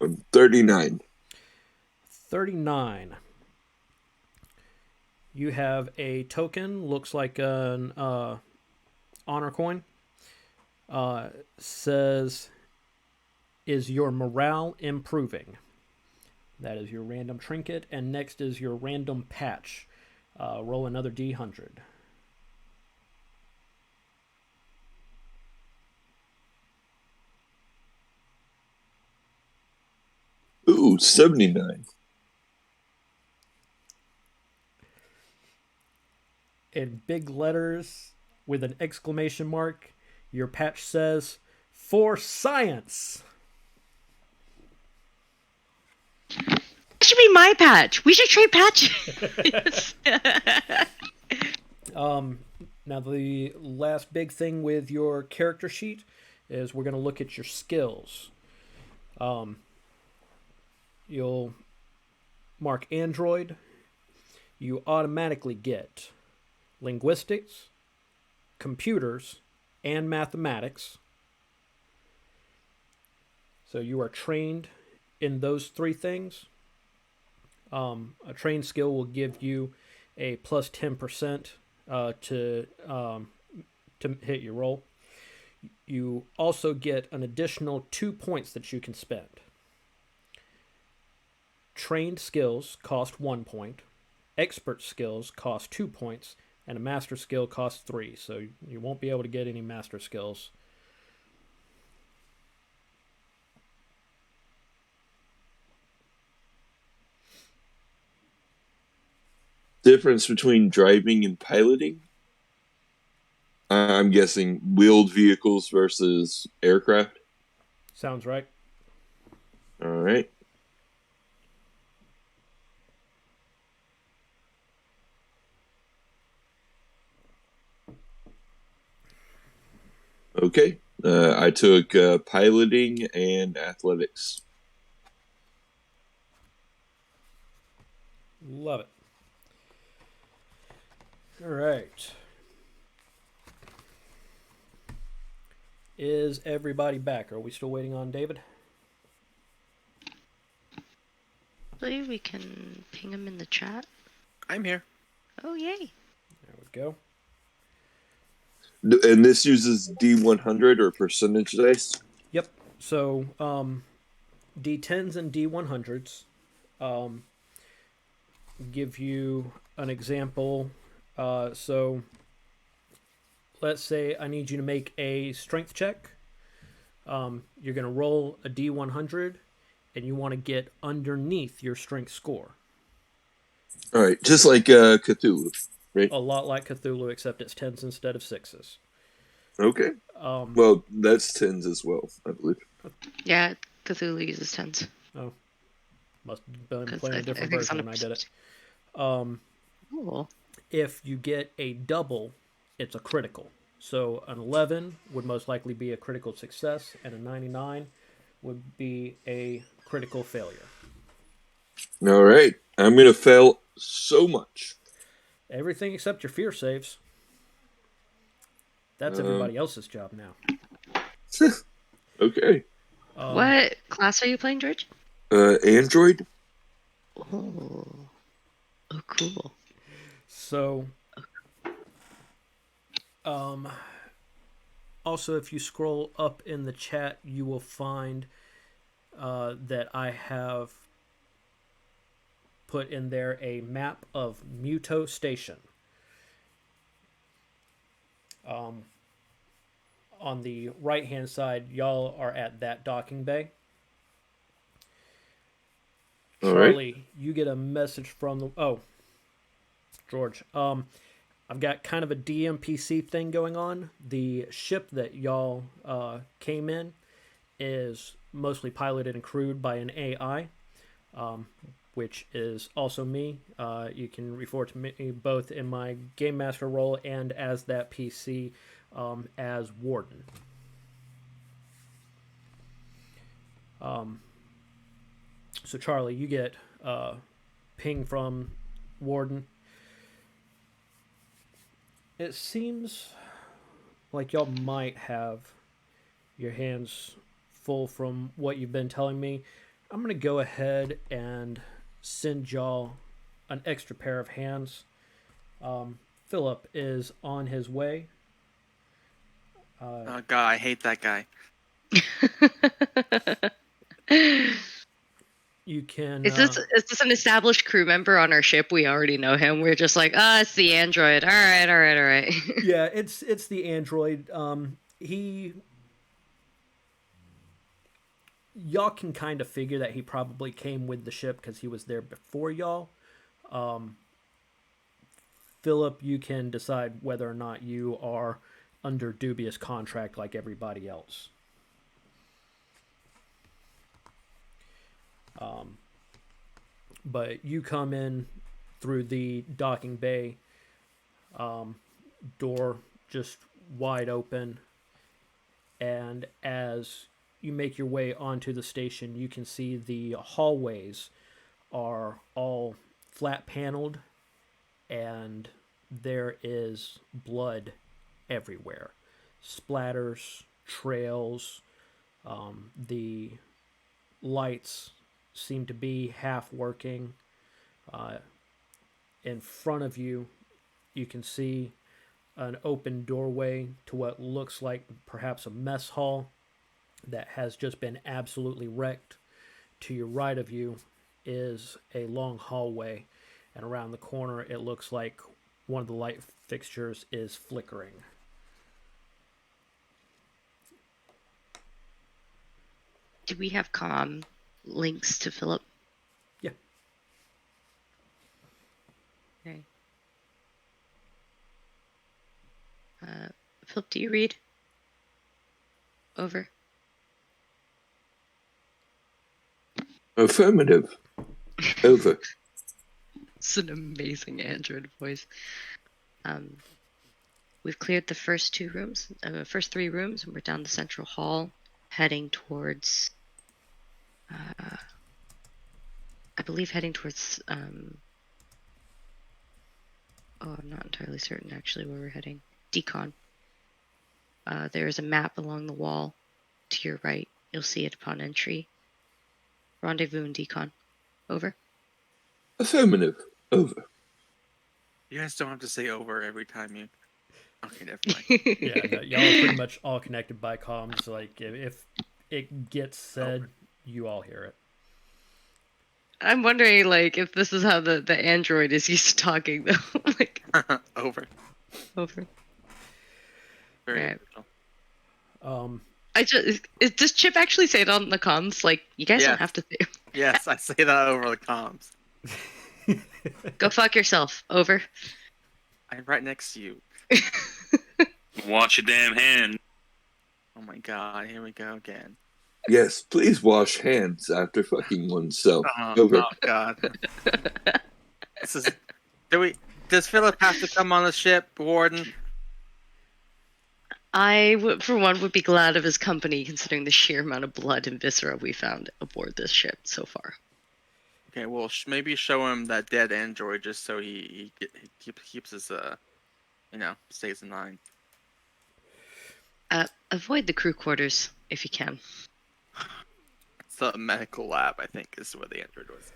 I'm 39. 39. You have a token, looks like an honor coin. Says, is your morale improving? That is your random trinket. And next is your random patch. Roll another D100. Ooh, 79. In big letters with an exclamation mark, your patch says, for science. That should be my patch. We should trade patches. Now the last big thing with your character sheet is we're going to look at your skills. You'll mark android. You automatically get linguistics, computers, and mathematics. So you are trained in those three things. A trained skill will give you a plus 10% to hit your roll. You also get an additional 2 points that you can spend. Trained skills cost 1 point. Expert skills cost 2 points. And a master skill costs 3. So you won't be able to get any master skills. Difference between driving and piloting? I'm guessing wheeled vehicles versus aircraft. Sounds right. All right. Okay. I took piloting and athletics. Love it. All right. Is everybody back? Are we still waiting on David? I believe we can ping him in the chat. I'm here. Oh, yay. There we go. And this uses D100 or percentage dice? Yep. So D10s and D100s give you an example. So let's say I need you to make a strength check. You're going to roll a D100 and you want to get underneath your strength score. All right. Just like Cthulhu, right? A lot like Cthulhu, except it's 10s instead of 6s. Okay. Um, Well, that's 10s as well, I believe. Yeah, Cthulhu uses 10s. oh, must have been 'Cause playing I a different think it's version on when a I did it. Cool. If you get a double, it's a critical. So an 11 would most likely be a critical success, and a 99 would be a critical failure. All right. I'm going to fail so much. Everything except your fear saves. That's everybody else's job now. Okay. What class are you playing, George? Android? Oh, cool. So, also, if you scroll up in the chat, you will find that I have put in there a map of Muto Station. On the right-hand side, y'all are at that docking bay. All Charlie, right. you get a message from the... Oh, George. I've got kind of a DMPC thing going on. The ship that y'all came in is mostly piloted and crewed by an AI, which is also me. You can refer to me both in my Game Master role and as that PC as Warden. So Charlie, you get ping from Warden. It seems like y'all might have your hands full from what you've been telling me. I'm going to go ahead and send y'all an extra pair of hands. Philip is on his way. Oh god, I hate that guy. You can... Is this an established crew member on our ship? We already know him. We're just like, it's the android. All right. Yeah, it's the android. Y'all can kind of figure that he probably came with the ship because he was there before y'all. Philip, you can decide whether or not you are under dubious contract like everybody else. But you come in through the docking bay, door just wide open, and as you make your way onto the station, you can see the hallways are all flat paneled, and there is blood everywhere. Splatters, trails, the lights seem to be half working. In front of you, you can see an open doorway to what looks like perhaps a mess hall that has just been absolutely wrecked. To your right of you is a long hallway, and around the corner it looks like one of the light fixtures is flickering. Do we have comm links to Philip? Yeah. Okay. Philip, do you read? Over. Affirmative. Over. It's an amazing android voice. We've cleared the first three rooms, and we're down the central hall, heading towards, I believe heading towards, I'm not entirely certain actually where we're heading. Decon. There is a map along the wall to your right. You'll see it upon entry. Rendezvous in Decon. Over. Affirmative. Over. You guys don't have to say over every time you... Okay, never mind. Yeah, no, y'all are pretty much all connected by comms. Like, if it gets said, you all hear it. I'm wondering, like, if this is how the android is used to talking, though. Like, Over. Very Right. original. Does Chip actually say it on the comms? Like, you guys don't have to say it. Yes, I say that over the comms. Go fuck yourself. Over. I'm right next to you. Wash your damn hand. Oh my god, here we go again. Yes, please wash hands after fucking oneself. Oh, Over. oh god. This is. Does Philip have to come on the ship, Warden? I would, for one, would be glad of his company, considering the sheer amount of blood and viscera we found aboard this ship so far. Okay, well, maybe show him that dead android just so he keeps his stays in line. Avoid the crew quarters if you can. It's the medical lab, I think, is where the android was.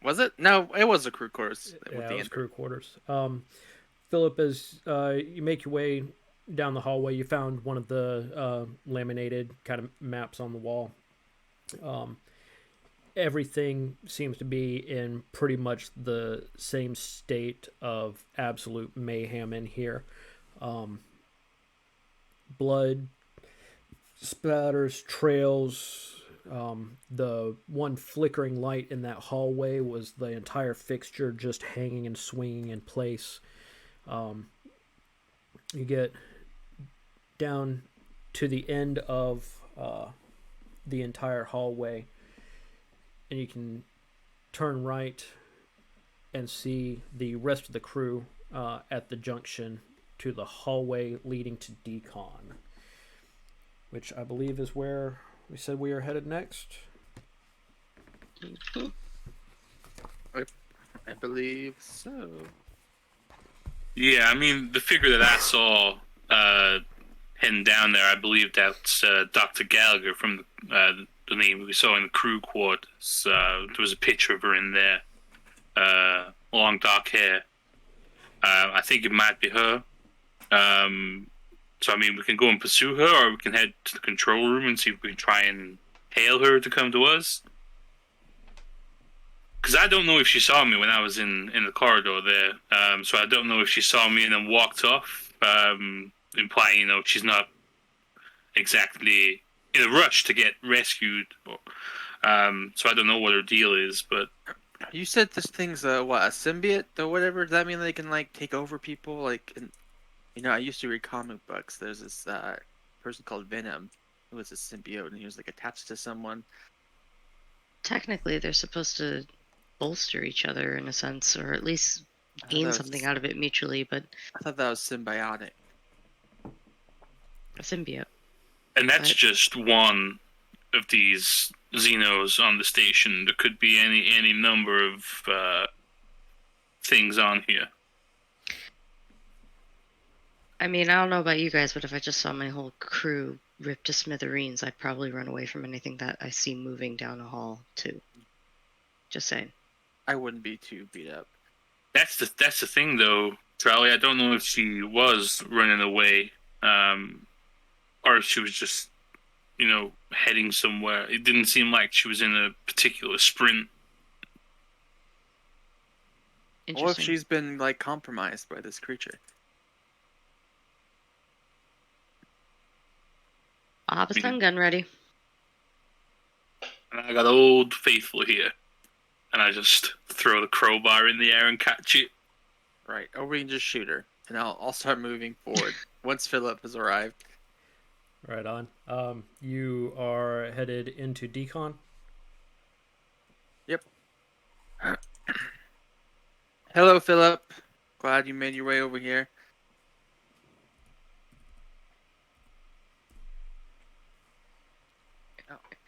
Was it? No, it was the crew quarters. Yeah, with the it was android. crew quarters. Philip, as you make your way down the hallway, you found one of the laminated kind of maps on the wall. Everything seems to be in pretty much the same state of absolute mayhem in here. Blood spatters, trails. The one flickering light in that hallway was the entire fixture just hanging and swinging in place. You get down to the end of the entire hallway, and you can turn right and see the rest of the crew at the junction to the hallway leading to decon, which I believe is where we said we are headed next. I believe so. Yeah, I mean, the figure that I saw heading down there, I believe that's Dr. Gallagher from the name we saw in the crew quarters. There was a picture of her in there. Long dark hair. I think it might be her. So, I mean, we can go and pursue her, or we can head to the control room and see if we can try and hail her to come to us. Because I don't know if she saw me when I was in the corridor there. So I don't know if she saw me and then walked off, implying, she's not exactly in a rush to get rescued. So I don't know what her deal is, but... You said this thing's a symbiote or whatever? Does that mean they can, take over people? I used to read comic books. There's this person called Venom who was a symbiote, and he was, attached to someone. Technically, they're supposed to bolster each other in a sense, or at least gain something out of it mutually, but... I thought that was symbiotic. A symbiote. And that's just one of these Xenos on the station. There could be any number of things on here. I mean, I don't know about you guys, but if I just saw my whole crew ripped to smithereens, I'd probably run away from anything that I see moving down the hall, too. Just saying. I wouldn't be too beat up. That's the thing, though, Charlie. I don't know if she was running away, or if she was just, heading somewhere. It didn't seem like she was in a particular sprint. Or if she's been, compromised by this creature. I'll have a stun gun ready. And I got Old Faithful here. And I just throw the crowbar in the air and catch it. Right. Or we can just shoot her. And I'll start moving forward once Philip has arrived. Right on. You are headed into decon? Yep. Hello, Philip. Glad you made your way over here.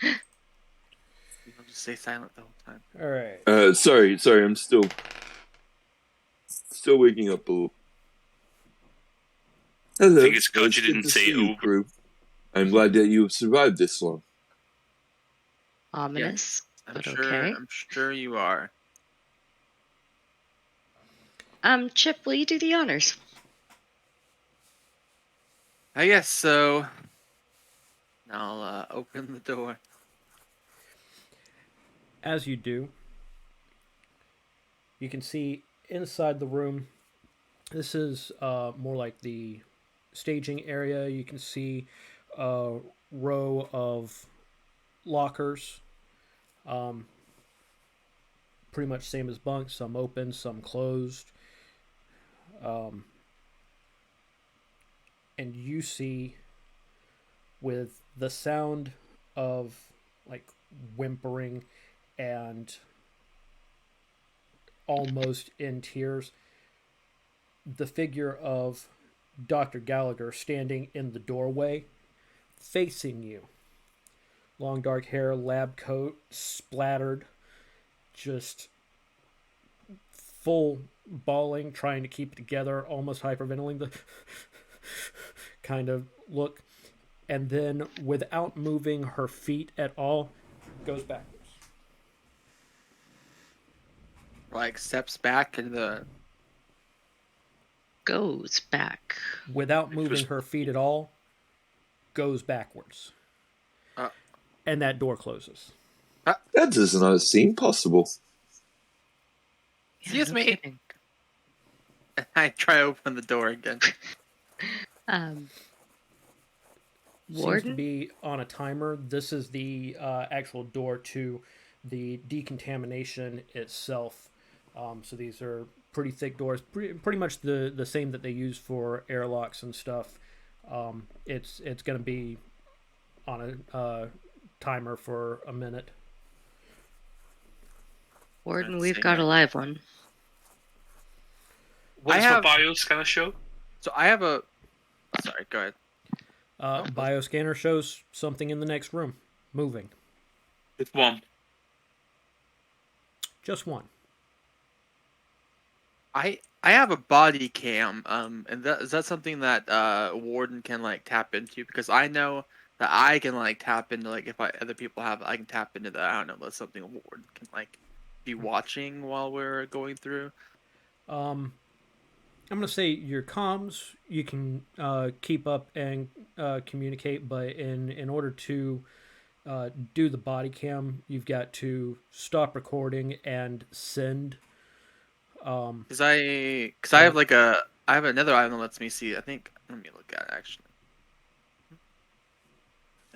I'll just stay silent the whole time. All right. Sorry, I'm still waking up a little. Hello. I think it's good you didn't say over. Crew. I'm glad that you have survived this long. Ominous, but sure, okay. I'm sure you are. Chip, will you do the honors? I guess so. I'll open the door. As you do, you can see inside the room. This is more like the staging area. You can see a row of lockers. Pretty much same as bunks. Some open, some closed. and you see, with the sound of like whimpering and almost in tears, the figure of Dr. Gallagher standing in the doorway, facing you. Long dark hair, lab coat, splattered, just full bawling, trying to keep it together, almost hyperventilating, the kind of look. And then, without moving her feet at all, goes backwards. Like steps back into the. Goes back. Without moving her feet at all, goes backwards. And that door closes. That does not seem possible. Yeah, Excuse no me. kidding. I try to open the door again. Seems to Warden? be on a timer. This is the actual door to the decontamination itself. So these are pretty thick doors, pretty much the same that they use for airlocks and stuff. It's going to be on a timer for a minute. Warden, Let's we've see got here. a live one. What I does have- the bioscanner show? So I have a. Sorry, go ahead. Bioscanner shows something in the next room, moving. It's one. Just one. I have a body cam. And is that something that Warden can like tap into? Because I know that I can like tap into like if other people have, I can tap into that. I don't know. That's something Warden can like be watching while we're going through. I'm going to say your comms, you can keep up and communicate, but in order to do the body cam, you've got to stop recording and send. Because I have like I have another item that lets me see. I think let me look at it actually.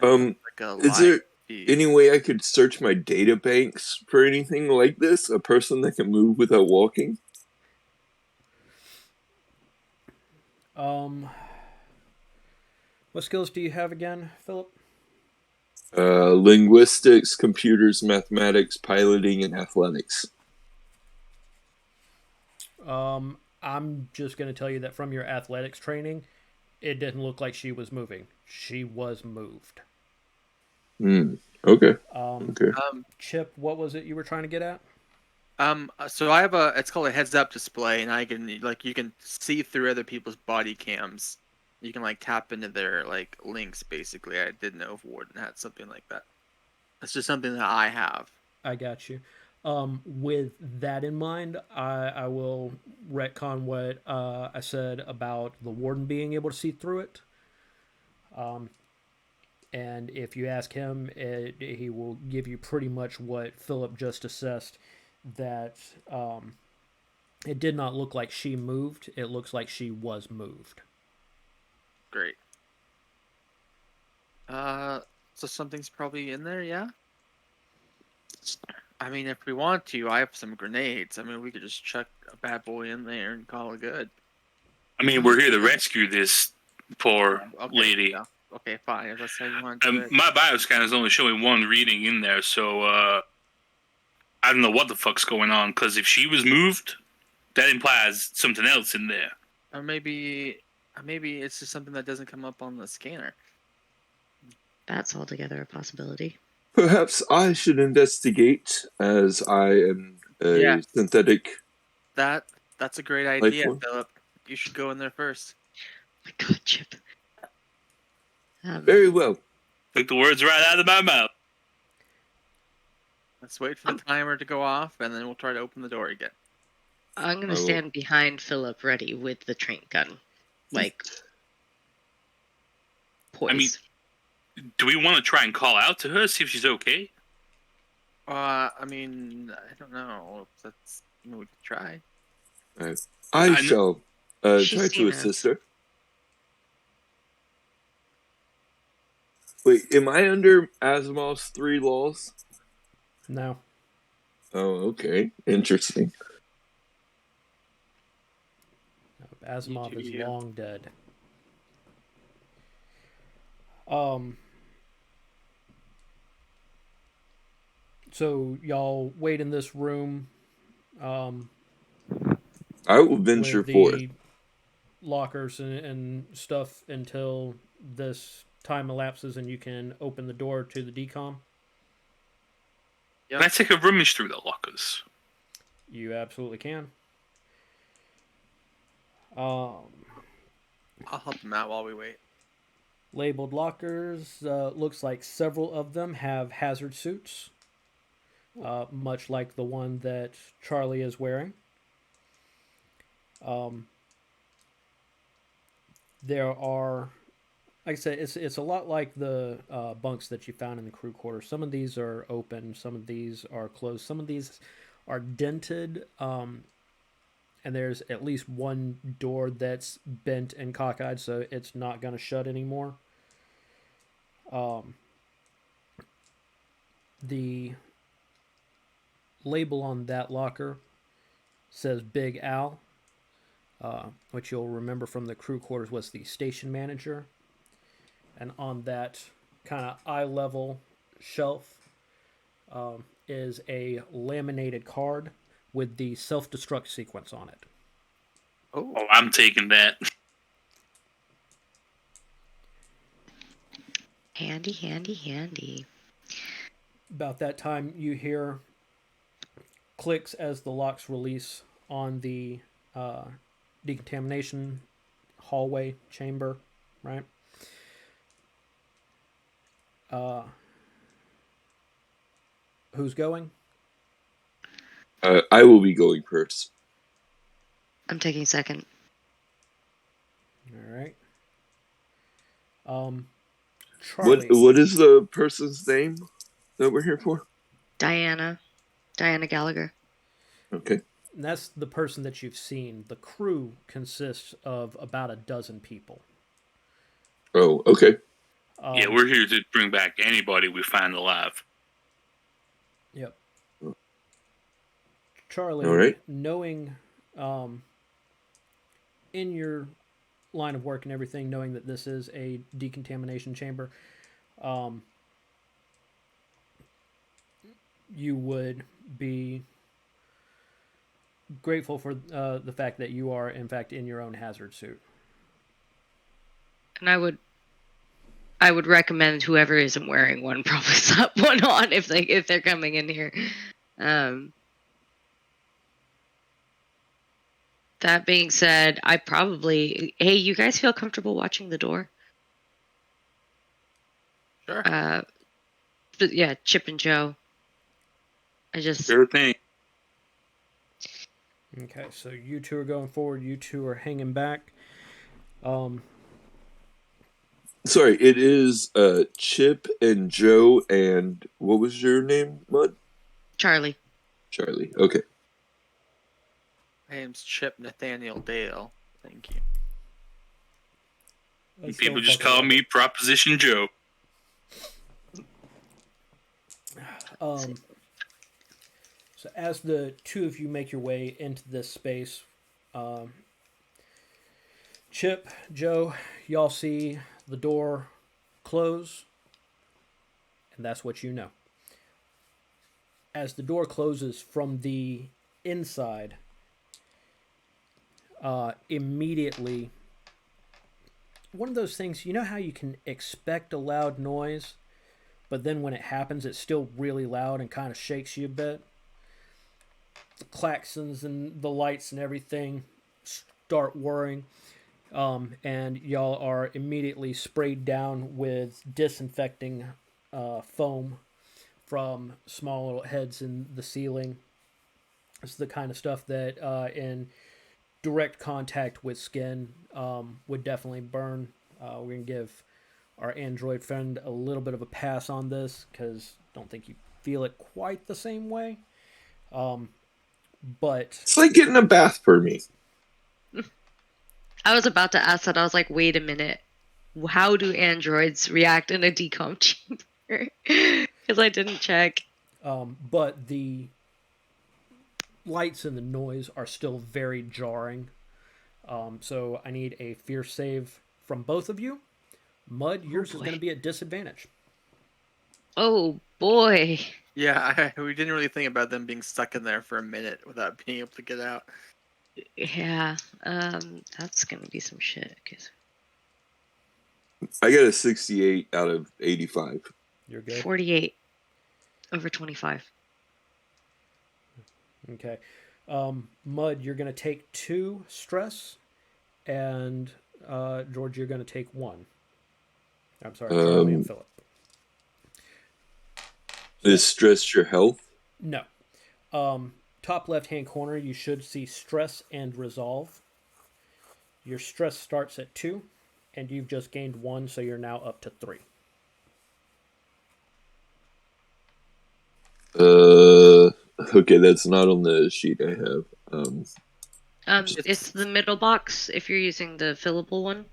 Like a Is there live feed. any way I could search my data banks for anything like this? A person that can move without walking? What skills do you have again, Philip? Linguistics, computers, mathematics, piloting, and athletics. I'm just going to tell you that from your athletics training, it didn't look like she was moving. She was moved. Okay. Okay. Chip, what was it you were trying to get at? So I have it's called a heads up display, and I can like you can see through other people's body cams. You can like tap into their like links basically. I didn't know if Warden had something like that. That's just something that I have. I got you. With that in mind, I will retcon what I said about the Warden being able to see through it. And if you ask him, he will give you pretty much what Philip just assessed, that it did not look like she moved. It looks like she was moved. Great. So something's probably in there, yeah? I mean, if we want to, I have some grenades. I mean, we could just chuck a bad boy in there and call it good. I mean, we're here to rescue this poor lady. Yeah. Okay, fine. If that's how you want to do it. My bioscanner is only showing one reading in there, so I don't know what the fuck's going on. Because if she was moved, that implies something else in there. Or maybe it's just something that doesn't come up on the scanner. That's altogether a possibility. Perhaps I should investigate, as I am a synthetic. That's a great idea, form. Philip. You should go in there first. Oh my God, Chip. Very well. Took the words right out of my mouth. Let's wait for the timer to go off, and then we'll try to open the door again. I'm gonna stand behind Philip, ready with the trank gun, like poised. I mean, do we want to try and call out to her, see if she's okay? I mean, I don't know. We could try. I shall try She's to seen assist her. Wait, am I under Asimov's 3 laws? No. Oh, okay. Interesting. Asimov is long dead. So y'all wait in this room I will venture with forth. the lockers and stuff until this time elapses and you can open the door to the decom. Can I take a rummage through the lockers? You absolutely can. I'll help him out while we wait. Labeled lockers. Looks like several of them have hazard suits, much like the one that Charlie is wearing. There are, like I said, it's a lot like the bunks that you found in the crew quarters. Some of these are open, some of these are closed, some of these are dented, and there's at least one door that's bent and cockeyed, so it's not going to shut anymore. The label on that locker says Big Al, which you'll remember from the crew quarters was the station manager. And on that kind of eye level shelf is a laminated card with the self-destruct sequence on it. Oh, I'm taking that. Handy, handy, handy. About that time, you hear clicks as the locks release on the decontamination hallway chamber, right? Who's going? I will be going first. I'm taking second. All right. Charlie. What is the person's name that we're here for? Diana Gallagher. Okay. And that's the person that you've seen. The crew consists of about a dozen people. Oh, okay. Yeah, we're here to bring back anybody we find alive. Yep. Charlie, all right. knowing in your line of work and everything, knowing that this is a decontamination chamber, you would be grateful for the fact that you are, in fact, in your own hazard suit. And I would recommend whoever isn't wearing one probably slap one on if they're coming in here. That being said, hey, you guys feel comfortable watching the door? Sure. But yeah, Chip and Joe. Sure thing. Okay, so you two are going forward. You two are hanging back. Sorry, it is Chip and Joe and what was your name, Mud? Charlie. Charlie. Okay. My name's Chip Nathaniel Dale. Thank you. People just call me Proposition Joe. So as the two of you make your way into this space, Chip, Joe, y'all see the door close, and that's what you know. As the door closes from the inside, immediately, one of those things, you know how you can expect a loud noise, but then when it happens, it's still really loud and kind of shakes you a bit? The claxons and the lights and everything start whirring, and y'all are immediately sprayed down with disinfecting foam from small little heads in the ceiling. It's the kind of stuff that in direct contact with skin would definitely burn. We're going to give our android friend a little bit of a pass on this because I don't think you feel it quite the same way. But it's like getting a bath for me. I was about to ask that. I was like, wait a minute. How do androids react in a decom chamber? Because I didn't check. But the lights and the noise are still very jarring. So I need a fear save from both of you. Mud, yours is boy. going to be at disadvantage. Oh boy. Yeah, we didn't really think about them being stuck in there for a minute without being able to get out. Yeah. That's gonna be some shit. 'Cause I got a 68 out of 85. You're good. 48 over 25. Okay. Mud, you're going to take 2 stress, and George, you're going to take 1. I'm sorry, Charlie and Philip. Is stress your health? No. Top left-hand corner, you should see stress and resolve. Your stress starts at 2, and you've just gained 1, so you're now up to 3. Okay, that's not on the sheet I have. It's the middle box if you're using the fillable one.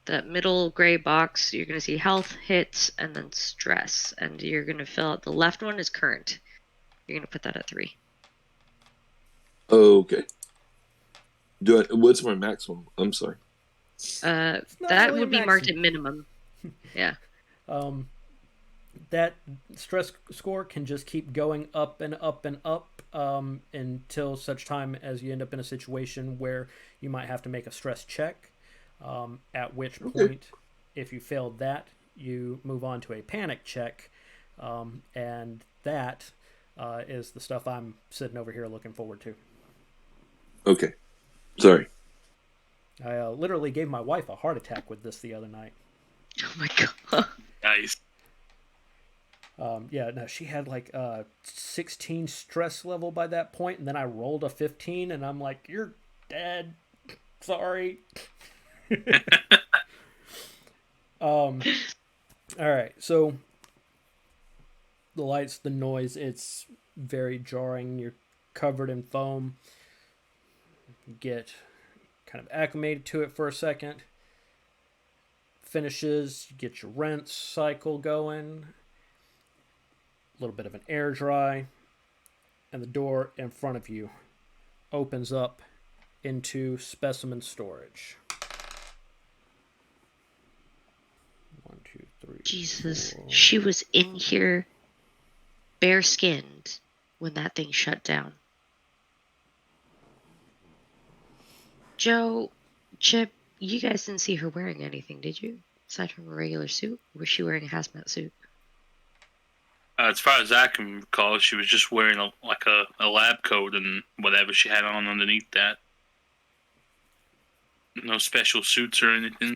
That middle gray box, you're going to see health, hits, and then stress. And you're going to fill out the left one is current. You're going to put that at 3. Oh, okay. What's my maximum? I'm sorry. That really would be maximum. marked at minimum. Yeah. That stress score can just keep going up and up and up until such time as you end up in a situation where you might have to make a stress check. At which point, if you failed that, you move on to a panic check, and that is the stuff I'm sitting over here looking forward to. Okay. Sorry. I literally gave my wife a heart attack with this the other night. Oh my god. Nice. Yeah, no, she had like 16 stress level by that point, and then I rolled a 15, and I'm like, "You're dead. Sorry." All right, so the lights, the noise, it's very jarring. You're covered in foam. You get kind of acclimated to it for a second. Finishes, you get your rinse cycle going. A little bit of an air dry, and the door in front of you opens up into specimen storage. 1, 2, 3. Jesus. 4. She was in here bare skinned when that thing shut down. Joe, Chip, you guys didn't see her wearing anything, did you? Aside from a regular suit? Or was she wearing a hazmat suit? As far as I can recall, she was just wearing a lab coat and whatever she had on underneath that. No special suits or anything.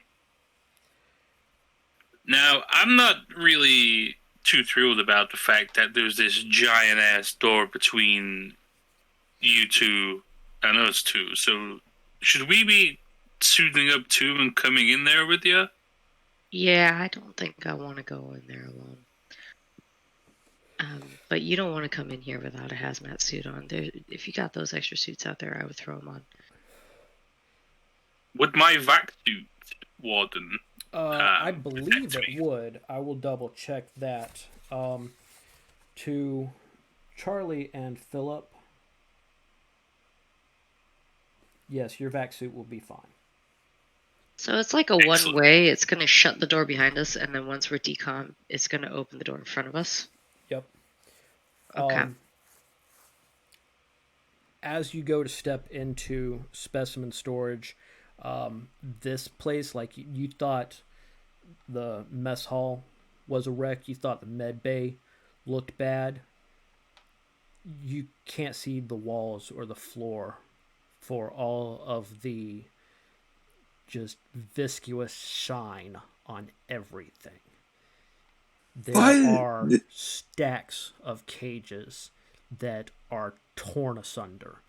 Now, I'm not really too thrilled about the fact that there's this giant-ass door between you two and us two. So, should we be suiting up too and coming in there with you? Yeah, I don't think I want to go in there alone. But you don't want to come in here without a hazmat suit on. If you got those extra suits out there, I would throw them on. Would my vac suit, Warden? I believe it would. I will double check that. To Charlie and Philip. Yes, your vac suit will be fine. So it's like a one-way. It's going to shut the door behind us, and then once we're decom, it's going to open the door in front of us. Yep. Okay. As you go to step into specimen storage, this place, like you thought the mess hall was a wreck, you thought the med bay looked bad, you can't see the walls or the floor for all of the just viscous shine on everything. There are stacks of cages that are torn asunder.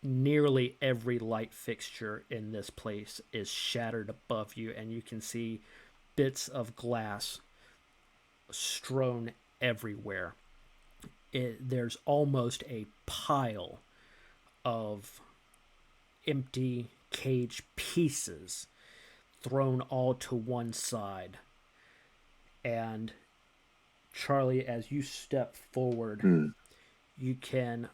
Nearly every light fixture in this place is shattered above you, and you can see bits of glass strewn everywhere. There's almost a pile of empty cage pieces thrown all to one side. And Charlie, as you step forward, you can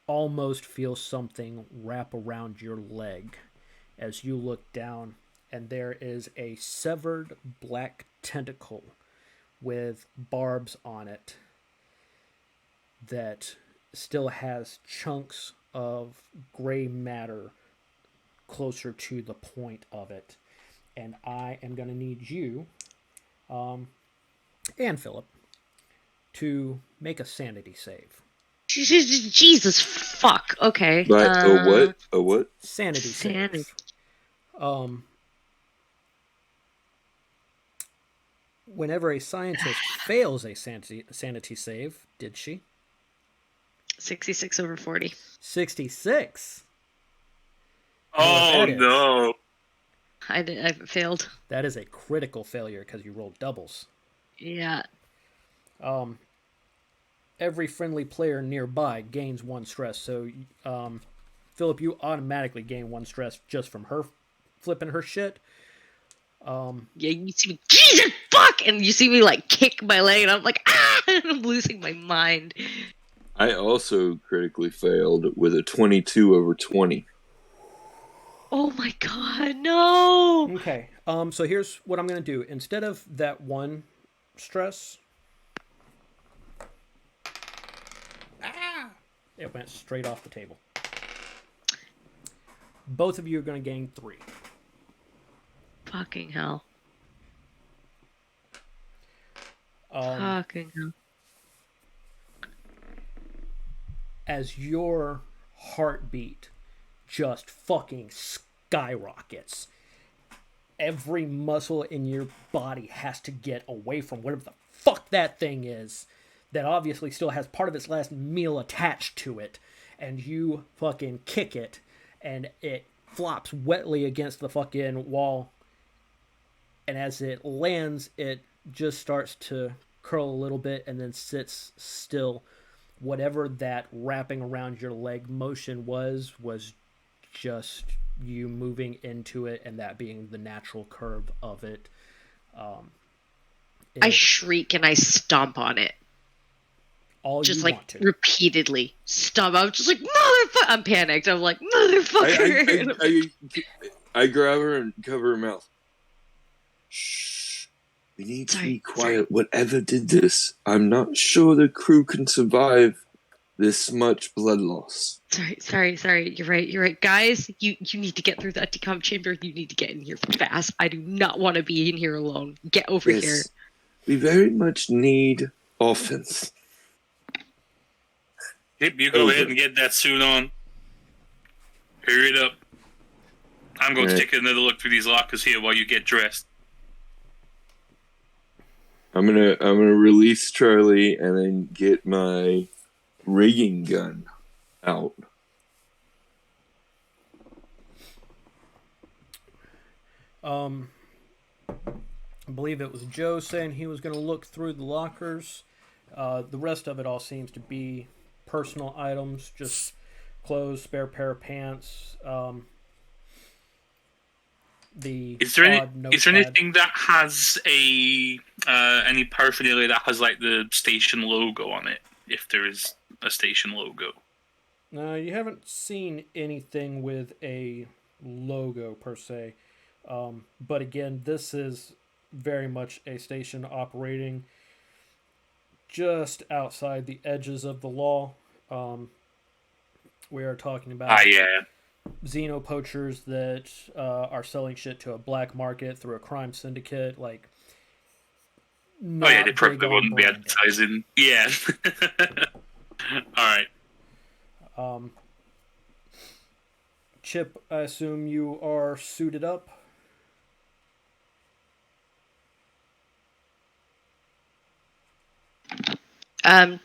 almost feel something wrap around your leg as you look down and there is a severed black tentacle with barbs on it that still has chunks of gray matter closer to the point of it. And I am going to need you, and Philip, to make a sanity save. Jesus fuck. Okay. But a what? A what? Sanity Sanity. save. Whenever a scientist fails a sanity save, did she? 66 over 40. 66. Oh no! I failed. That is a critical failure because you rolled doubles. Yeah. Every friendly player nearby gains 1 stress. So, Philip, you automatically gain 1 stress just from her flipping her shit. Yeah, you see me, Jesus fuck, and you see me like kick my leg, and I'm like, ah, and I'm losing my mind. I also critically failed with a 22 over 20. Oh my god, no! Okay. So here's what I'm gonna do. Instead of that 1 stress, it went straight off the table. Both of you are gonna gain 3. Fucking hell. Um, Fucking hell. as your heartbeat just fucking skyrockets, every muscle in your body has to get away from whatever the fuck that thing is that obviously still has part of its last meal attached to it, and you fucking kick it, and it flops wetly against the fucking wall, and as it lands, it just starts to curl a little bit and then sits still. Whatever that wrapping around your leg motion was just you moving into it and that being the natural curve of it. I shriek and I stomp on it. All Just you like want to. repeatedly stomp. I'm just like, motherfucker. I'm panicked. I'm like, motherfucker. I grab her and cover her mouth. Shh. We need to be quiet. Whatever did this, I'm not sure the crew can survive this much blood loss. Sorry. You're right. Guys, you need to get through that decom chamber. You need to get in here fast. I do not want to be in here alone. Get over here. We very much need offense. Yep, you go ahead and get that suit on. Hurry it up. I'm going to take another look through these lockers here while you get dressed. I'm gonna release Charlie and then get my rigging gun out. I believe it was Joe saying he was going to look through the lockers. The rest of it all seems to be personal items, just clothes, spare pair of pants. Is there anything that has any paraphernalia that has like the station logo on it? If there is a station logo. No, you haven't seen anything with a logo per se. But again, this is very much a station operating just outside the edges of the law. We are talking about xenopoachers that are selling shit to a black market through a crime syndicate. Like, they probably wouldn't be advertising. Yeah. All right. Chip, I assume you are suited up.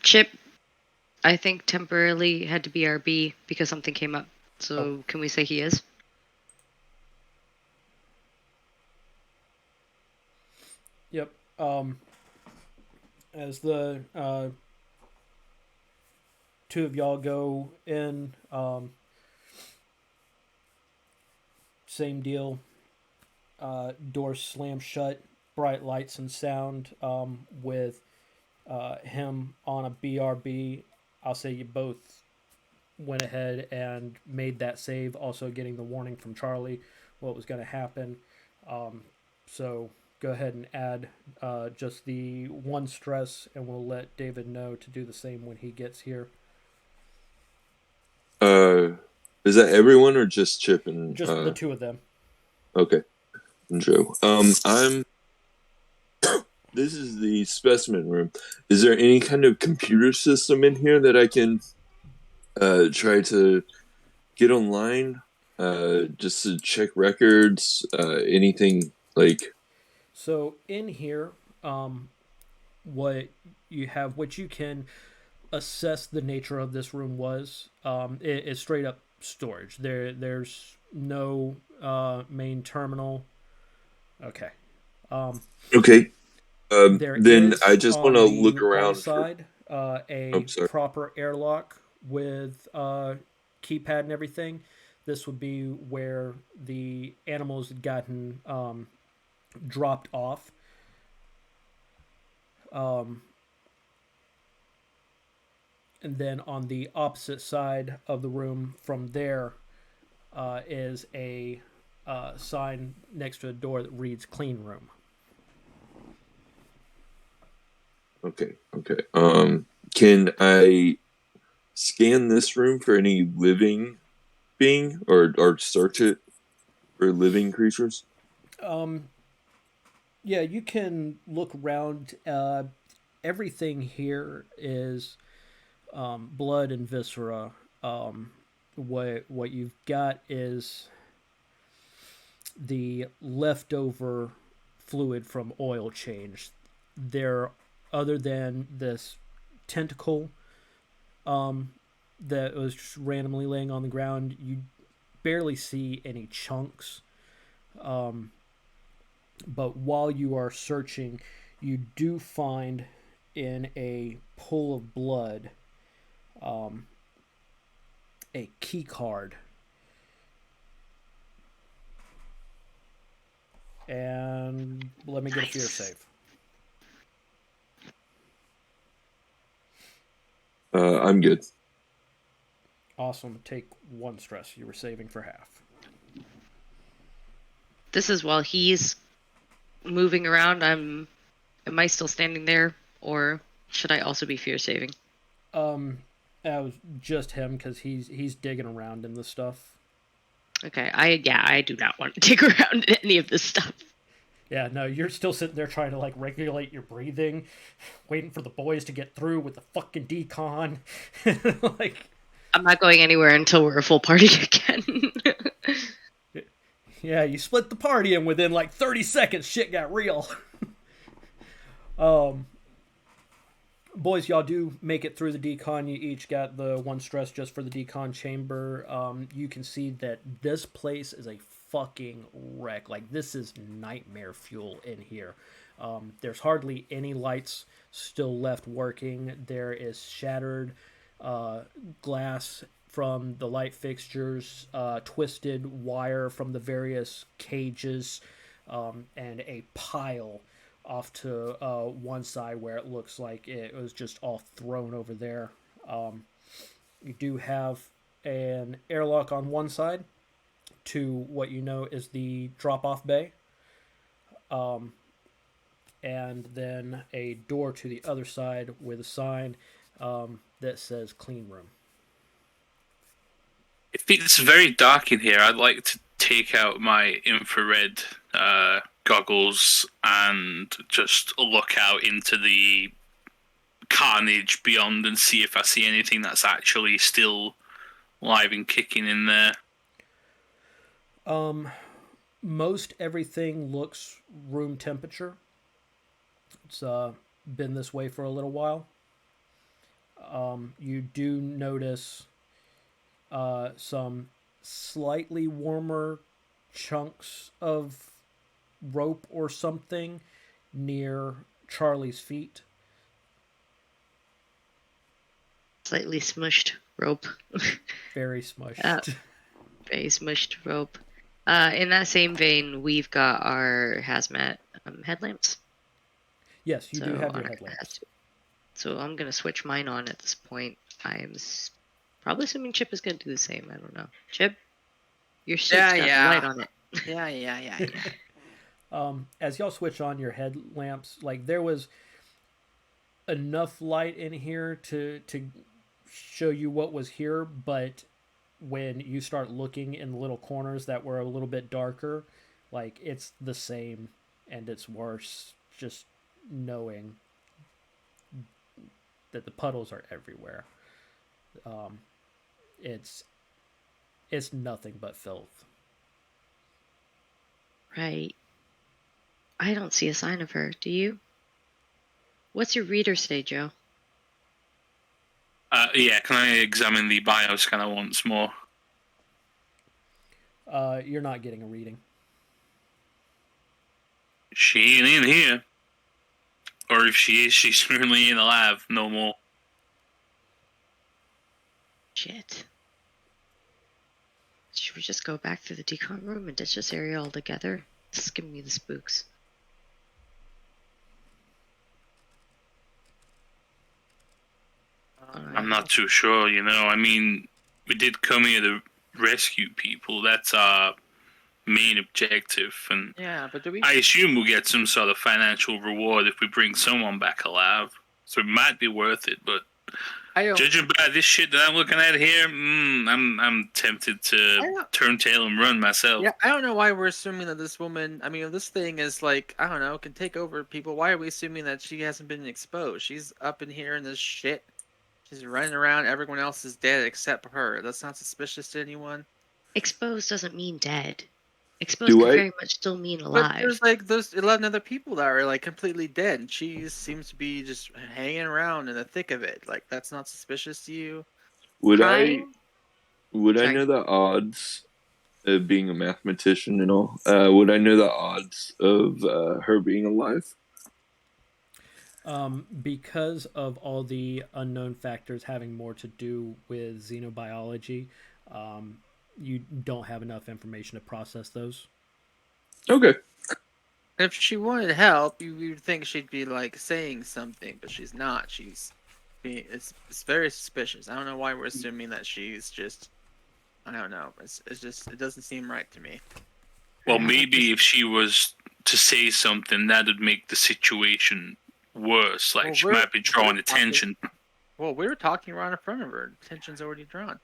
Chip, I think temporarily had to be RB because something came up. So can we say he is? Yep. As the two of y'all go in, same deal. Doors slam shut, bright lights and sound, with him on a BRB. I'll say you both went ahead and made that save, also getting the warning from Charlie what was going to happen. So go ahead and add just the 1 stress, and we'll let David know to do the same when he gets here. Is that everyone or just Chip and Just the 2 of them. Okay, and Joe. This is the specimen room. Is there any kind of computer system in here that I can try to get online, just to check records, anything like? So in here, what you have, what you can assess the nature of this room was, is straight up storage. There's no main terminal. Okay. Okay. There then is I just want to on the look one around. side a sorry. proper airlock with keypad and everything. This would be where the animals had gotten dropped off. And then on the opposite side of the room from there is a sign next to a door that reads "Clean Room." Okay. Can I scan this room for any living being, or search it for living creatures? Yeah, you can look around. Everything here is blood and viscera. What you've got is the leftover fluid from oil change. There, other than this tentacle that was just randomly laying on the ground, you barely see any chunks. But while you are searching, you do find in a pool of blood a key card. And let me get a fear save. I'm good. Awesome. Take 1 stress. You were saving for half. This is while he's moving around. Am I still standing there, or should I also be fear saving? That was just him because he's digging around in the stuff. Okay, I do not want to dig around in any of this stuff. Yeah, no, you're still sitting there trying to, like, regulate your breathing, waiting for the boys to get through with the fucking decon. Like, I'm not going anywhere until we're a full party again. yeah, you split the party and within, like, 30 seconds, shit got real. Boys, y'all do make it through the decon. You each got the 1 stress just for the decon chamber. You can see that this place is a fucking wreck. Like, this is nightmare fuel in here. There's hardly any lights still left working. There is shattered glass from the light fixtures, twisted wire from the various cages, and a pile off to one side where it looks like it was just all thrown over there. You do have an airlock on one side to what you know is the drop-off bay, and then a door to the other side with a sign that says "Clean Room." If it's very dark in here, I'd like to take out my infrared goggles and just look out into the carnage beyond and see if I see anything that's actually still live and kicking in there. Most everything looks room temperature. It's been this way for a little while. You do notice some slightly warmer chunks of rope or something near Charlie's feet. Slightly smushed rope. Very smushed. Very smushed rope. In that same vein, we've got our hazmat headlamps. Yes, you do have your headlamps. So I'm going to switch mine on at this point. I am probably assuming Chip is going to do the same. I don't know. Chip? Your suit's got a light on it. Yeah. As y'all switch on your headlamps, like there was enough light in here to show you what was here, but when you start looking in the little corners that were a little bit darker, like it's the same and it's worse just knowing that the puddles are everywhere. It's nothing but filth. Right. I don't see a sign of her. Do you? What's your reader say, Joe? Yeah, can I examine the bioscanner once more? You're not getting a reading. She ain't in here. Or if she is, she's certainly in the lab. No more. Shit. Should we just go back through the decon room and ditch this area altogether? This is giving me the spooks. I'm not too sure, you know. I mean, we did come here to rescue people. That's our main objective. And Yeah, but do we? I assume we'll get some sort of financial reward if we bring someone back alive. So it might be worth it, but judging by this shit that I'm looking at here, I'm tempted to turn tail and run myself. Yeah, I don't know why we're assuming that this woman. I mean, if this thing is like, I don't know, can take over people. Why are we assuming that she hasn't been exposed? She's up in here in this shit. She's running around. Everyone else is dead except her. That's not suspicious to anyone. Exposed doesn't mean dead. Exposed could very much still mean alive. But there's like those 11 other people that are like completely dead, and she seems to be just hanging around in the thick of it. Like, that's not suspicious to you? Would I know the odds of being a mathematician and all? Would I know the odds of her being alive? Because of all the unknown factors having more to do with xenobiology, you don't have enough information to process those. Okay. If she wanted help, you would think she'd be like saying something, but she's not. It's very suspicious. I don't know why we're assuming that she's just. I don't know. It's just, it doesn't seem right to me. Well, maybe if she was to say something, that would make the situation worse. Like, she might be drawing attention. Well, we were talking right in front of her. Attention's already drawn.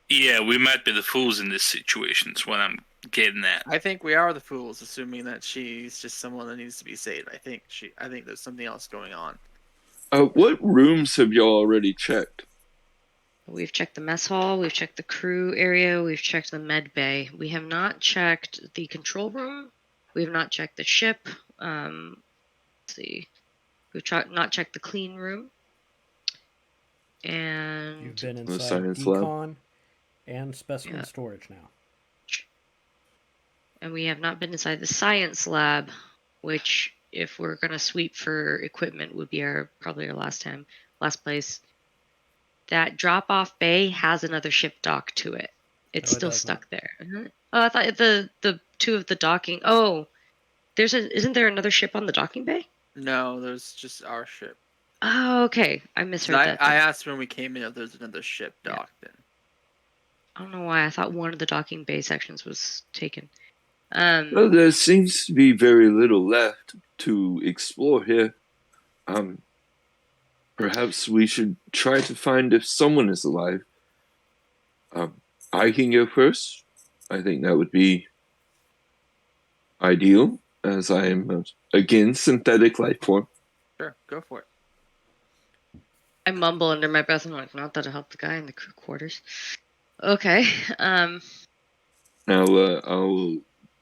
Yeah, we might be the fools in this situation. That's what I'm getting at. I think we are the fools, assuming that she's just someone that needs to be saved. I think there's something else going on. What rooms have y'all already checked? We've checked the mess hall, we've checked the crew area, we've checked the med bay. We have not checked the control room. We have not checked the ship. Let's see. We've not checked the clean room. And you've been inside decon and specimen storage now. And we have not been inside the science lab, which, if we're going to sweep for equipment, would be probably our last place. That drop-off bay has another ship dock to it. It's still stuck there. Oh, I thought the two of the docking. Oh, isn't there another ship on the docking bay? No, there's just our ship. Oh, okay. I misheard that. I asked when we came in if there's another ship docked in. I don't know why. I thought one of the docking bay sections was taken. Well, there seems to be very little left to explore here. Perhaps we should try to find if someone is alive. I can go first. I think that would be ideal, as I am, again, synthetic life form. Sure, go for it. I mumble under my breath. I'm like, not that'll help the guy in the crew quarters. Okay. Now,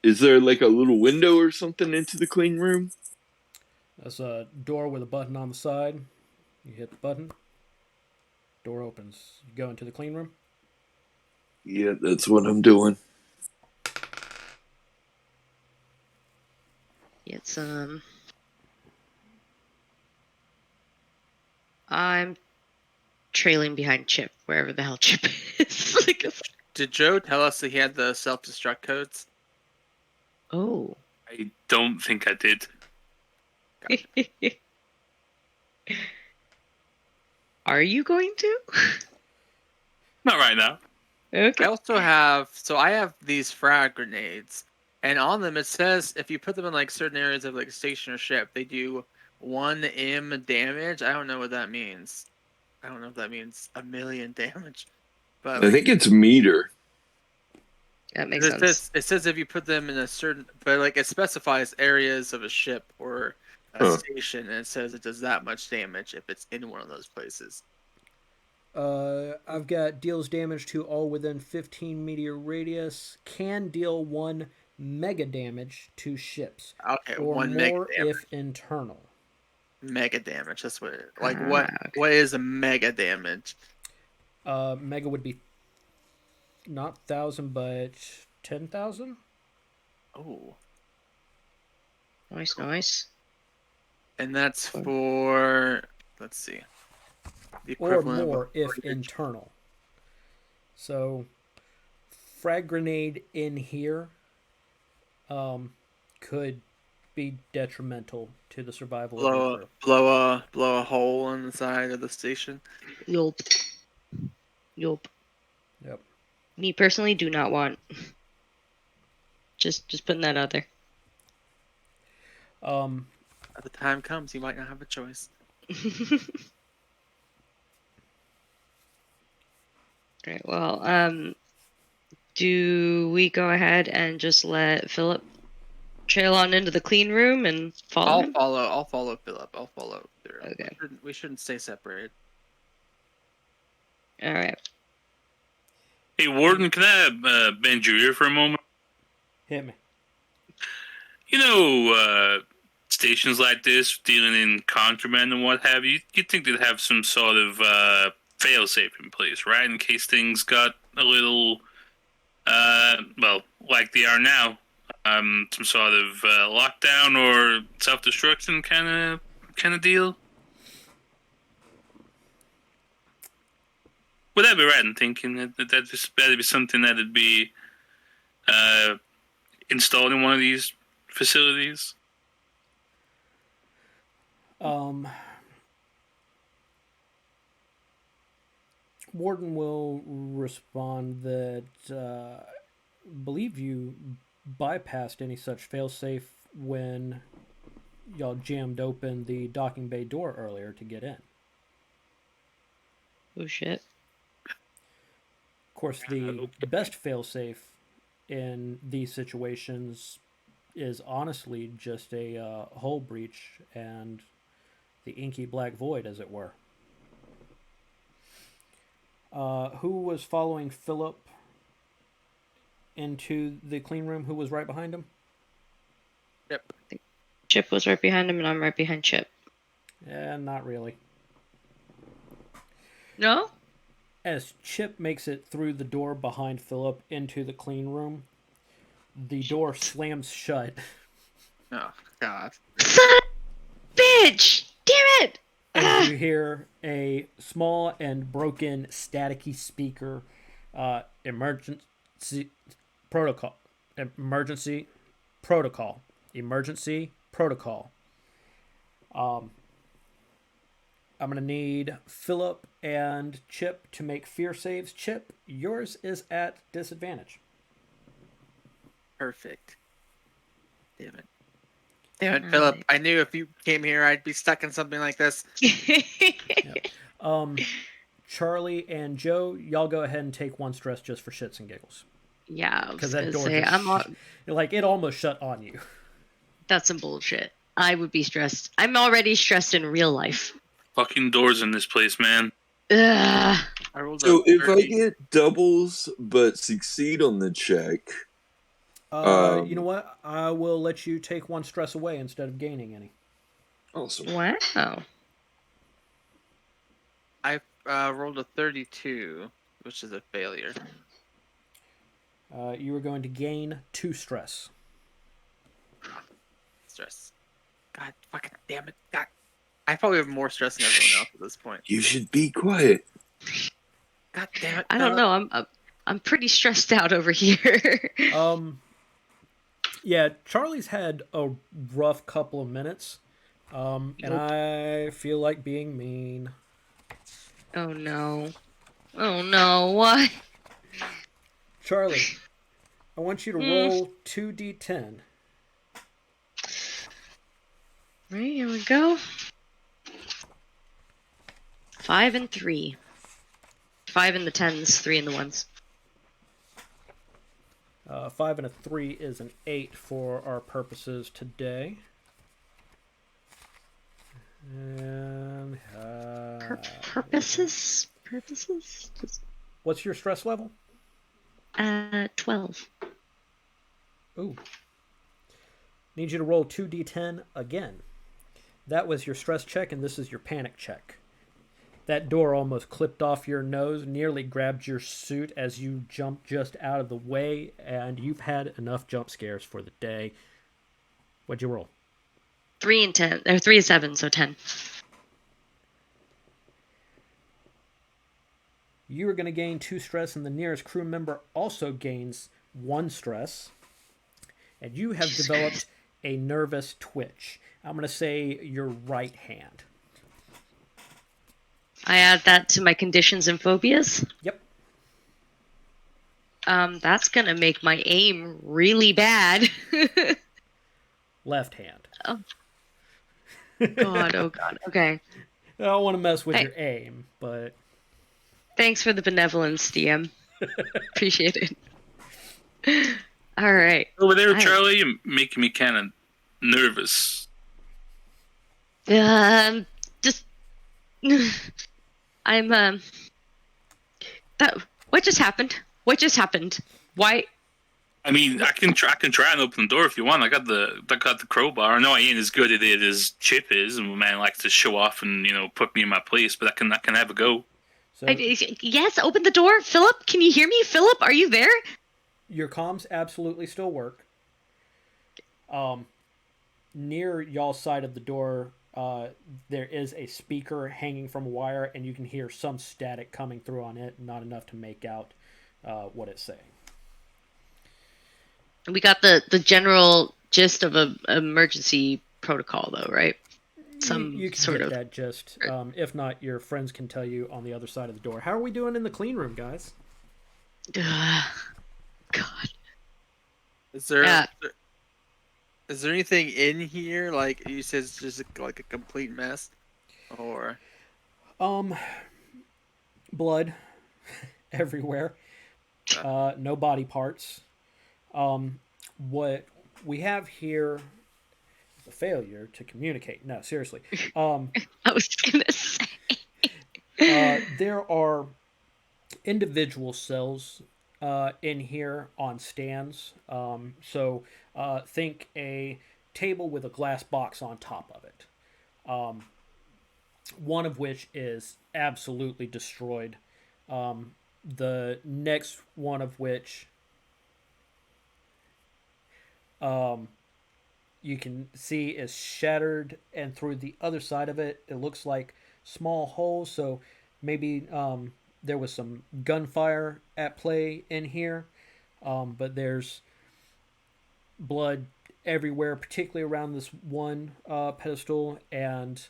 is there like a little window or something into the clean room? There's a door with a button on the side. You hit the button. Door opens. You go into the clean room? Yeah, that's what I'm doing. It's, I'm trailing behind Chip, wherever the hell Chip is. Did Joe tell us that he had the self-destruct codes? Oh. I don't think I did. Gotcha. Are you going to? Not right now. Okay. I also have, I have these frag grenades, And on them, it says if you put them in like certain areas of like a station or ship, they do 1 M damage. I don't know what that means. I don't know if that means 1,000,000 damage. But I think it's meter. That makes sense. it says if you put them in a certain, but like it specifies areas of a ship or a station, and it says it does that much damage if it's in one of those places. I've got deals damage to all within 15 meter radius. Can deal 1 mega damage to ships. Okay, or 1 more mega damage. if internal. Mega damage. That's what. What is a mega damage? Mega would be not 1,000, but 10,000. Oh, Nice. and that's for. Let's see. The Or equivalent of more if internal. So, frag grenade in here could be detrimental to the survival of your crew. blow a hole in the side of the station. Yup. Yep. Me personally do not want. Just putting that out there. By the time comes, you might not have a choice. Great. Well, do we go ahead and just let Philip trail on into the clean room and follow him? I'll follow Philip. I'll follow through. Okay. We shouldn't stay separated. All right. Hey, Warden, can I bend your ear for a moment? Hit me. You know, stations like this, dealing in contraband and what have you, you'd think they'd have some sort of fail-safe in place, right? In case things got a little, well, like they are now. Some sort of lockdown or self-destruction kind of deal. Would I be right in thinking that'd be something that'd be installed in one of these facilities? Warden will respond that believe you bypassed any such failsafe when y'all jammed open the docking bay door earlier to get in. Oh shit. Of course, the best failsafe in these situations is honestly just a hull breach and the inky black void, as it were. Who was following Philip into the clean room? Who was right behind him? Yep. Chip was right behind him, and I'm right behind Chip. Not really. No? As Chip makes it through the door behind Philip into the clean room, the door slams shut. Oh, God. Son of a bitch! Damn it! And you hear a small and broken staticky speaker, emergency protocol. I'm going to need Philip and Chip to make fear saves. Chip, yours is at disadvantage. Perfect. Damn it, Philip. I knew if you came here, I'd be stuck in something like this. Yep. Charlie and Joe, y'all go ahead and take 1 stress just for shits and giggles. Yeah, I was Because that gonna door say, just, like, it almost shut on you. That's some bullshit. I would be stressed. I'm already stressed in real life. Fucking doors in this place, man. Ugh. So if I get doubles but succeed on the check, you know what? I will let you take 1 stress away instead of gaining any. awesome. Wow. I rolled a 32, which is a failure. You are going to gain 2 stress. Stress. God fucking damn it. God. I probably have more stress than everyone else at this point. You should be quiet. God damn it. I don't know. I'm pretty stressed out over here. Yeah, Charlie's had a rough couple of minutes, and I feel like being mean. Oh no. What? Charlie, I want you to roll 2d10. Right, here we go. 5 and 3. 5 in the 10s, 3 in the 1s. 5 and a 3 is an 8 for our purposes today. And Purposes? What's your stress level? 12. Ooh. Need you to roll 2d10 again. That was your stress check, and this is your panic check. That door almost clipped off your nose, nearly grabbed your suit as you jumped just out of the way, and you've had enough jump scares for the day. What'd you roll? 3 and 10, or 3 and 7, so 10. You are going to gain 2 stress, and the nearest crew member also gains 1 stress. And you have developed a nervous twitch. I'm going to say your right hand. I add that to my conditions and phobias. Yep. That's gonna make my aim really bad. Left hand. Oh God, oh God. Okay. I don't want to mess with your aim, but... Thanks for the benevolence, DM. Appreciate it. All right. Over there, Charlie, you're making me kind of nervous. Just... I'm, what just happened? What just happened? Why? I mean, I can try and open the door if you want. I got the crowbar. I know I ain't as good at it as Chip is, and man likes to show off and put me in my place. But I can have a go. So, yes, open the door, Philip. Can you hear me, Philip? Are you there? Your comms absolutely still work. Near y'all's side of the door, there is a speaker hanging from a wire, and you can hear some static coming through on it. Not enough to make out what it's saying. We got the general gist of a emergency protocol, though, right? You can get that gist. If not, your friends can tell you on the other side of the door. How are we doing in the clean room, guys? God. Is there anything in here? Like you said, it's just like a complete mess, or blood everywhere. No body parts. What we have here is a failure to communicate. No, seriously. I was gonna say. There are individual cells in here on stands. So think a table with a glass box on top of it. One of which is absolutely destroyed. The next one of which you can see is shattered, and through the other side of it, it looks like small holes. So maybe there was some gunfire at play in here, but there's blood everywhere, particularly around this one pedestal, and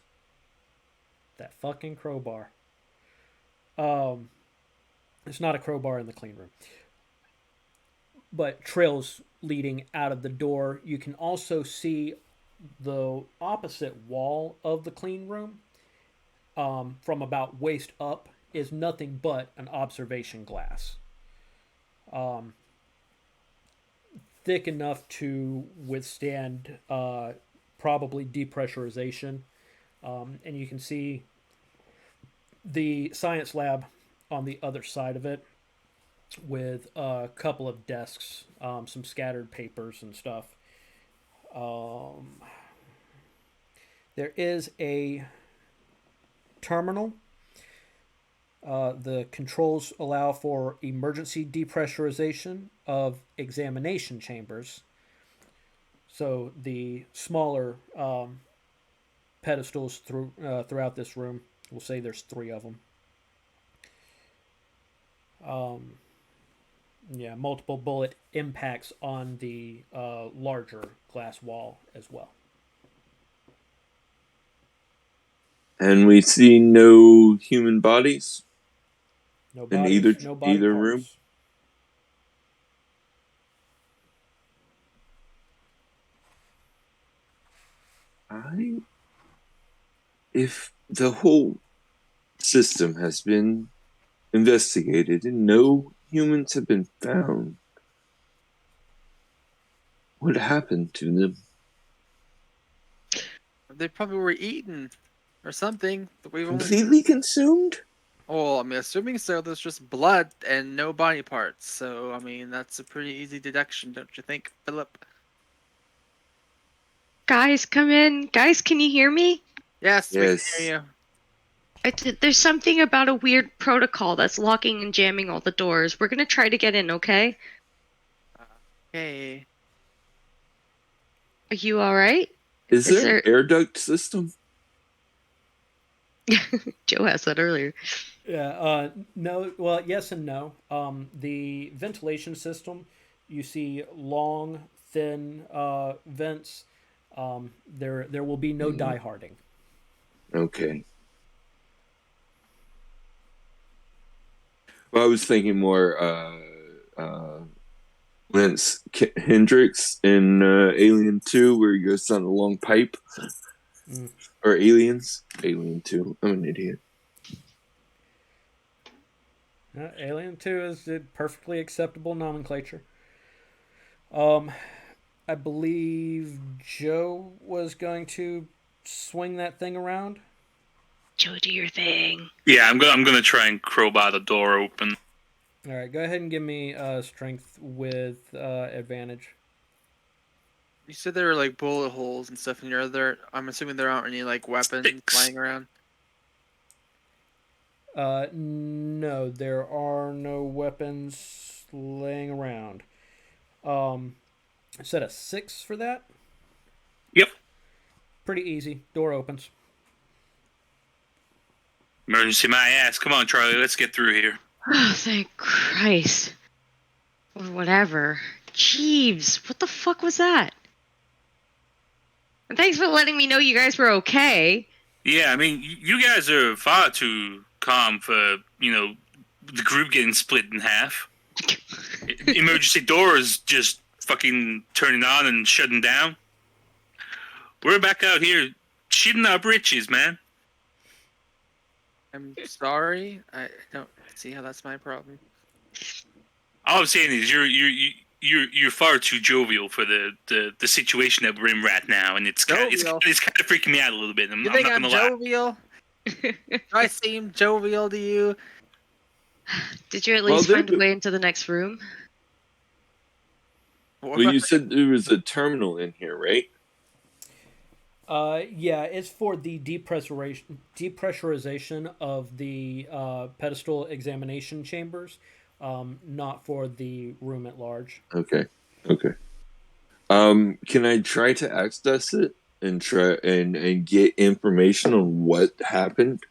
that fucking crowbar. It's not a crowbar in the clean room, but trails leading out of the door. You can also see the opposite wall of the clean room, from about waist up, is nothing but an observation glass. Thick enough to withstand probably depressurization. And you can see the science lab on the other side of it with a couple of desks, some scattered papers and stuff. There is a terminal. The controls allow for emergency depressurization of examination chambers. So the smaller pedestals throughout this room, we'll say there's 3 of them. Multiple bullet impacts on the larger glass wall as well. And we see no human bodies No in bodies, either no body either parts. room. If the whole system has been investigated and no humans have been found, what happened to them? They probably were eaten or something. We've only... Completely consumed? Oh, I mean, assuming so, there's just blood and no body parts. So, I mean, that's a pretty easy deduction, don't you think, Philip? Guys, come in. Guys, can you hear me? Yes, we Yes. can hear you. There's something about a weird protocol that's locking and jamming all the doors. We're gonna try to get in, okay? Okay. Are you alright? Is there an air duct system? Joe asked that earlier. Yeah, no, well, yes and no. The ventilation system, you see long, thin vents. There will be no dieharding. Okay. Well, I was thinking more Lance Hendricks in Alien 2, where he goes down a long pipe. Or Aliens. Alien 2. I'm an idiot. Alien 2 is a perfectly acceptable nomenclature. I believe Joe was going to swing that thing around. Joe, do your thing. Yeah, I'm gonna try and crowbar the door open. All right, go ahead and give me strength with advantage. You said there were like bullet holes and stuff in your other. I'm assuming there aren't any like weapons 6. lying around. No, there are no weapons laying around. Set a 6 for that. Yep. Pretty easy. Door opens. Emergency my ass. Come on, Charlie. Let's get through here. Oh, thank Christ. Or whatever. Jeeves, what the fuck was that? And thanks for letting me know you guys were okay. Yeah, I mean, you guys are far too calm for, the group getting split in half. Emergency doors just fucking turning on and shutting down. We're back out here shitting our britches, man. I'm sorry. I don't see how that's my problem. All I'm saying is you're far too jovial for the situation that we're in right now, and it's kind of freaking me out a little bit. You think I'm jovial? Do I seem jovial to you? Did you at least find a way into the next room? Well, you said there was a terminal in here, right? Yeah, it's for the depressurization of the pedestal examination chambers, not for the room at large. Okay. Can I try to access it and try and get information on what happened?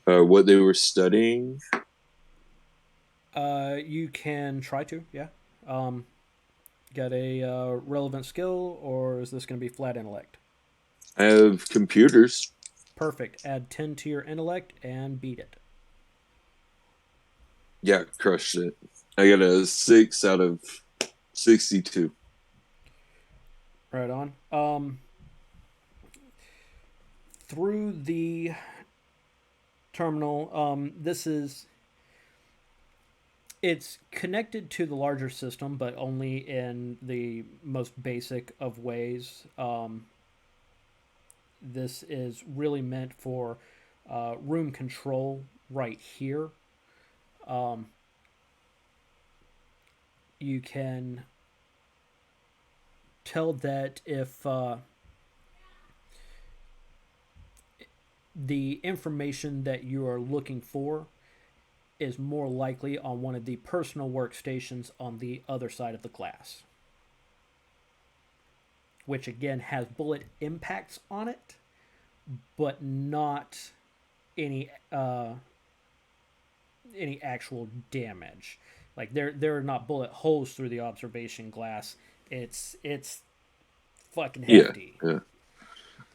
What they were studying? You can try to, yeah. Got a relevant skill, or is this going to be flat intellect? I have computers. Perfect. Add 10 to your intellect and beat it. Yeah, crushed it. I got a 6 out of 62. Right on. Through the terminal, it's connected to the larger system, but only in the most basic of ways. This is really meant for room control right here. You can tell that if the information that you are looking for is more likely on one of the personal workstations on the other side of the glass, which again has bullet impacts on it, but not any actual damage. Like there are not bullet holes through the observation glass. It's fucking hefty. Yeah.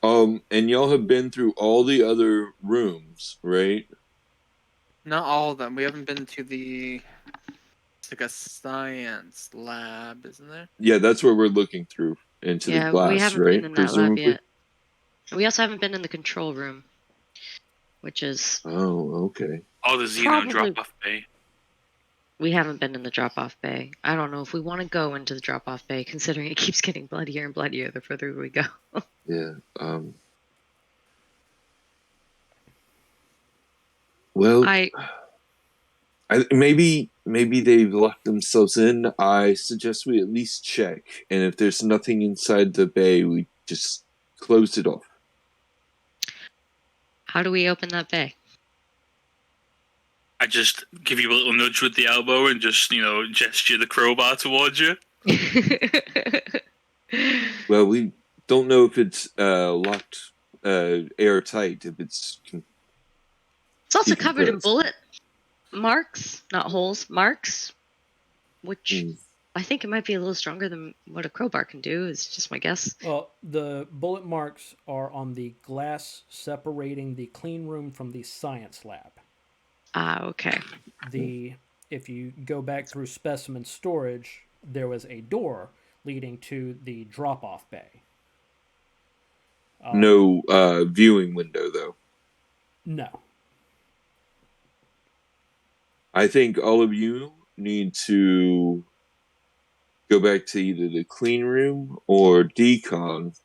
And y'all have been through all the other rooms, right? Not all of them. We haven't been to it's like a science lab, isn't there? Yeah, that's where we're looking through into the glass, we haven't right? been in that lab yet. We also haven't been in the control room, which is Oh, okay. Oh, the Xeno Probably- drop-off bay. we haven't been in the drop-off bay. I don't know if we want to go into the drop-off bay, considering it keeps getting bloodier and bloodier the further we go. Yeah. Well, maybe they've locked themselves in. I suggest we at least check, and if there's nothing inside the bay, we just close it off. How do we open that bay? I just give you a little nudge with the elbow and just, gesture the crowbar towards you. Well, we don't know if it's locked airtight. If it's It's also You can covered in press. bullet marks, not holes, marks, which I think it might be a little stronger than what a crowbar can do, is just my guess. Well, the bullet marks are on the glass separating the clean room from the science lab. Ah, okay. If you go back through specimen storage, there was a door leading to the drop-off bay. no viewing window, though. No. I think all of you need to go back to either the clean room or decon,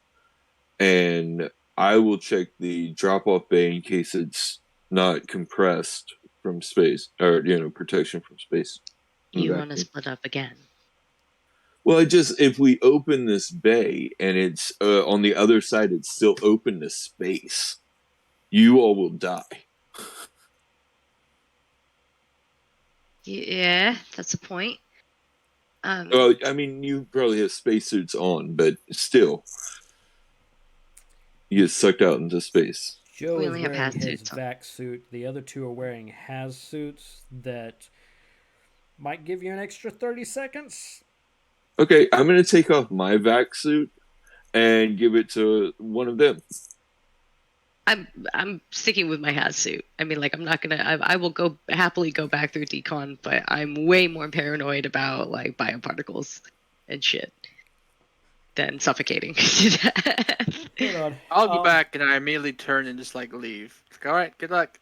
and I will check the drop-off bay in case it's not compressed from space, or protection from space. You want to split up again? Well, if we open this bay and it's on the other side, it's still open to space, you all will die. Yeah, that's a point. Well, I mean, you probably have spacesuits on, but still, you get sucked out into space. Joe We is only have wearing his hazsuits on. vac suit. The other two are wearing haz suits that might give you an extra 30 seconds. Okay, I'm going to take off my vac suit and give it to one of them. I'm sticking with my haz suit. I mean, like, I'm not gonna. I will happily go back through decon, but I'm way more paranoid about like bioparticles and shit than suffocating to death. Hold on. I'll go back and I immediately turn and just like leave. It's like, all right, good luck.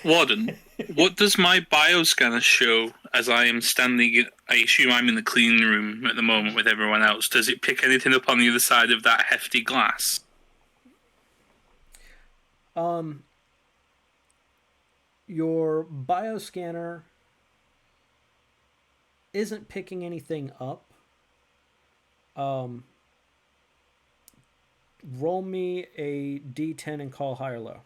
Warden, what does my bioscanner show as I am standing? I assume I'm in the clean room at the moment with everyone else. Does it pick anything up on the other side of that hefty glass? Your bioscanner isn't picking anything up. Roll me a d10 and call high or low.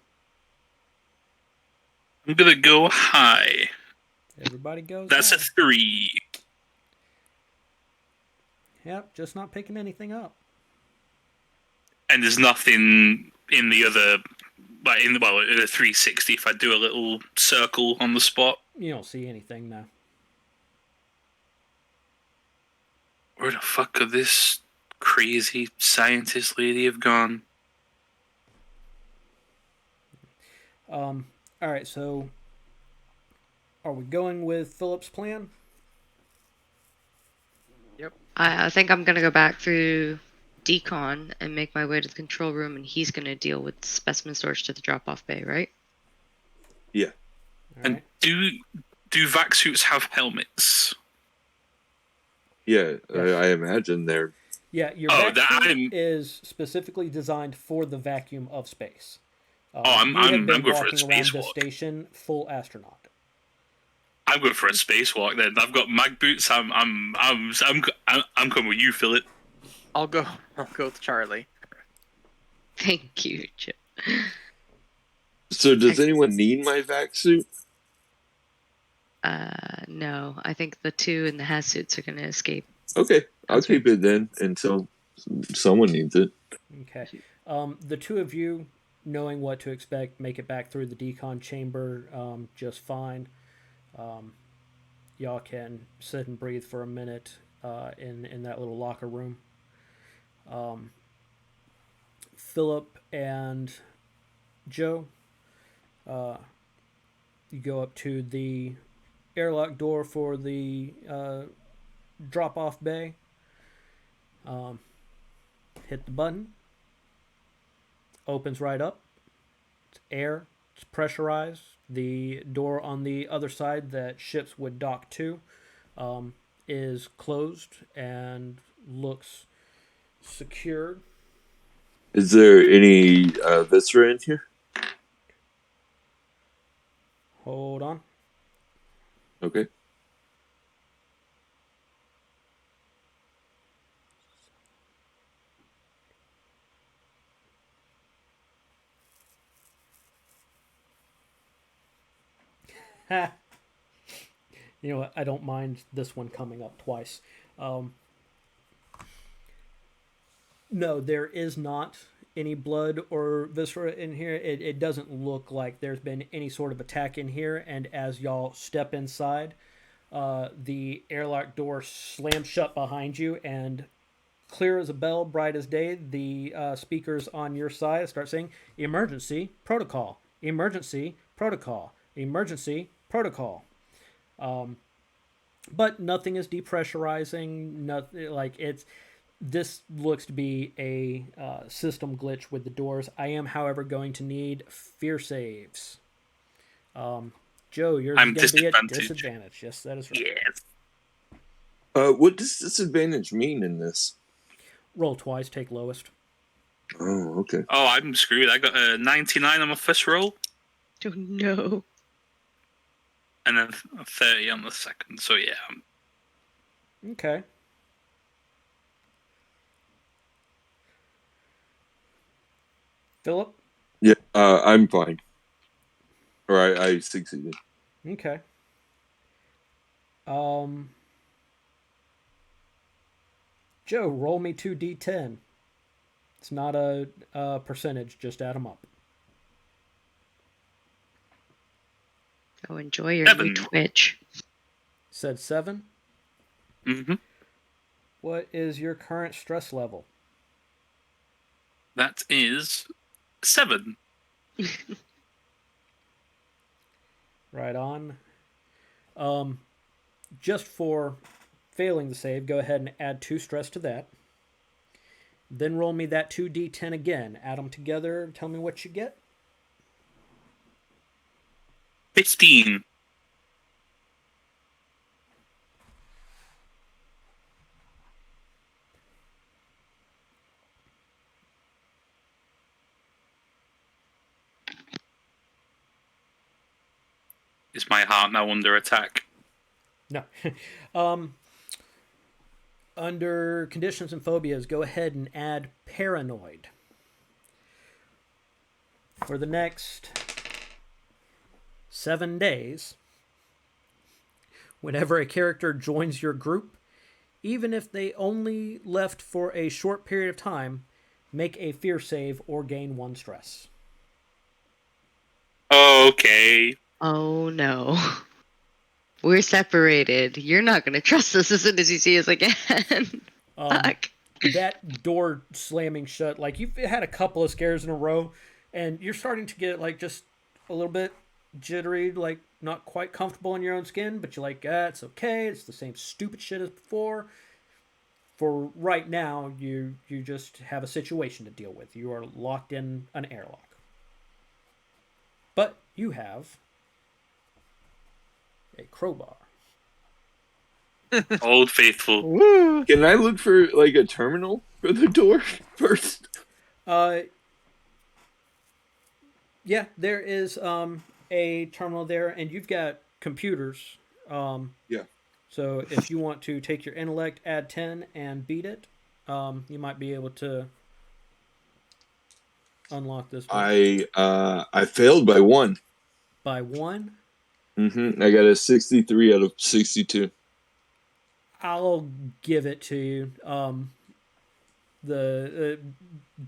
I'm gonna go high. Everybody goes That's high. a 3. Yep, just not picking anything up. And there's nothing in the other, like in the 360. If I do a little circle on the spot, You don't see anything now. where the fuck could this crazy scientist lady have gone? All right, so are we going with Philip's plan? I think I'm gonna go back through decon and make my way to the control room, and he's gonna deal with specimen storage to the drop-off bay, right? Yeah. All And right. do vac suits have helmets? Yeah, I imagine they're... Yeah, your Oh, vacuum is specifically designed for the vacuum of space. I'm been going for a walking around the spacewalk. station full astronaut. I'm going for a spacewalk then. I've got mag boots. I'm coming with you, Philip. I'll go with Charlie. Thank you, Joe. So does anyone need my vac suit? No, I think the two in the haz suits are gonna escape. Okay, I'll keep it then until someone needs it. Okay. The two of you, knowing what to expect, make it back through the decon chamber just fine. Y'all can sit and breathe for a minute in that little locker room. Philip and Joe, you go up to the airlock door for the drop-off bay. Hit the button. Opens right up. It's air. It's pressurized. The door on the other side that ships would dock to is closed and looks secured. Is there any viscera in here? Hold on. Okay. You know what? I don't mind this one coming up twice. No, there is not any blood or viscera in here. It doesn't look like there's been any sort of attack in here. And as y'all step inside, the airlock door slams shut behind you, and clear as a bell, bright as day, the speakers on your side start saying, "Emergency protocol, emergency protocol, emergency protocol." But nothing is depressurizing. Nothing like it's. This looks to be a system glitch with the doors. I am, however, going to need fear saves. Joe, yours is going to be at disadvantage. Yes, that is right. Yes. What does disadvantage mean in this? Roll twice, take lowest. Oh, okay. Oh, I'm screwed. I got a 99 on my first roll. Oh no. And then a 30 on the second. So yeah. Okay. Philip? Yeah, I'm fine. Or I succeeded. Okay. Joe, roll me 2d10. It's not a percentage, just add them up. Oh, enjoy your 7. new Twitch. Said 7. Mm-hmm. What is your current stress level? That is 7. Right on. Just for failing the save, go ahead and add 2 stress to that. Then roll me that 2d10 again. Add them together. Tell me what you get. 15. Is my heart now under attack? No. Under conditions and phobias, go ahead and add paranoid. For the next 7 days, whenever a character joins your group, even if they only left for a short period of time, make a fear save or gain 1 stress. Okay. Oh no. We're separated. You're not going to trust us as soon as you see us again. Fuck. That door slamming shut, like you've had a couple of scares in a row, and you're starting to get like just a little bit jittery, like not quite comfortable in your own skin, but you're like, it's okay. It's the same stupid shit as before. For right now, you just have a situation to deal with. You are locked in an airlock. But you have a crowbar. Old Faithful. Woo. Can I look for like a terminal for the door first? Yeah, there is a terminal there, and you've got computers. Yeah. So if you want to take your intellect, add 10, and beat it, you might be able to unlock this one. I failed by 1. By 1? Mm-hmm. I got a 63 out of 62. I'll give it to you. The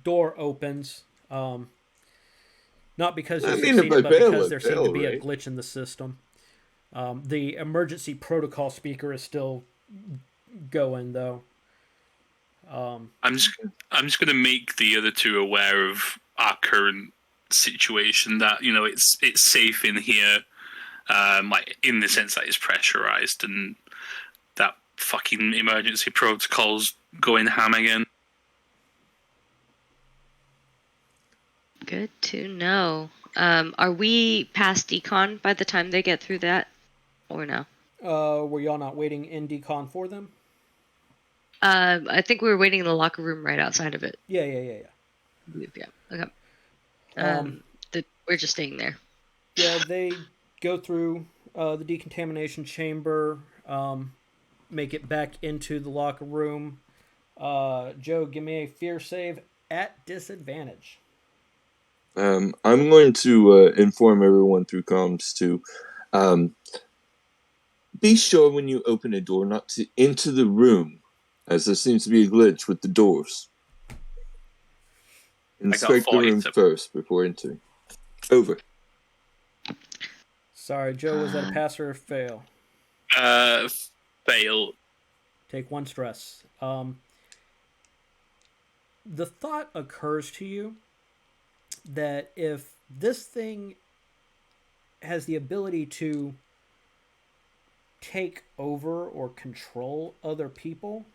door opens. Not because you succeeded, but because there seemed to be a glitch in the system. The emergency protocol speaker is still going, though. I'm just going to make the other two aware of our current situation. That it's safe in here, like in the sense that it's pressurized, and that fucking emergency protocol's going ham again. Good to know. Are we past decon by the time they get through that, or no? Were y'all not waiting in decon for them? I think we were waiting in the locker room right outside of it. Yeah. Yeah. Okay. We're just staying there. Yeah, they go through the decontamination chamber, make it back into the locker room. Joe, give me a fear save at disadvantage. I'm going to inform everyone through comms to be sure when you open a door not to enter the room, as there seems to be a glitch with the doors. Inspect the room first before entering. Over. Sorry, Joe, was that a pass or a fail? Fail. Take 1 stress. The thought occurs to you that if this thing has the ability to take over or control other people,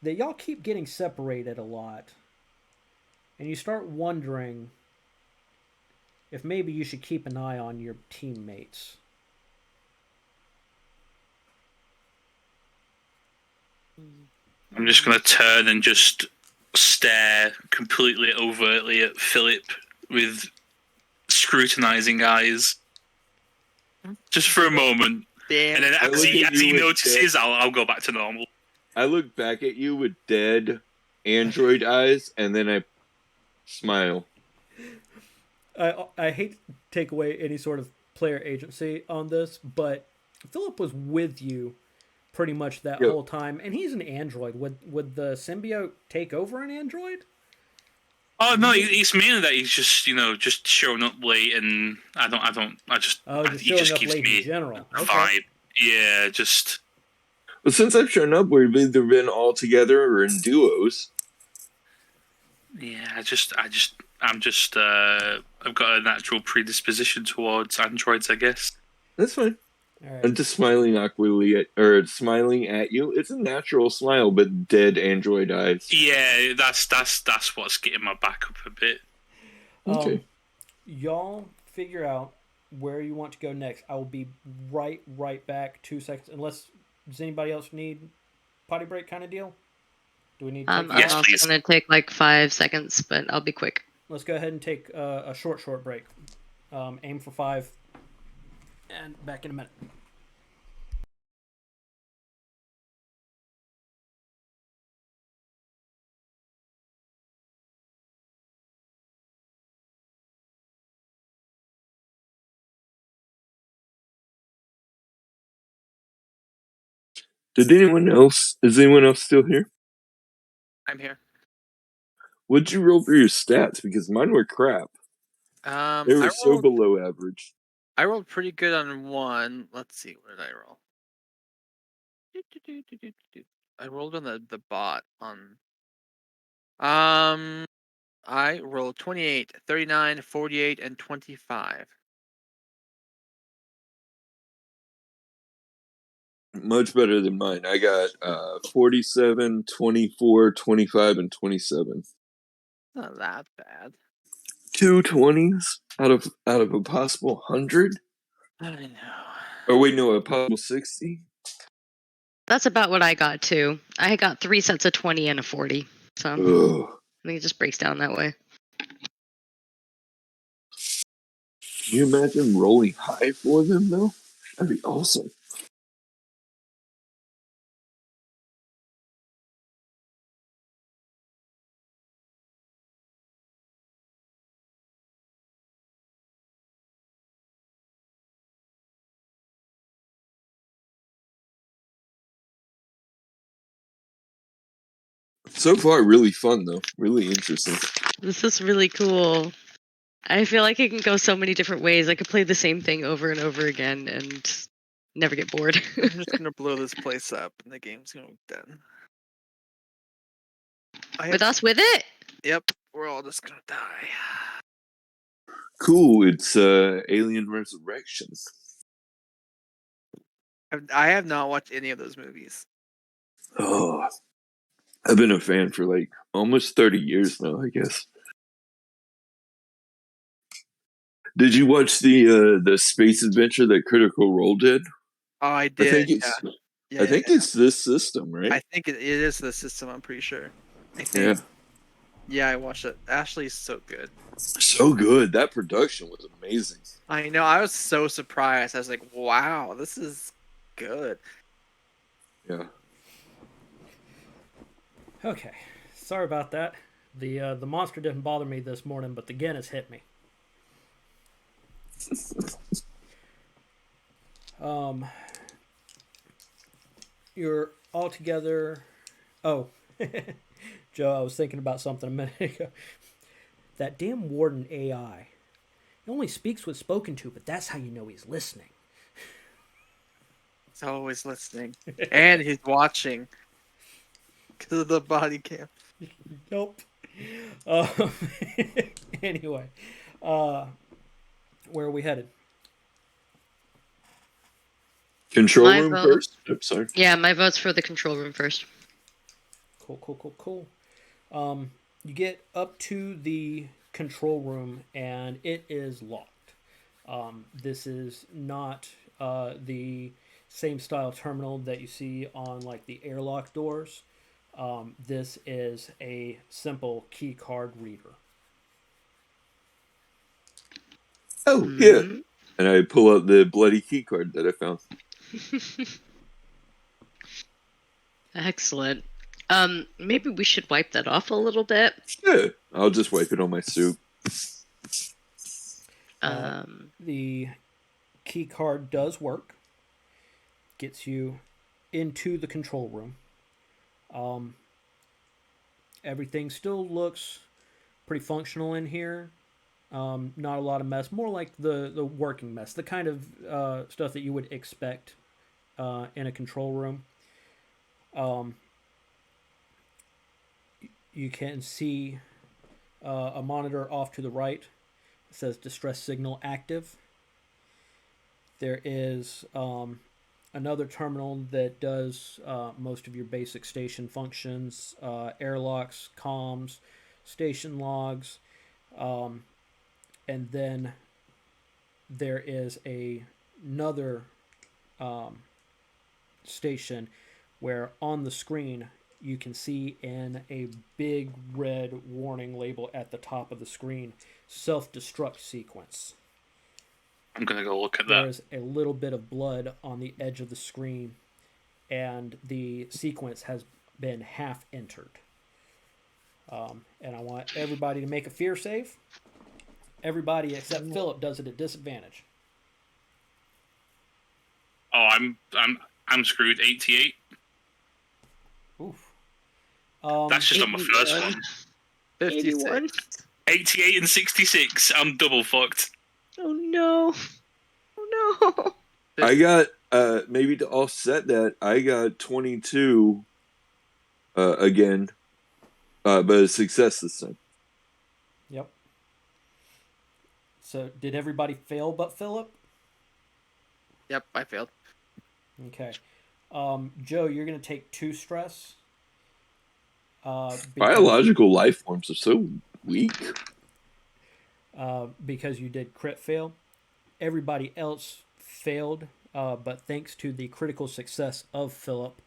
that y'all keep getting separated a lot. And you start wondering if maybe you should keep an eye on your teammates. I'm just going to turn and just stare completely overtly at Philip with scrutinizing eyes. Just for a moment. Damn. And then as he notices, I'll go back to normal. I look back at you with dead android eyes, and then I smile. I hate to take away any sort of player agency on this, but Philip was with you pretty much that whole time, and he's an android. Would the symbiote take over an android? Oh no, it's mainly that he's just just showing up late, and he just gives me in general. a vibe. Yeah, just. Well, since I've shown up, we've either been all together or in duos. Yeah, I've got a natural predisposition towards androids, I guess. That's fine. Right. I'm just smiling awkwardly smiling at you. It's a natural smile, but dead android eyes. Yeah, that's what's getting my back up a bit. Okay. Y'all figure out where you want to go next. I will be right back. 2 seconds. Unless does anybody else need potty break kind of deal? Do we need? I'm also gonna take like 5 seconds, but I'll be quick. Let's go ahead and take a short break. Aim for 5. And back in a minute. Is anyone else still here? I'm here. What'd you roll for your stats? Because mine were crap. They were so below average. I rolled pretty good on 1. Let's see, what did I roll? I rolled on the bot on. I rolled 28, 39, 48, and 25. Much better than mine. I got 47, 24, 25, and 27. Not that bad. 2 20s out of a possible 100? I know. Oh wait, no, a possible 60? That's about what I got too. I got 3 sets of 20 and a 40. So Ugh. I think it just breaks down that way. Can you imagine rolling high for them though? That'd be awesome. So far, really fun though. Really interesting. This is really cool. I feel like it can go so many different ways. I could play the same thing over and over again and never get bored. I'm just gonna blow this place up and the game's gonna be done. With us with it? Yep, we're all just gonna die. Cool, it's Alien Resurrection. I have not watched any of those movies. Oh, I've been a fan for like almost 30 years now, I guess. Did you watch the space adventure that Critical Role did? Oh, I I did. think it's I think it's this system, right? I think it is the system. I'm pretty sure. I think. Yeah, I watched it. Ashley's so good. So good. That production was amazing. I know. I was so surprised. I was like, "Wow, this is good." Yeah. Okay, sorry about that. The monster didn't bother me this morning, but the Guinness hit me. You're all together. Oh, Joe, I was thinking about something a minute ago. That damn Warden AI. He only speaks when spoken to, but that's how you know he's listening. He's always listening, and he's watching because of the body cam. Nope. Anyway, where are we headed? Control My room vote. first? Oops, sorry. Yeah, my vote's for the control room first. Cool. You get up to the control room, and it is locked. This is not the same style terminal that you see on like the airlock doors. This is a simple key card reader. Oh, yeah. And I pull out the bloody key card that I found. Excellent. Maybe we should wipe that off a little bit. Yeah, I'll just wipe it on my suit. The key card does work. Gets you into the control room. Everything still looks pretty functional in here. Not a lot of mess. More like the working mess. The kind of stuff that you would expect in a control room. You can see a monitor off to the right. It says distress signal active. There is another terminal that does most of your basic station functions, airlocks, comms, station logs, and then there is another station where on the screen you can see in a big red warning label at the top of the screen, self-destruct sequence. I'm going to go look at that. There's a little bit of blood on the edge of the screen, and the sequence has been half entered. And I want everybody to make a fear save. Everybody except Philip does it at disadvantage. Oh, I'm screwed. 88. Oof. That's just on my first one. 81. 88 and 66. I'm double fucked. Oh no. Oh no. I got, maybe to offset that, I got 22 again, but a success this time. Yep. So, did everybody fail but Philip? Yep, I failed. Okay. Joe, you're going to take 2 stress. Biological life forms are so weak. Because you did crit fail. Everybody else failed, but thanks to the critical success of Philip,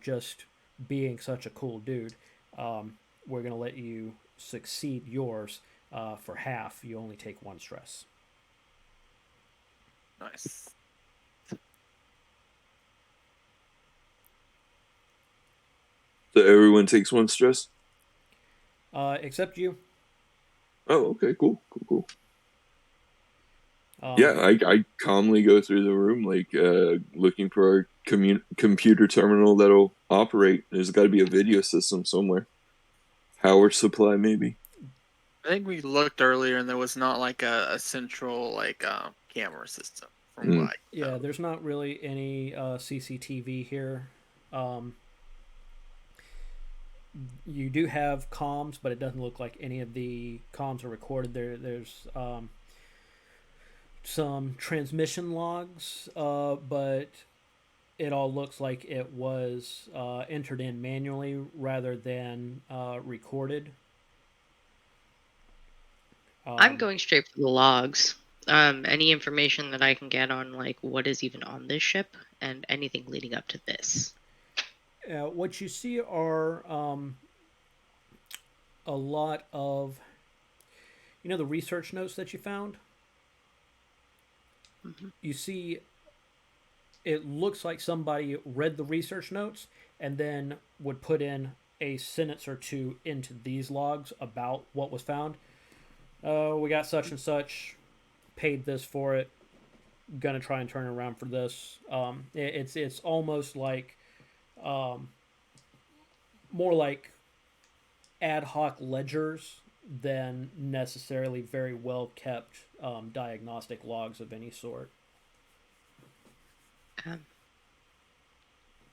just being such a cool dude, we're going to let you succeed yours for half. You only take 1 stress. Nice. So everyone takes 1 stress? Except you. Oh, okay, cool. Yeah, I calmly go through the room, like, looking for a computer terminal that'll operate. There's got to be a video system somewhere. Power supply, maybe. I think we looked earlier, and there was not like a central camera system. Yeah, there's not really any CCTV here. You do have comms, but it doesn't look like any of the comms are recorded. There's some transmission logs, but it all looks like it was entered in manually rather than recorded. I'm going straight for the logs. Any information that I can get on like what is even on this ship and anything leading up to this. What you see are a lot of, the research notes that you found. Mm-hmm. You see, it looks like somebody read the research notes and then would put in a sentence or two into these logs about what was found. We got such and such, paid this for it, gonna try and turn it around for this. It's almost like more like ad hoc ledgers than necessarily very well kept diagnostic logs of any sort.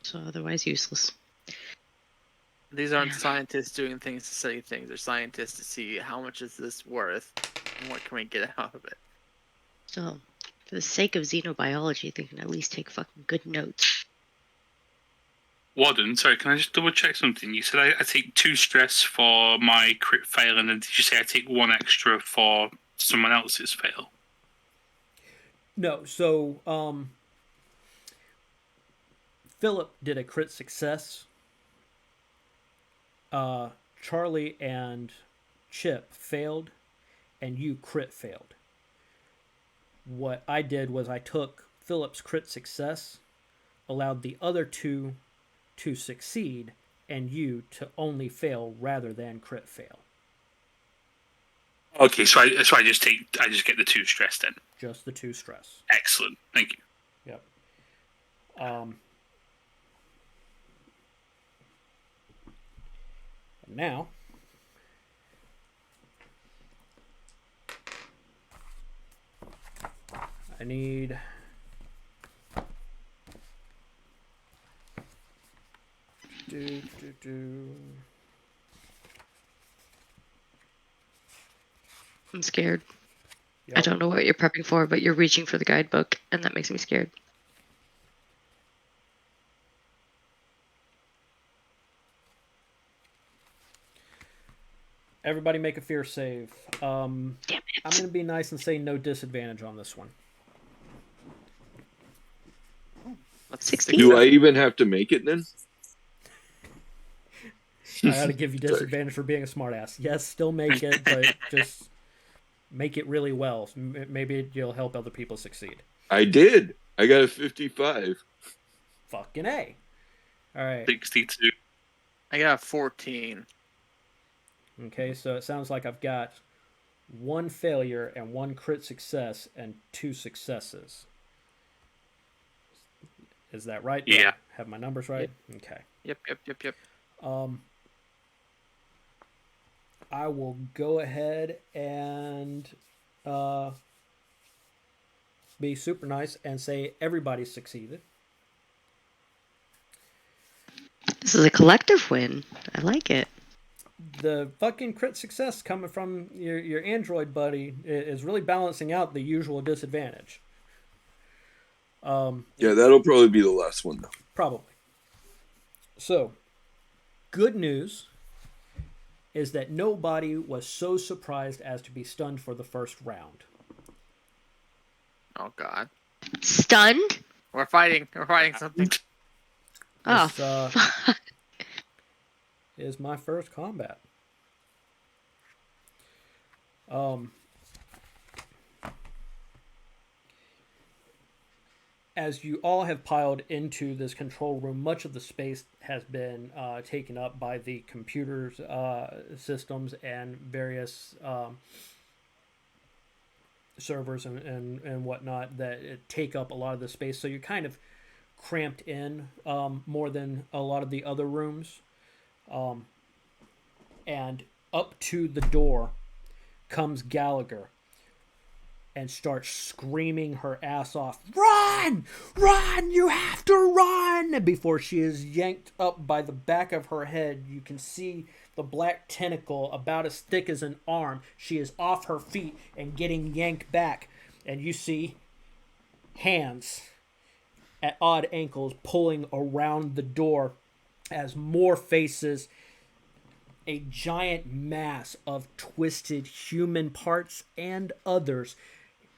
So otherwise useless. These aren't scientists doing things to study things. They're scientists to see how much is this worth and what can we get out of it. So, for the sake of xenobiology, they can at least take fucking good notes. Warden, sorry, can I just double check something? You said I take 2 stress for my crit fail, and then did you say I take 1 extra for someone else's fail? No, so Philip did a crit success. Charlie and Chip failed, and you crit failed. What I did was I took Philip's crit success, allowed the other 2 to succeed, and you to only fail rather than crit fail. Okay, so I just get the 2 stress then. Just the 2 stress. Excellent, thank you. Yep. Now, I need I'm scared. Yep. I don't know what you're prepping for, but you're reaching for the guidebook, and that makes me scared. Everybody make a fear save. Damn it. I'm going to be nice and say no disadvantage on this one. 16. Do I even have to make it then? I ought to give you disadvantage for being a smartass. Yes, still make it, but just make it really well. Maybe you'll help other people succeed. I did. I got a 55. Fucking A. All right. 62. I got a 14. Okay, so it sounds like I've got 1 failure and 1 crit success and 2 successes. Is that right? Do Yeah. I have my numbers right? Okay. Yep. I will go ahead and be super nice and say everybody succeeded. This is a collective win. I like it. The fucking crit success coming from your android buddy is really balancing out the usual disadvantage. Yeah, that'll probably be the last one, though. Probably. So, good news is that nobody was so surprised as to be stunned for the first round. Oh, God. Stunned? We're fighting something. Oh, This, fuck. is my first combat. As you all have piled into this control room, much of the space has been taken up by the computers, systems, and various servers and whatnot that take up a lot of the space. So you're kind of cramped in more than a lot of the other rooms. And up to the door comes Gallagher and starts screaming her ass off. Run! Run! You have to run! Before she is yanked up by the back of her head, you can see the black tentacle about as thick as an arm. She is off her feet and getting yanked back. And you see hands at odd ankles pulling around the door as more faces, a giant mass of twisted human parts and others,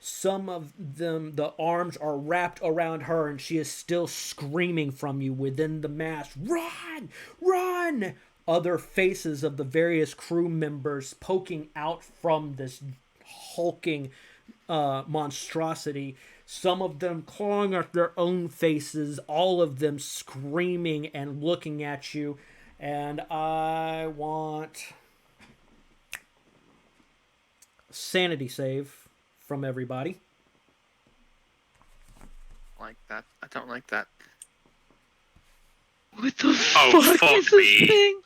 Some of them, the arms are wrapped around her, and she is still screaming from you within the mass. Run! Run! Other faces of the various crew members poking out from this hulking monstrosity. Some of them clawing at their own faces, all of them screaming and looking at you. And I want sanity save from everybody. Like that. I don't like that. What the fuck is this me. thing?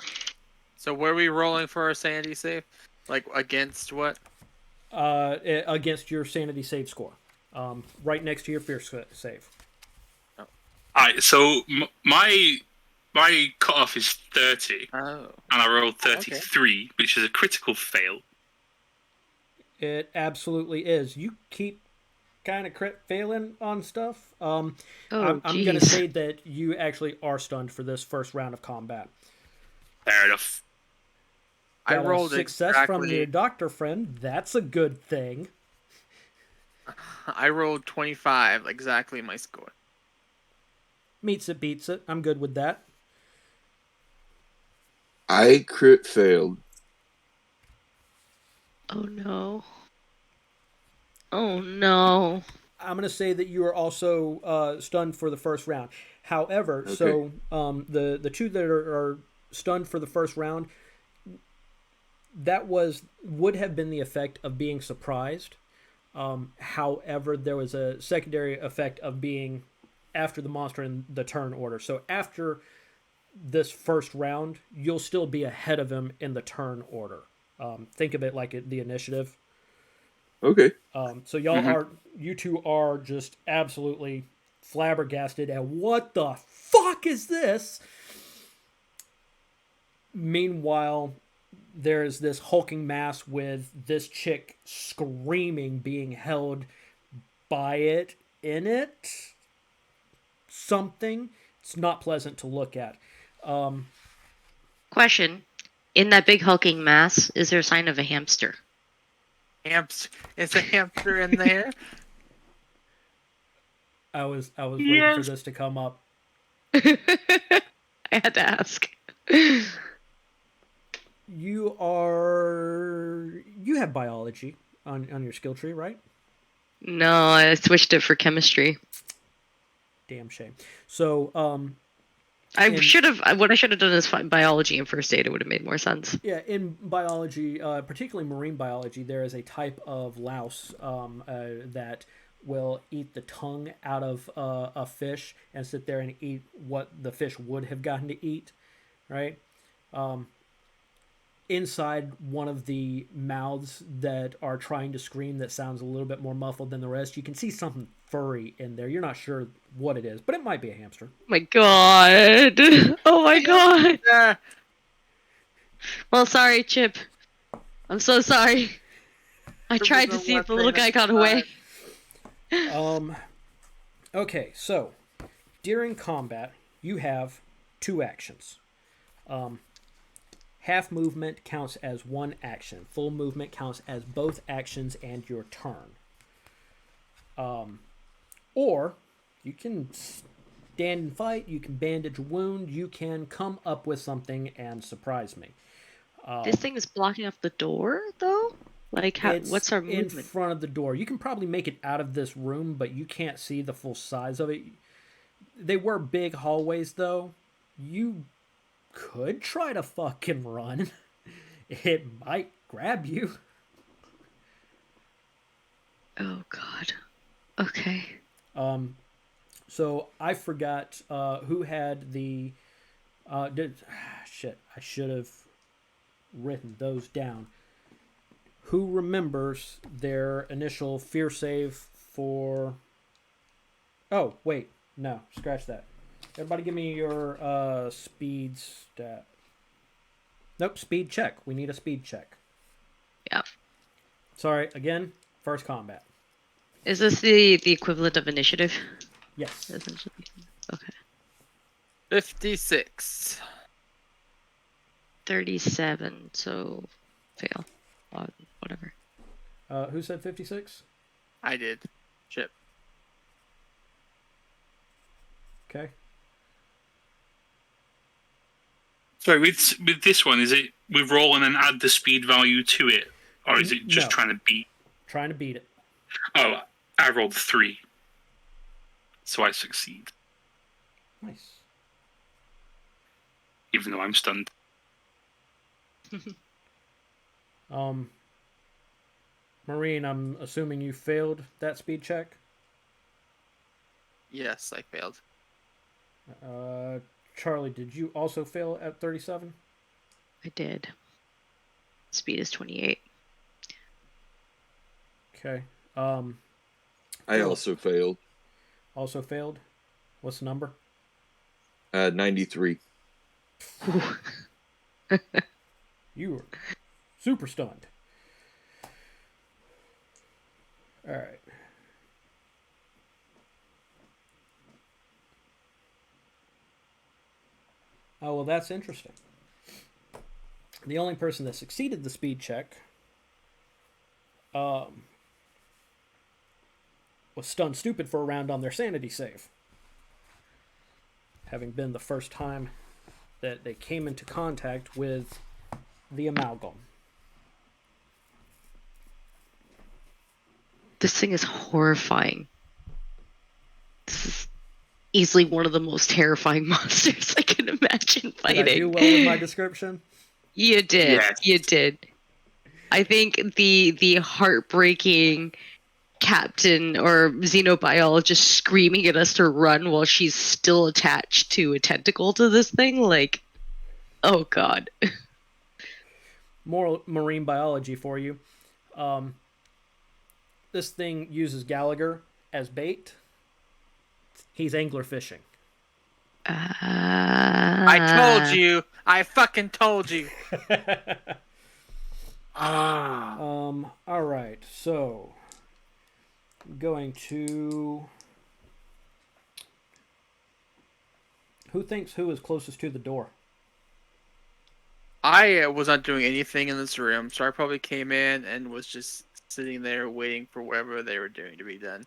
So were we rolling for a sanity save? Like against what? Against your sanity save score. Right next to your fear save. Alright, so my cutoff is 30. Oh. And I rolled 33, which is a critical fail. It absolutely is. You keep kind of crit failing on stuff. I'm going to say that you actually are stunned for this first round of combat. Fair enough. Got I rolled a success from your doctor friend. That's a good thing. I rolled 25, exactly my score. Meets it, beats it. I'm good with that. I crit failed. Oh no. Oh no. I'm going to say that you are also stunned for the first round. However, Okay. so the two that are stunned for the first round, that would have been the effect of being surprised. However, there was a secondary effect of being after the monster in the turn order. So after this first round, you'll still be ahead of him in the turn order. Think of it like the initiative. Okay. So you two are just absolutely flabbergasted at what the fuck is this? Meanwhile, there's this hulking mass with this chick screaming, being held by it, in it. Something. It's not pleasant to look at. Question. In that big hulking mass, is there a sign of a hamster? Hamster. Is a hamster in there? I was waiting for this to come up. I had to ask. You have biology on your skill tree, right? No, I switched it for chemistry. Damn shame. So, What I should have done is find biology and first aid. It would have made more sense. yeah, in biology, particularly marine biology, there is a type of louse that will eat the tongue out of a fish and sit there and eat what the fish would have gotten to eat, right? Inside one of the mouths that are trying to scream that sounds a little bit more muffled than the rest, you can see something furry in there. You're not sure what it is, but it might be a hamster. Oh my god. Oh my god. Yeah. Well, sorry, Chip. I'm so sorry. I tried to see if the little guy got away. Okay, so during combat, you have two actions. Half movement counts as one action. Full movement counts as both actions and your turn. Or you can stand and fight, you can bandage a wound, you can come up with something and surprise me. This thing is blocking off the door, though? Like, what's our movement? In front of the door. You can probably make it out of this room, but you can't see the full size of it. They were big hallways, though. You could try to fucking run. It might grab you. Oh, God. Okay. So I forgot who had the... shit, I should have written those down. Who remembers their initial fear save for... Oh, wait. No, scratch that. Everybody give me your speed stat. Nope, speed check. We need a speed check. Yeah. Sorry, again, first combat. Is this the equivalent of initiative? Yes. Essentially. Okay. 56. 37, so fail. Whatever. Who said 56? I did. Chip. Okay. So with this one, is it we roll and then add the speed value to it, or is it just No. trying to beat? Trying to beat it. Oh, I rolled 3, so I succeed, Nice. even though I'm stunned. Marine, I'm assuming you failed that speed check. Yes, I failed. Charlie, did you also fail at 37? I did. Speed is 28. Okay. I also failed. Also failed. What's the number? 93. You were super stunned. All right. Oh, well, that's interesting. The only person that succeeded the speed check was stunned stupid for a round on their sanity save. Having been the first time that they came into contact with the amalgam. This thing is horrifying. This is easily one of the most terrifying monsters I can imagine fighting. Did I do well with my description? You did. Yes. You did. I think the heartbreaking captain or xenobiologist screaming at us to run while she's still attached to a tentacle to this thing, like, oh god. More marine biology for you. This thing uses Gallagher as bait. He's angler fishing. I told you. I fucking told you. All right, so I'm going to. Who thinks who is closest to the door? I was not doing anything in this room, so I probably came in and was just sitting there waiting for whatever they were doing to be done.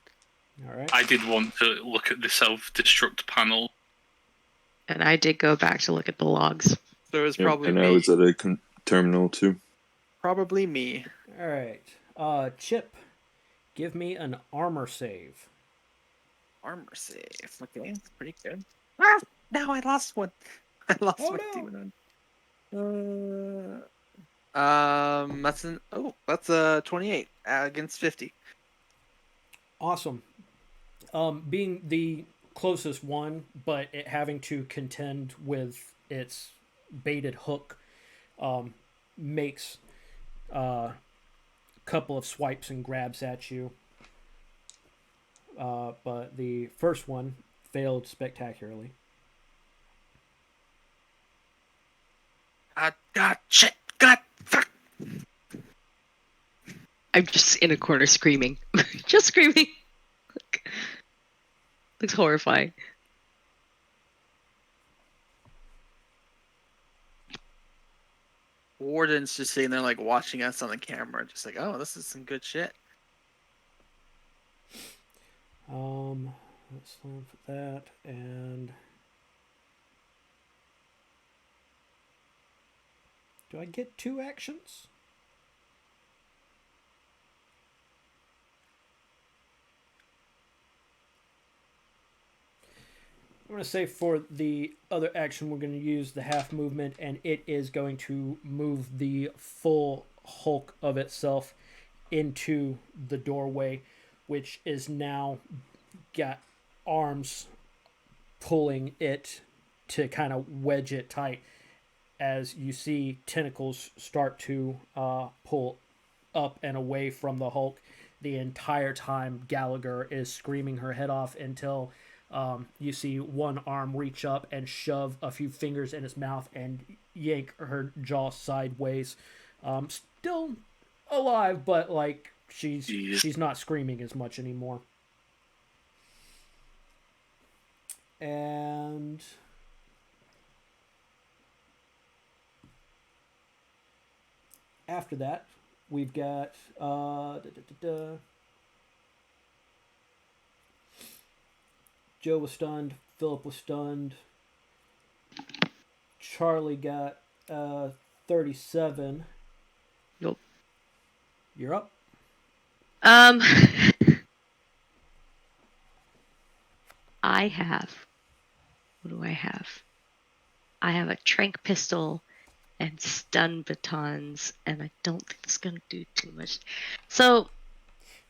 All right. I did want to look at the self-destruct panel. And I did go back to look at the logs. So it was Yep, probably and me. I was at a terminal too. Probably me. All right. Chip, give me an armor save. Armor save. Okay, that's pretty good. Ah! No, I lost one. I lost Oh, my no. demon one. That's a 28 against 50. Awesome. Being the closest one, but it having to contend with its baited hook, makes a couple of swipes and grabs at you. But the first one failed spectacularly. God, shit, God, fuck. I'm just in a corner screaming. Just screaming. Looks horrifying. Warden's just sitting there, like, watching us on the camera, just like, oh, this is some good shit. Let's slam for that, and do I get 2 actions? I'm going to say for the other action, we're going to use the half movement, and it is going to move the full hulk of itself into the doorway, which is now got arms pulling it to kind of wedge it tight as you see tentacles start to pull up and away from the Hulk. The entire time Gallagher is screaming her head off until you see one arm reach up and shove a few fingers in his mouth and yank her jaw sideways. Still alive, but like she's not screaming as much anymore. And after that, we've got Joe was stunned. Philip was stunned. Charlie got 37. Nope. You're up. I have. What do I have? I have a trank pistol and stun batons, and I don't think it's gonna do too much. So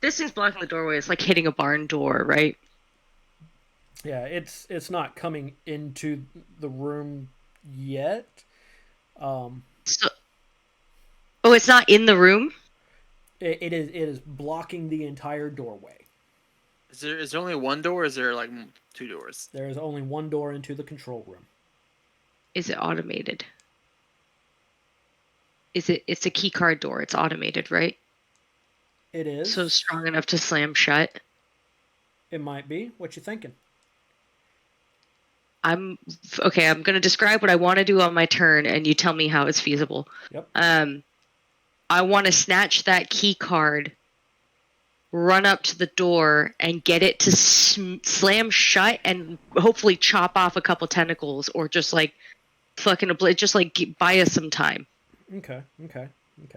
this thing's blocking the doorway. It's like hitting a barn door, right? Yeah, it's not coming into the room yet. So, oh, it's not in the room. It is blocking the entire doorway. Is there only one door, or is there like two doors? There is only one door into the control room. Is it automated? It's a key card door. It's automated, right? It is. So strong enough to slam shut. It might be. What you thinking? I'm going to describe what I want to do on my turn, and you tell me how it's feasible. Yep. I want to snatch that key card, run up to the door, and get it to slam shut, and hopefully chop off a couple tentacles, or just like fucking just like buy us some time. Okay.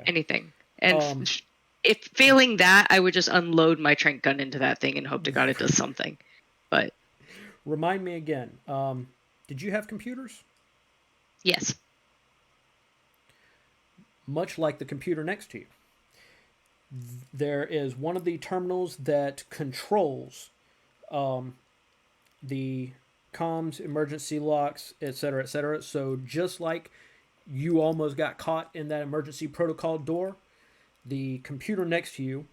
Anything. And if failing that, I would just unload my trank gun into that thing and hope to God it does something. But remind me again. Did you have computers? Yes. Much like the computer next to you, there is one of the terminals that controls the comms, emergency locks, etc., etc. So just like you almost got caught in that emergency protocol door, the computer next to you,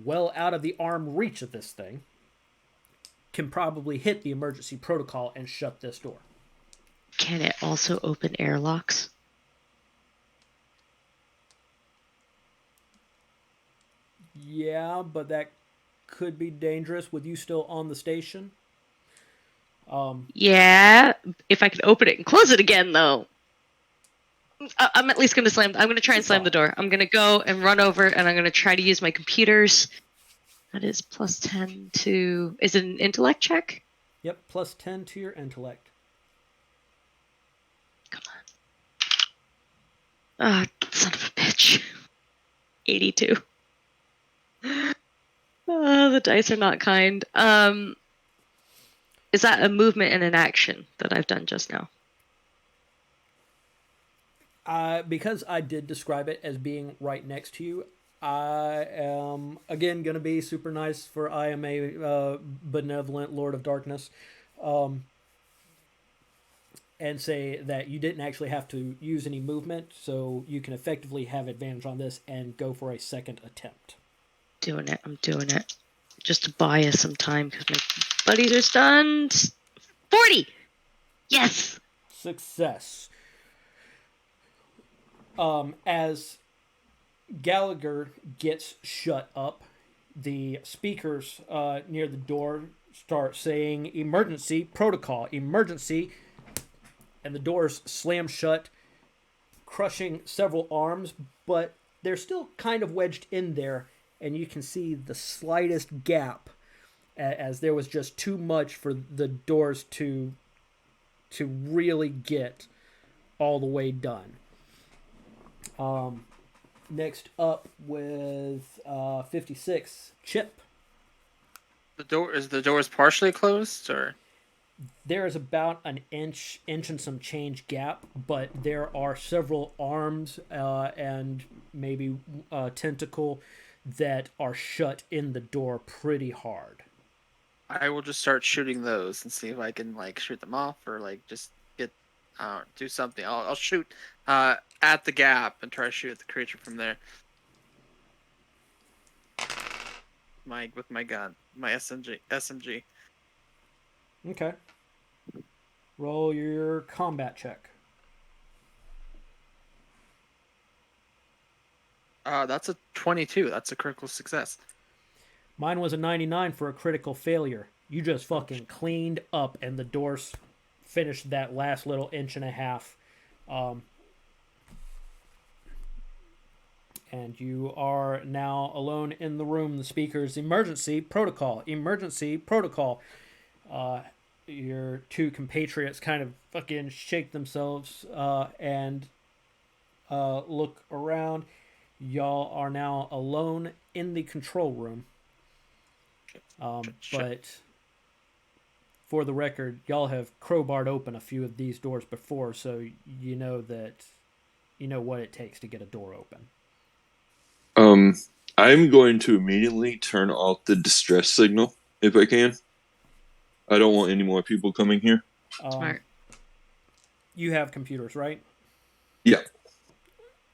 well out of the arm reach of this thing, can probably hit the emergency protocol and shut this door. Can it also open airlocks? Yeah, but that could be dangerous with you still on the station. Yeah, if I can open it and close it again, though. I'm at least going to slam. I'm going to try and slam the door. I'm going to go and run over, and I'm going to try to use my computers. That is plus 10 to... Is it an intellect check? Yep, plus 10 to your intellect. Come on. Ah, son of a bitch. 82. The dice are not kind. Is that a movement and an action that I've done just now? Because I did describe it as being right next to you, I am, again, going to be super nice, for I am a benevolent Lord of Darkness, and say that you didn't actually have to use any movement, so you can effectively have advantage on this and go for a second attempt. I'm doing it. Just to buy us some time, because my buddies are stunned. 40! Yes! Success. As Gallagher gets shut up, the speakers near the door start saying, "Emergency protocol, emergency," and the doors slam shut, crushing several arms, but they're still kind of wedged in there, and you can see the slightest gap, as there was just too much for the doors to really get all the way done. Next up with 56, Chip. The door is partially closed, or There is about an inch and some change gap, but there are several arms and maybe a tentacle that are shut in the door pretty hard. I will just start shooting those and see if I can like shoot them off, or like just get do something. I'll shoot at the gap and try to shoot at the creature from there. With my gun, my SMG. Okay. Roll your combat check. That's a 22. That's a critical success. Mine was a 99 for a critical failure. You just fucking cleaned up, and the doors finished that last little inch and a half. And you are now alone in the room. The speakers, emergency protocol, emergency protocol. your two compatriots kind of fucking shake themselves and look around. Y'all are now alone in the control room. But for the record, y'all have crowbarred open a few of these doors before, so you know what it takes to get a door open. I'm going to immediately turn off the distress signal if I can. I don't want any more people coming here. Smart. You have computers, right? Yeah.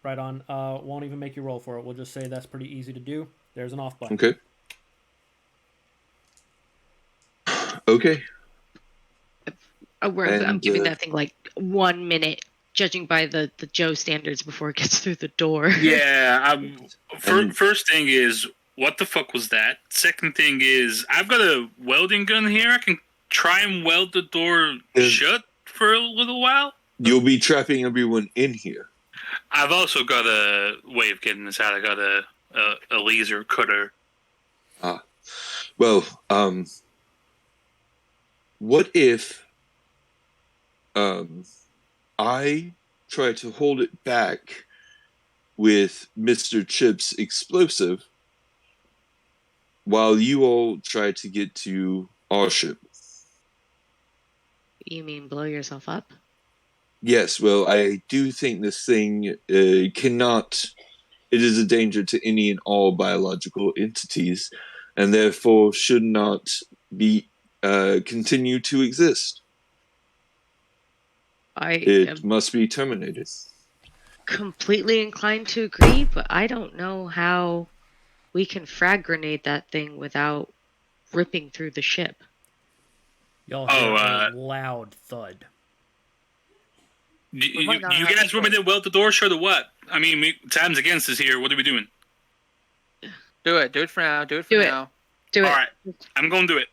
Right on. Won't even make you roll for it. We'll just say that's pretty easy to do. There's an off button. Okay. Okay. I'm giving that thing like 1 minute, judging by the Joe standards, before it gets through the door. Yeah. First thing is, what the fuck was that? Second thing is, I've got a welding gun here. I can try and weld the door shut for a little while. You'll be trapping everyone in here. I've also got a way of getting this out. I got a laser cutter. Well, what if I try to hold it back with Mr. Chip's explosive while you all try to get to our ship? You mean blow yourself up? Yes, well, I do think this thing cannot... It is a danger to any and all biological entities, and therefore should not be continue to exist. It must be terminated. Completely inclined to agree, but I don't know how we can frag grenade that thing without ripping through the ship. Y'all hear a loud thud. Do you guys want me to weld the door shut or what? I mean, time's against us here. What are we doing? Do it. Do it for now. Do it. All right. I'm going to do it.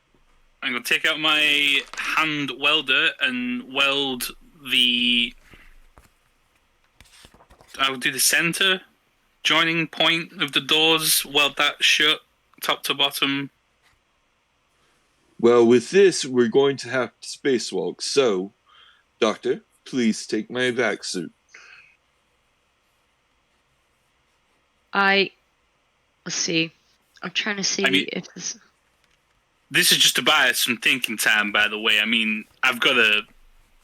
I'm going to take out my hand welder and weld I'll do the center joining point of the doors, weld that shut, top to bottom. Well, with this, we're going to have to spacewalk. So, Doctor, please take my vac suit. Let's see. I'm trying to see if this... This is just to buy us some thinking time, by the way. I mean, I've got a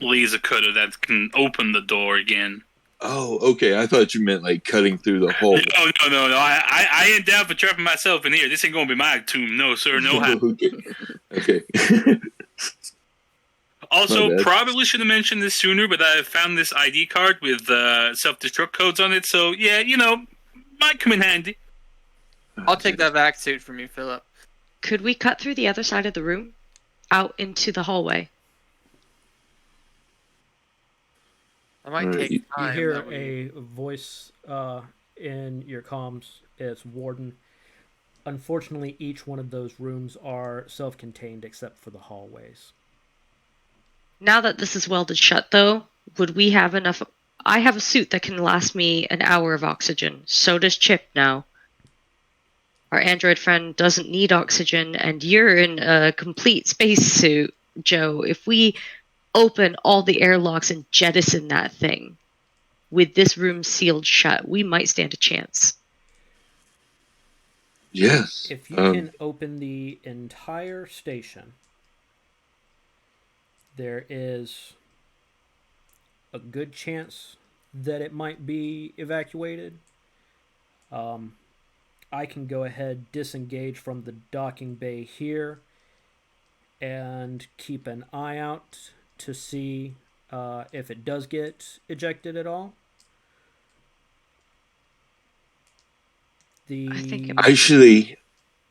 laser cutter that can open the door again. Oh, okay. I thought you meant like cutting through the hole. No. I ain't down for trapping myself in here. This ain't gonna be my tomb. No, sir. No how. Okay. Also, probably should have mentioned this sooner, but I found this ID card with self-destruct codes on it. So, yeah, might come in handy. I'll take that vac suit from you, Philip. Could we cut through the other side of the room? Out into the hallway? I might take time. You hear a voice in your comms. It's Warden. Unfortunately, each one of those rooms are self-contained except for the hallways. Now that this is welded shut, though, would we have enough... I have a suit that can last me an hour of oxygen. So does Chip now. Our android friend doesn't need oxygen, and you're in a complete spacesuit, Joe. If we open all the airlocks and jettison that thing, with this room sealed shut, we might stand a chance. Yes. If you can open the entire station, there is a good chance that it might be evacuated. I can go ahead, disengage from the docking bay here, and keep an eye out to see if it does get ejected at all. Actually,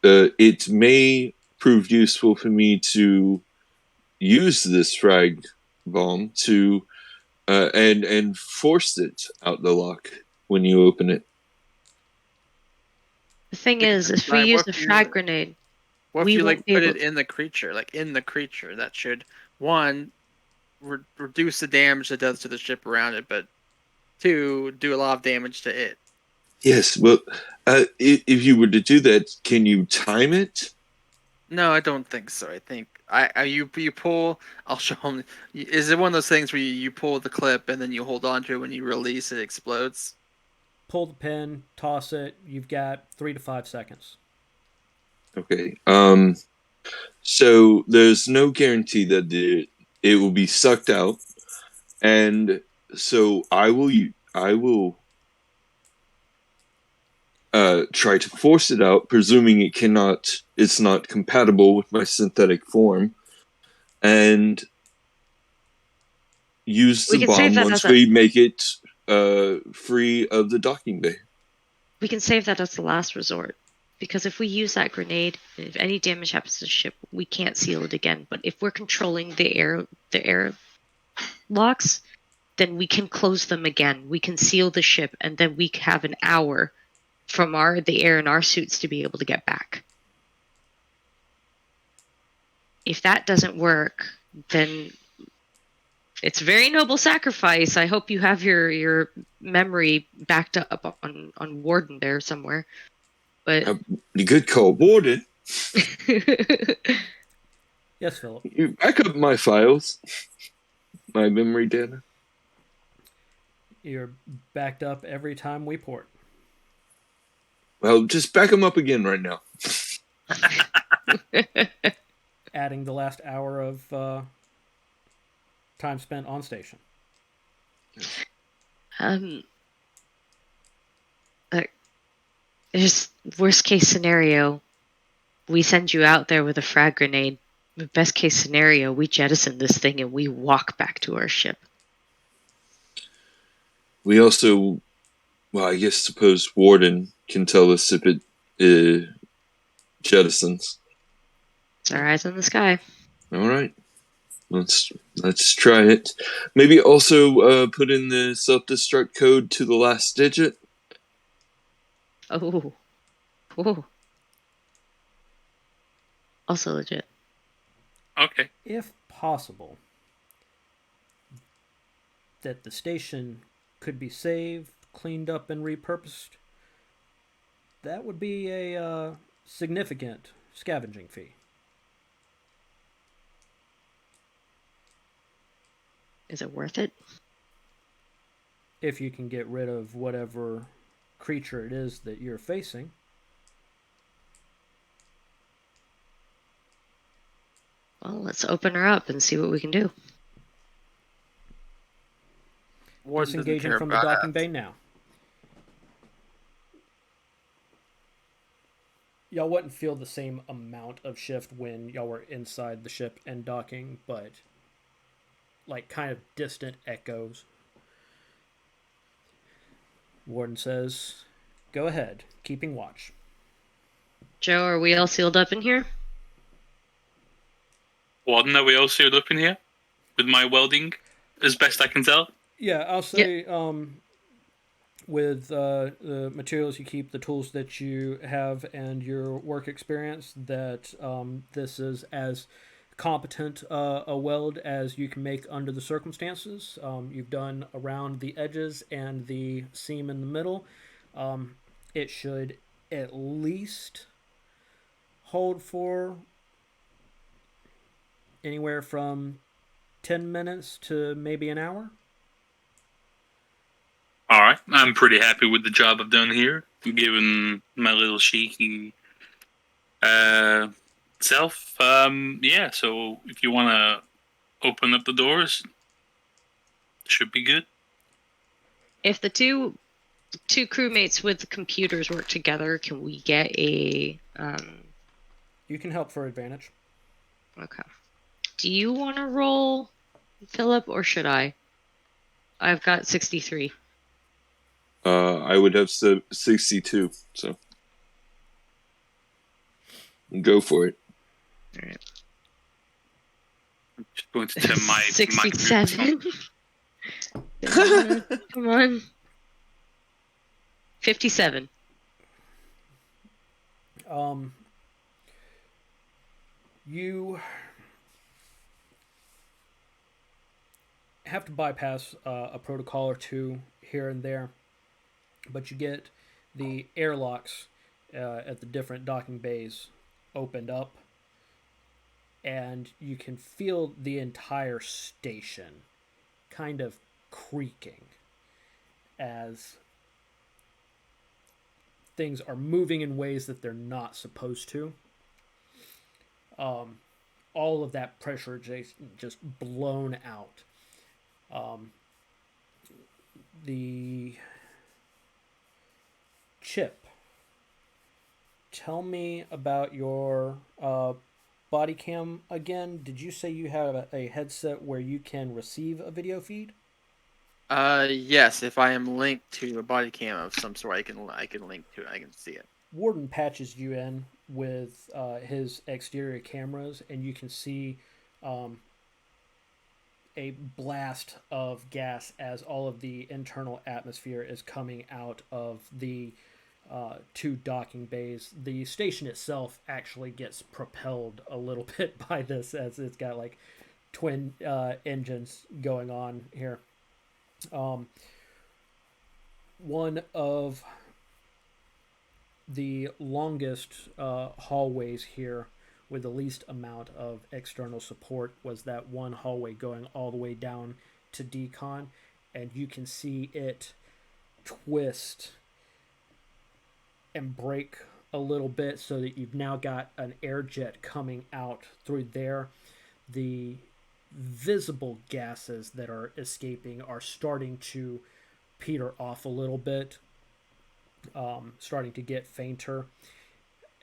it may prove useful for me to use this frag bomb to and force it out the lock when you open it. The thing is, if we use a frag grenade, what if you put it in the creature, that should, one, reduce the damage it does to the ship around it, but two, do a lot of damage to it. Yes, well, if you were to do that, can you time it? No, I don't think so. I think you pull. I'll show him. Is it one of those things where you pull the clip and then you hold on to it when you release it explodes? Pull the pin, toss it. You've got 3 to 5 seconds. Okay. So there's no guarantee that it will be sucked out, and so I will try to force it out, presuming it's not compatible with my synthetic form, and use We the can save bomb that once as a- we make it free of the docking bay. We can save that as the last resort. Because if we use that grenade, if any damage happens to the ship, we can't seal it again. But if we're controlling the air locks, then we can close them again. We can seal the ship, and then we have an hour from the air in our suits to be able to get back. If that doesn't work, then it's a very noble sacrifice. I hope you have your memory backed up on Warden there somewhere. But You good call, Warden. Yes, Philip. You back up my files, my memory data. You're backed up every time we port. Well, just back them up again right now. Adding the last hour of time spent on station. Just worst case scenario, we send you out there with a frag grenade. Best case scenario, we jettison this thing and we walk back to our ship. We also, well, I guess suppose Warden can tell us if it jettisons. It's our eyes in the sky. All right, let's try it. Maybe also put in the self-destruct code to the last digit. Oh. Also legit. Okay. If possible, that the station could be saved, cleaned up, and repurposed, that would be a significant scavenging fee. Is it worth it? If you can get rid of whatever creature it is that you're facing. Well, let's open her up and see what we can do. Warden doesn't Disengaging care from the about docking that. bay now. Y'all wouldn't feel the same amount of shift when y'all were inside the ship and docking, but like kind of distant echoes. Warden says, "Go ahead, keeping watch." Joe, are we all sealed up in here? Warden, are we all sealed up in here? With my welding, as best I can tell? Yeah, I'll say with the materials you keep, the tools that you have, and your work experience, that this is as competent a weld as you can make under the circumstances. You've done around the edges and the seam in the middle. It should at least hold for anywhere from 10 minutes to maybe an hour. Alright, I'm pretty happy with the job I've done here, given my little cheeky self. Yeah, so if you want to open up the doors, should be good. If the two crewmates with the computers work together, can we get a... You can help for advantage. Okay. Do you want to roll, Philip, or should I? I've got 63. I would have 62, so go for it. All right. I'm just going to turn my 67. Come on. 57. You have to bypass a protocol or two here and there, but you get the airlocks at the different docking bays opened up, and you can feel the entire station kind of creaking as things are moving in ways that they're not supposed to. All of that pressure just blown out. The Chip, tell me about your body cam again. Did you say you have a headset where you can receive a video feed? Yes, if I am linked to a body cam of some sort, I can link to it. I can see it. Warden patches you in with his exterior cameras, and you can see a blast of gas as all of the internal atmosphere is coming out of the two docking bays. The station itself actually gets propelled a little bit by this, as it's got like twin engines going on here. One of the longest hallways here with the least amount of external support was that one hallway going all the way down to decon, and you can see it twist and break a little bit so that you've now got an air jet coming out through there. The visible gases that are escaping are starting to peter off a little bit, starting to get fainter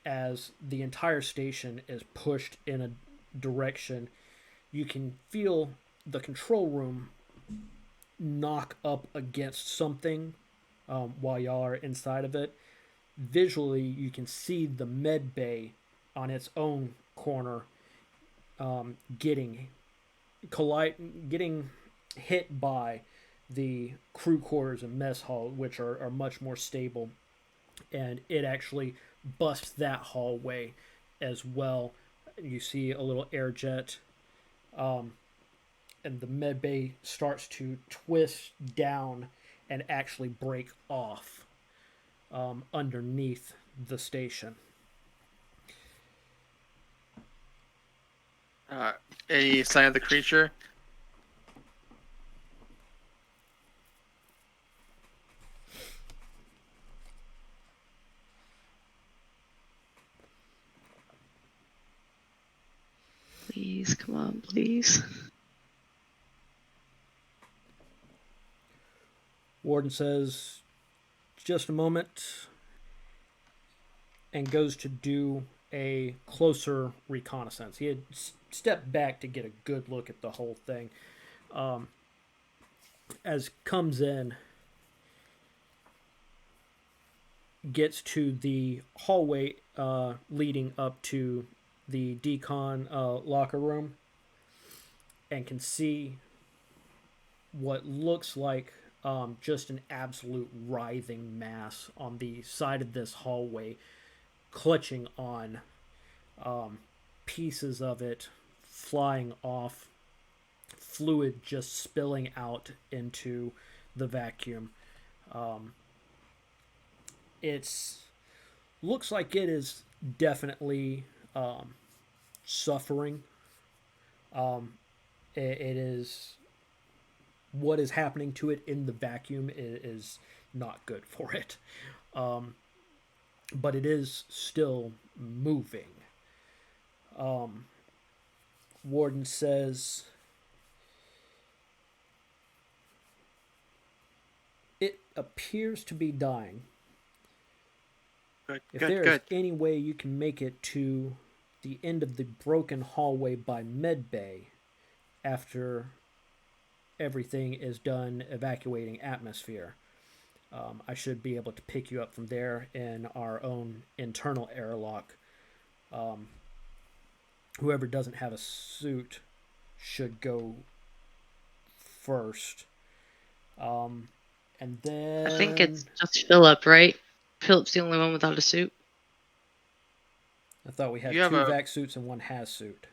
as the entire station is pushed in a direction. You can feel the control room knock up against something while y'all are inside of it. Visually, you can see the med bay on its own corner getting hit by the crew quarters and mess hall, which are much more stable, and it actually busts that hallway as well. You see a little air jet, and the med bay starts to twist down and actually break off underneath the station. Any sign of the creature? Please, come on, please. Warden says, just a moment, and goes to do a closer reconnaissance. He had stepped back to get a good look at the whole thing. As comes in, gets to the hallway leading up to the decon locker room, and can see what looks like just an absolute writhing mass on the side of this hallway, clutching on pieces of it flying off, fluid just spilling out into the vacuum. It's looks like it is definitely suffering. It is what is happening to it in the vacuum is not good for it. But it is still moving. Warden says it appears to be dying. If there is any way you can make it to the end of the broken hallway by medbay after everything is done evacuating atmosphere, I should be able to pick you up from there in our own internal airlock. Whoever doesn't have a suit should go first. And then I think it's just Philip, right? Philip's the only one without a suit. I thought we had two vac suits and one has suit.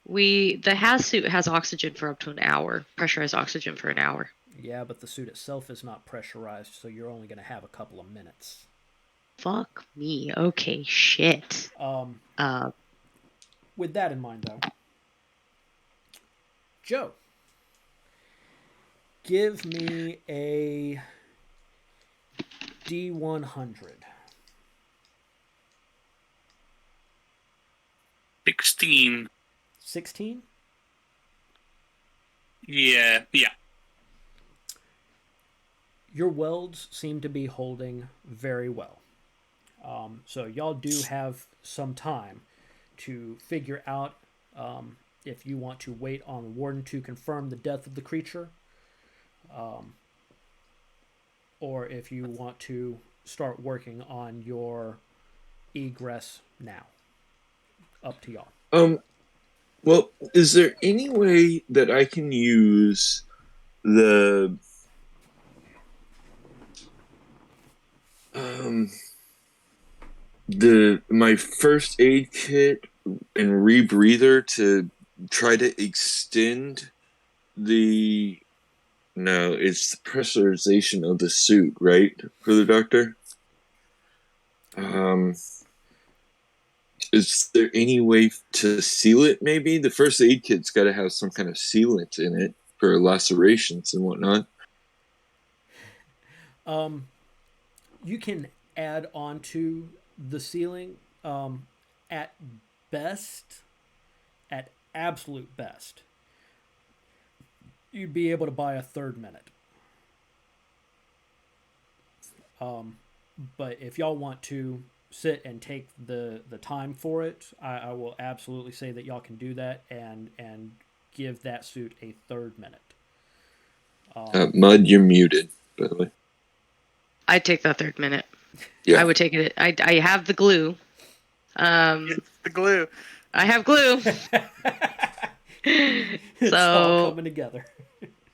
The has suit has oxygen for up to an hour, pressurized oxygen for an hour. Yeah, but the suit itself is not pressurized, so you're only going to have a couple of minutes. Fuck me. Okay, shit. with that in mind, though, Joe, give me a D100. 16. 16? Yeah. Your welds seem to be holding very well. So y'all do have some time to figure out if you want to wait on the Warden to confirm the death of the creature, or if you want to start working on your egress now. Up to y'all. Well, is there any way that I can use the my first aid kit and rebreather to try to extend the it's the pressurization of the suit, right? For the doctor? Is there any way to seal it, maybe? The first aid kit's got to have some kind of sealant in it for lacerations and whatnot. You can add on to the ceiling. At best, at absolute best, you'd be able to buy a third minute. But if y'all want to sit and take the time for it, I will absolutely say that y'all can do that and give that suit a third minute. Mud, you're muted, by the way. I'd take that third minute. Yeah. I would take it. I have the glue. The glue. I have glue. It's all coming together.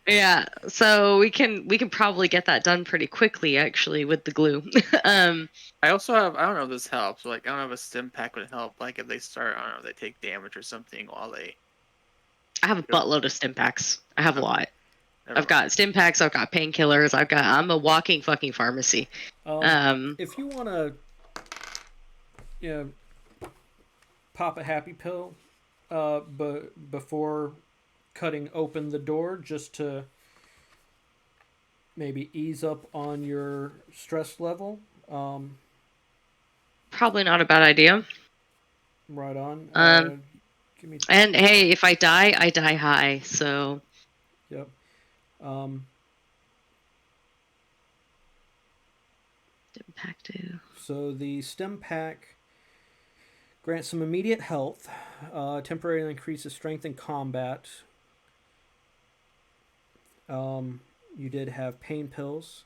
Yeah, so we can probably get that done pretty quickly, actually, with the glue. I also have, I don't know if this helps, like, I don't know if a stim pack would help, like, if they start, I don't know, if they take damage or something while they... I have a buttload of stim packs. I have a lot. Never I've got stim packs, I've got painkillers, I'm a walking fucking pharmacy. If you want to, pop a happy pill, but before cutting open the door, just to maybe ease up on your stress level. Probably not a bad idea. Right on. Give me. And hey, if I die high, so... Yep. Stim pack too. So the stim pack grants some immediate health, temporarily increases strength in combat. You did have pain pills,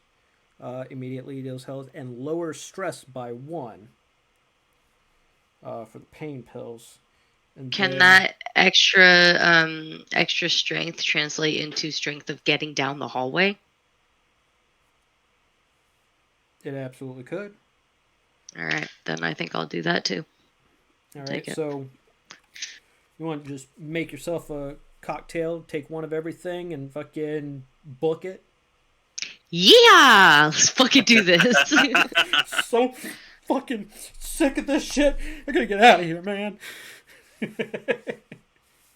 immediately deals health, and lowers stress by 1 for the pain pills. And Can that extra strength translate into strength of getting down the hallway? It absolutely could. All right, then I think I'll do that too. All right, so you want to just make yourself a cocktail, take one of everything, and fucking book it? Yeah! Let's fucking do this. So fucking sick of this shit. I gotta get out of here, man.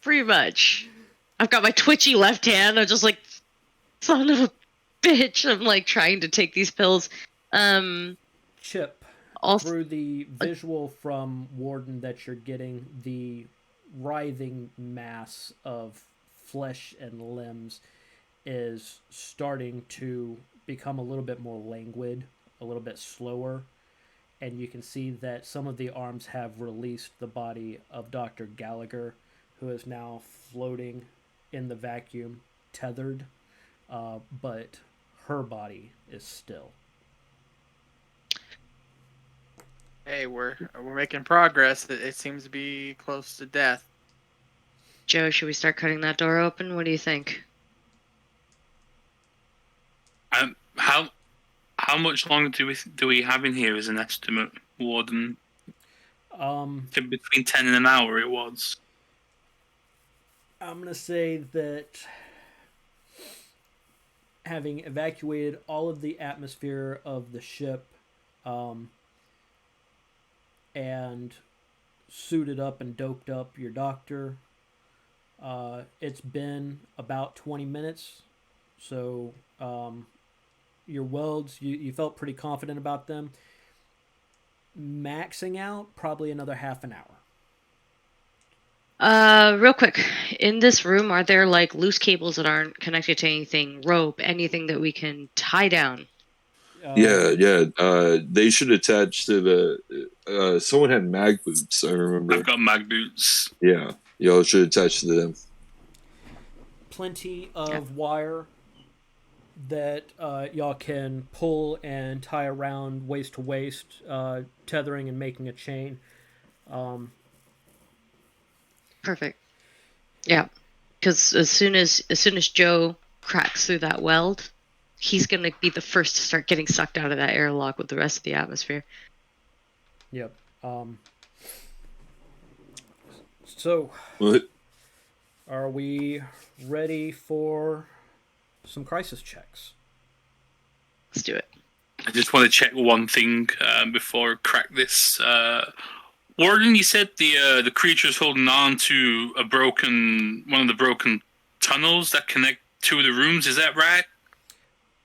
Pretty much. I've got my twitchy left hand. I'm just like, son of a bitch. I'm like trying to take these pills. Chip, Also, through the visual from Warden that you're getting, the writhing mass of flesh and limbs is starting to become a little bit more languid, a little bit slower, and you can see that some of the arms have released the body of Dr. Gallagher, who is now floating in the vacuum, tethered, but her body is still. Hey, we're making progress. It seems to be close to death. Joe, should we start cutting that door open? What do you think? How much longer do we have in here as an estimate, Warden? Between 10 and an hour it was. I'm gonna say that having evacuated all of the atmosphere of the ship, and suited up and doped up your doctor. It's been about 20 minutes, so your welds, you felt pretty confident about them. Maxing out, probably another half an hour. Real quick, in this room, are there like loose cables that aren't connected to anything, rope, anything that we can tie down? Yeah. They should attach to the. Someone had mag boots. I remember. I've got mag boots. Yeah, y'all should attach to them. Plenty of wire that y'all can pull and tie around waist to waist, tethering and making a chain. Perfect. Yeah, because as soon as Joe cracks through that weld, he's gonna be the first to start getting sucked out of that airlock with the rest of the atmosphere. Yep. So, What? are we ready for some crisis checks? Let's do it. I just want to check one thing before I crack this. Warden, you said the creature's holding on to one of the broken tunnels that connect two of the rooms. Is that right?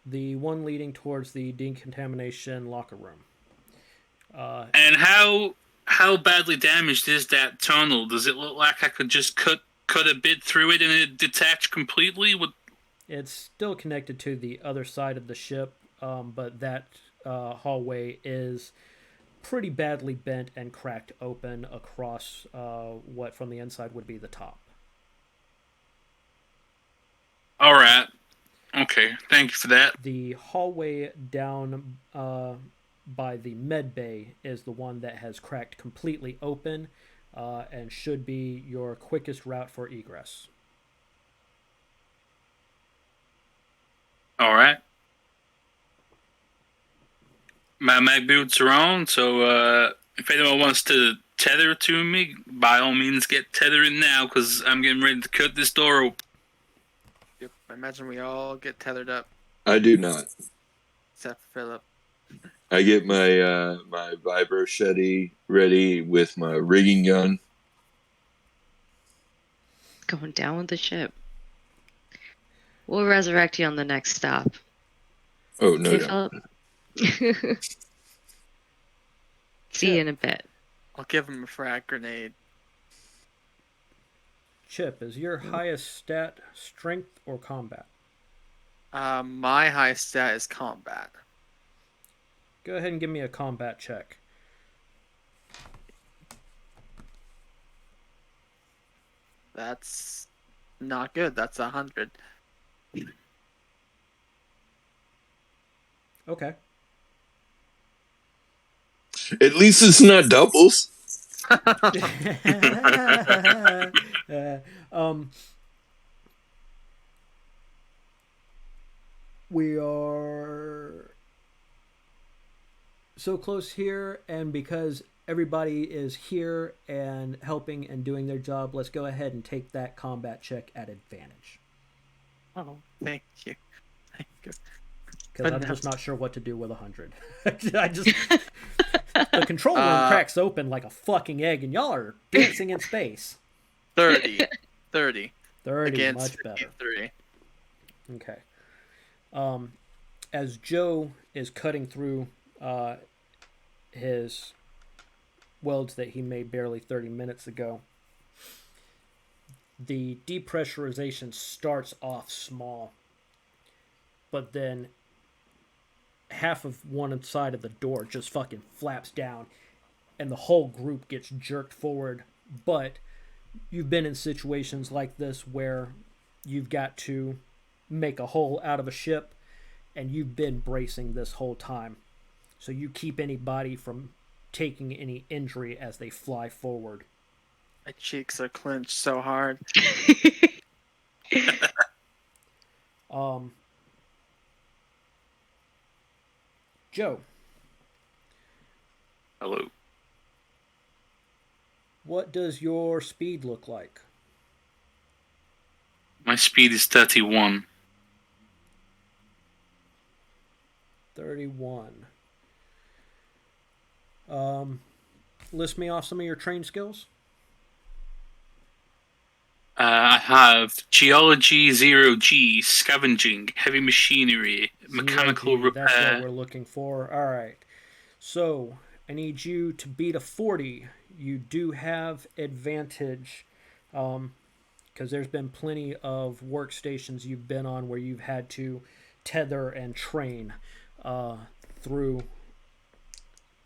The one leading towards the decontamination locker room. And how badly damaged is that tunnel? Does it look like I could just cut a bit through it and it detach completely? It's still connected to the other side of the ship, but that hallway is pretty badly bent and cracked open across what from the inside would be the top. All right. Okay. Thank you for that. The hallway down by the med bay is the one that has cracked completely open and should be your quickest route for egress. All right. My mag boots are on, so if anyone wants to tether to me, by all means get tethering now, because I'm getting ready to cut this door open. Yep, I imagine we all get tethered up, I do not. except for Philip. I get my my vibro shetty ready with my rigging gun. Going down with the ship. We'll resurrect you on the next stop. Oh no, Okay, no. Philip? See you in a bit. I'll give him a frag grenade. Chip, is your highest stat strength or combat? My high stat is combat. Go ahead and give me a combat check. That's not good. That's 100. Okay. At least it's not doubles. We are so close here, and because everybody is here and helping and doing their job, let's go ahead and take that combat check at advantage. Oh, thank you. Thank you. Because I'm just not sure what to do with 100. The control room cracks open like a fucking egg, and y'all are dancing in space. 30. 30. 30, Against much better. 53. Okay. As Joe is cutting through his welds that he made barely 30 minutes ago, the depressurization starts off small, but then half of one side of the door just fucking flaps down and the whole group gets jerked forward. But you've been in situations like this where you've got to make a hole out of a ship, and you've been bracing this whole time, so you keep anybody from taking any injury as they fly forward. My cheeks are clenched so hard. Joe, Hello. what does your speed look like? My speed is 31. 31. list me off some of your train skills? I have Geology 0G, Scavenging, Heavy Machinery, Mechanical 0G, that's what Repair. we're looking for. All right. So I need you to beat a 40. You do have advantage because there's been plenty of workstations you've been on where you've had to tether and train through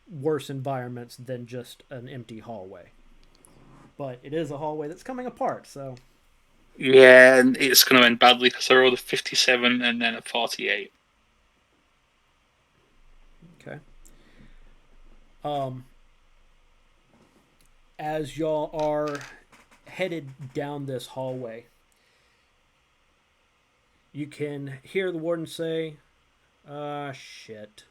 worse environments than just an empty hallway. But it is a hallway that's coming apart, so... Yeah, and it's going to end badly because I rolled a 57 and then a 48. Okay. As y'all are headed down this hallway, you can hear the warden say, shit.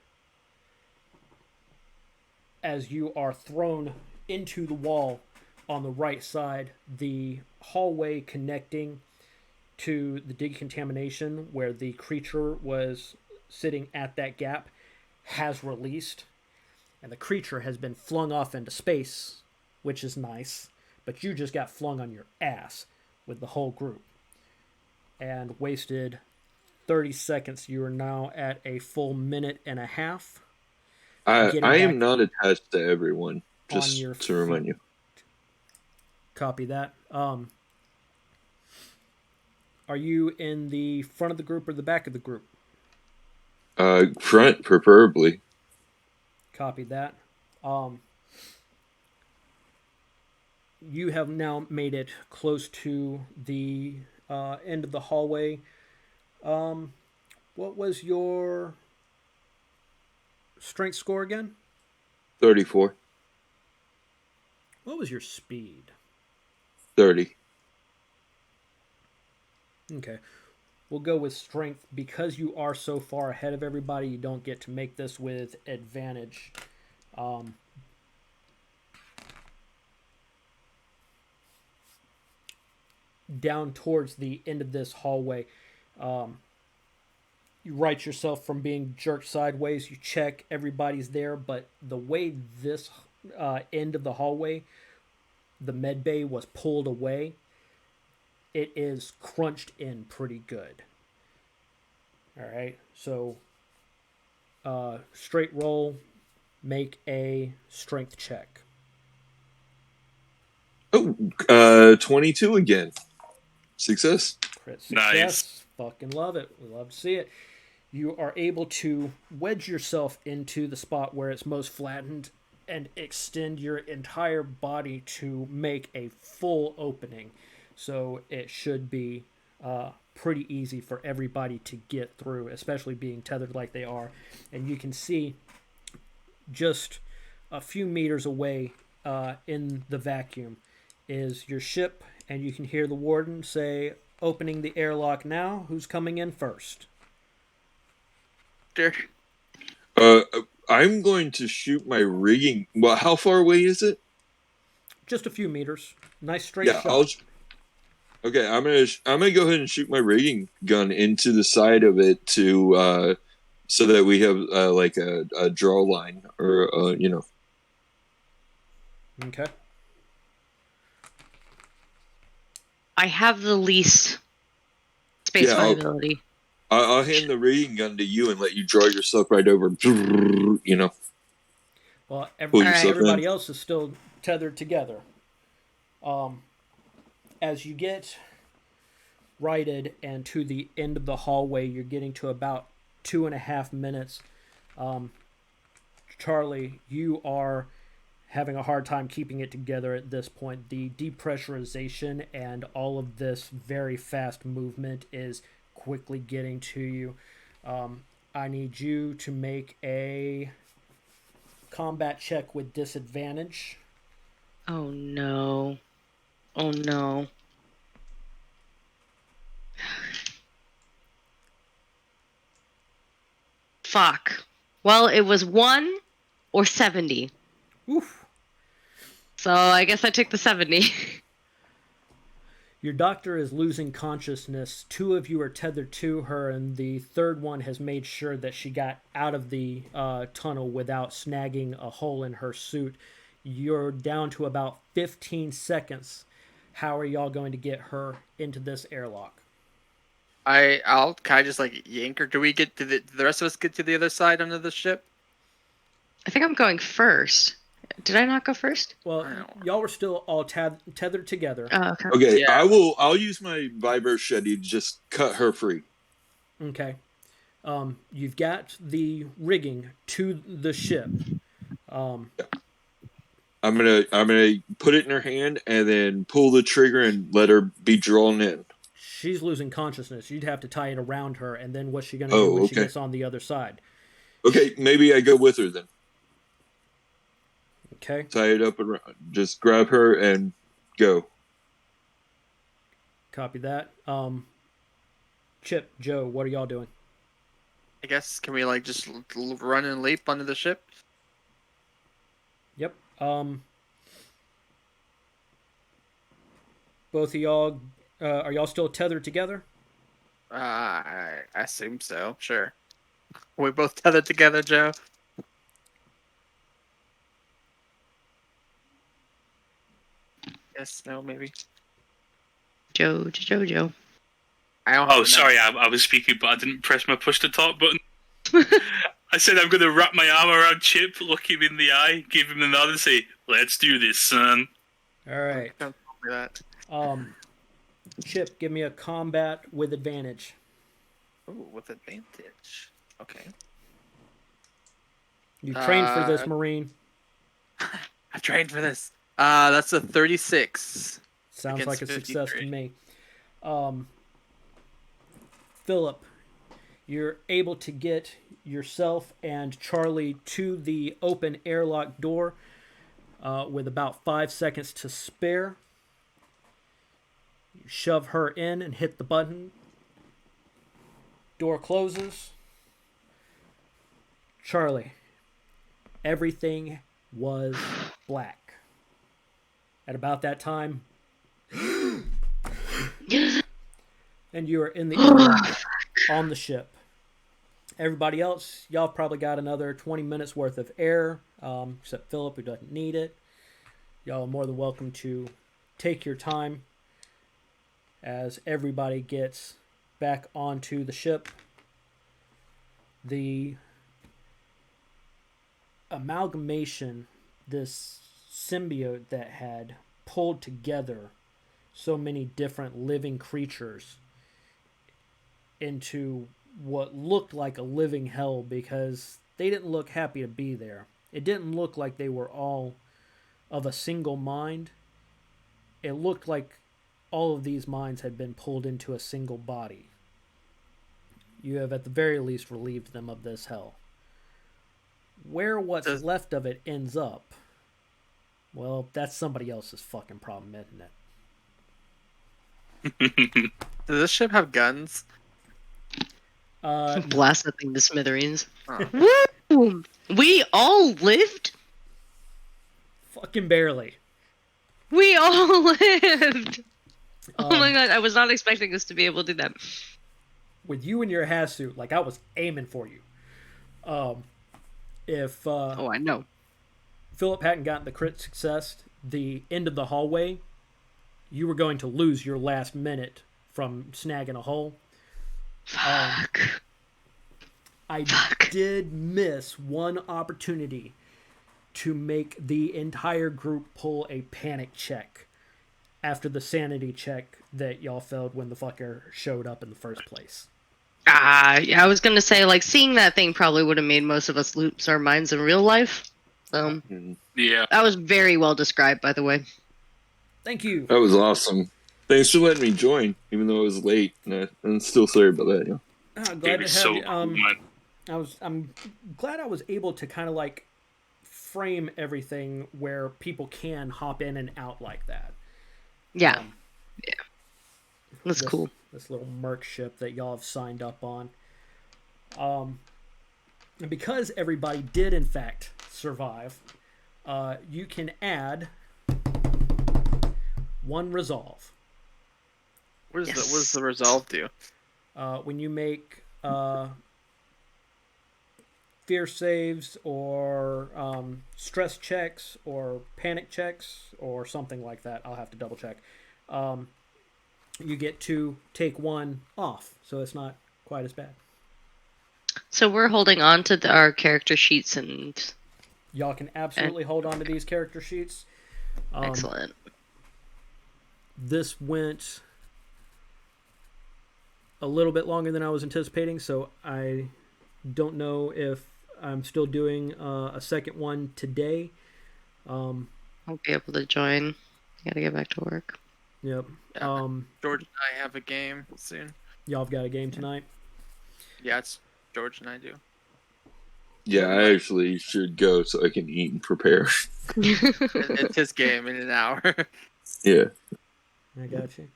As you are thrown into the wall on the right side, the hallway connecting to the decontamination where the creature was sitting at that gap has released, and the creature has been flung off into space, which is nice, but you just got flung on your ass with the whole group and wasted 30 seconds. You are now at a full minute and a half. I am not attached to everyone, just to remind you. Copy that. Are you in the front of the group or the back of the group? Front, preferably. Copy that. You have now made it close to the end of the hallway. What was your strength score again? 34. What was your speed? 30. Okay. We'll go with strength. Because you are so far ahead of everybody, you don't get to make this with advantage. Down towards the end of this hallway, you right yourself from being jerked sideways. You check everybody's there, but the way this end of the hallway, the med bay, was pulled away, it is crunched in pretty good. All right, so straight roll, make a strength check. Oh, 22 again. Success. Crit success. Nice. Fucking love it. We love to see it. You are able to wedge yourself into the spot where it's most flattened and extend your entire body to make a full opening. So it should be pretty easy for everybody to get through, especially being tethered like they are. And you can see just a few meters away in the vacuum is your ship, and you can hear the warden say, "Opening the airlock now. Who's coming in first?" I'm going to shoot my rigging. Well, how far away is it? Just a few meters. Nice straight shot. Okay, I'm gonna go ahead and shoot my rigging gun into the side of it to so that we have like a draw line or Okay. I have the least space flexibility. I'll hand the rigging gun to you and let you draw yourself right over. Well, everybody else is still tethered together. As you get righted and to the end of the hallway, you're getting to about 2.5 minutes. Charlie, you are having a hard time keeping it together at this point. The depressurization and all of this very fast movement is quickly getting to you. I need you to make a combat check with disadvantage. Oh no. Oh no. Fuck. Well, it was 1 or 70. Oof. So I guess I took the 70. Your doctor is losing consciousness. 2 of you are tethered to her, and the third one has made sure that she got out of the tunnel without snagging a hole in her suit. You're down to about 15 seconds. How are y'all going to get her into this airlock? I'll kind of just like yank her. Do we get to the rest of us get to the other side under the ship? I think I'm going first. Did I not go first? Well, y'all were still all tethered together. Oh, okay. Okay, Yeah. I'll use my vibro shetty to just cut her free. Okay. You've got the rigging to the ship. I'm gonna put it in her hand and then pull the trigger and let her be drawn in. She's losing consciousness. You'd have to tie it around her, and then what's she going to do when she gets on the other side? Okay, maybe I go with her then. Okay. Tie it up and just grab her and go. Copy that. Chip, Joe, what are y'all doing? I guess, can we like just run and leap under the ship? Yep. Both of y'all, are y'all still tethered together? I assume so. Sure. We both tethered together, Joe. Yes. No. Maybe. Joe. I don't. Oh, sorry, I was speaking, but I didn't press my push to talk button. I said I'm going to wrap my arm around Chip, look him in the eye, give him a nod, and say, "Let's do this, son." All right. Don't tell me that. Chip, give me a combat with advantage. Ooh, with advantage. Okay. You trained for this, Marine. I've trained for this. That's a 36. Sounds against like a success to 53. me. Philip, you're able to get yourself and Charlie to the open airlock door with about 5 seconds to spare. You shove her in and hit the button. Door closes. Charlie, everything was black. At about that time, and you are in the airlock on the ship. Everybody else, y'all probably got another 20 minutes worth of air, except Philip, who doesn't need it. Y'all are more than welcome to take your time as everybody gets back onto the ship. The amalgamation, this symbiote that had pulled together so many different living creatures into what looked like a living hell, because they didn't look happy to be there. It didn't look like they were all of a single mind. It looked like all of these minds had been pulled into a single body. You have at the very least relieved them of this hell. Where what's left of it ends up, well, that's somebody else's fucking problem, isn't it? Does this ship have guns? Blast that thing to smithereens. Oh. Woo! We all lived? Fucking barely. We all lived! Oh my god, I was not expecting us to be able to do that. With you in your hazsuit, like I was aiming for you. If Oh, I know. Philip hadn't gotten the crit success, the end of the hallway, you were going to lose your last minute from snagging a hole. Fuck. I did miss one opportunity to make the entire group pull a panic check after the sanity check that y'all failed when the fucker showed up in the first place. Yeah, I was gonna say, like, seeing that thing probably would have made most of us lose our minds in real life. Yeah. That was very well described, by the way. Thank you. That was awesome. Thanks for letting me join, even though it was late. I'm still sorry about that. Yeah. Glad to have so you. cool, man. I'm glad I was able to kind of like frame everything where people can hop in and out like that. Yeah. That's cool. This little merc ship that y'all have signed up on. And because everybody did in fact survive, you can add one resolve. What does the resolve do? When you make fear saves or stress checks or panic checks or something like that. I'll have to double check. You get to take one off, so it's not quite as bad. So we're holding on to our character sheets and... Y'all can absolutely hold on to these character sheets. Excellent. This went a little bit longer than I was anticipating, so I don't know if I'm still doing a second one today. I'll be able to join. Gotta get back to work. Yep. Yeah. George and I have a game soon. Y'all have got a game tonight? Yeah, it's George and I do. Yeah, I actually should go so I can eat and prepare. It's his game in an hour. Yeah. I got you.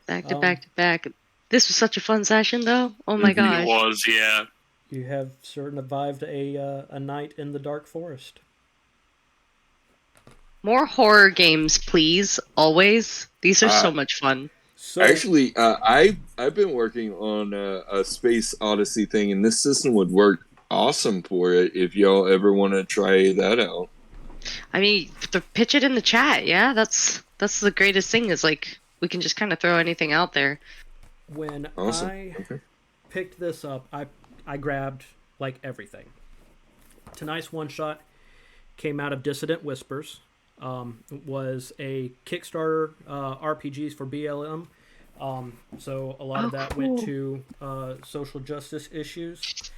Back to back to back. This was such a fun session, though. Oh my gosh. It was, yeah. You have survived a night in the dark forest. More horror games, please. Always. These are so much fun. So, Actually, I've been working on a Space Odyssey thing, and this system would work awesome for it if y'all ever want to try that out. I mean, pitch it in the chat. Yeah, that's the greatest thing. Is like we can just kind of throw anything out there. when Awesome. I picked this up, I grabbed like everything. Tonight's OneShot came out of Dissident Whispers. It was a Kickstarter RPGs for BLM. So a lot of that went to social justice issues.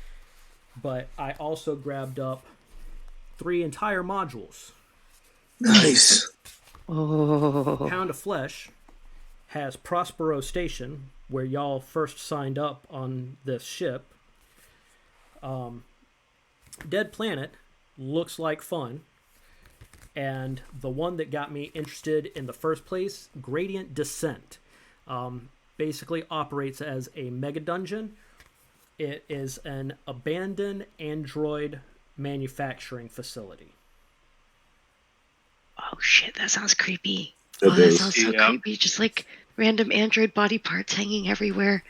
But I also grabbed up 3 entire modules. Nice. Oh. Pound of Flesh has Prospero Station, where y'all first signed up on this ship. Dead Planet looks like fun. And the one that got me interested in the first place, Gradient Descent, basically operates as a mega dungeon. It is an abandoned android manufacturing facility. Oh shit, that sounds creepy. That Sounds so creepy. Just like random android body parts hanging everywhere.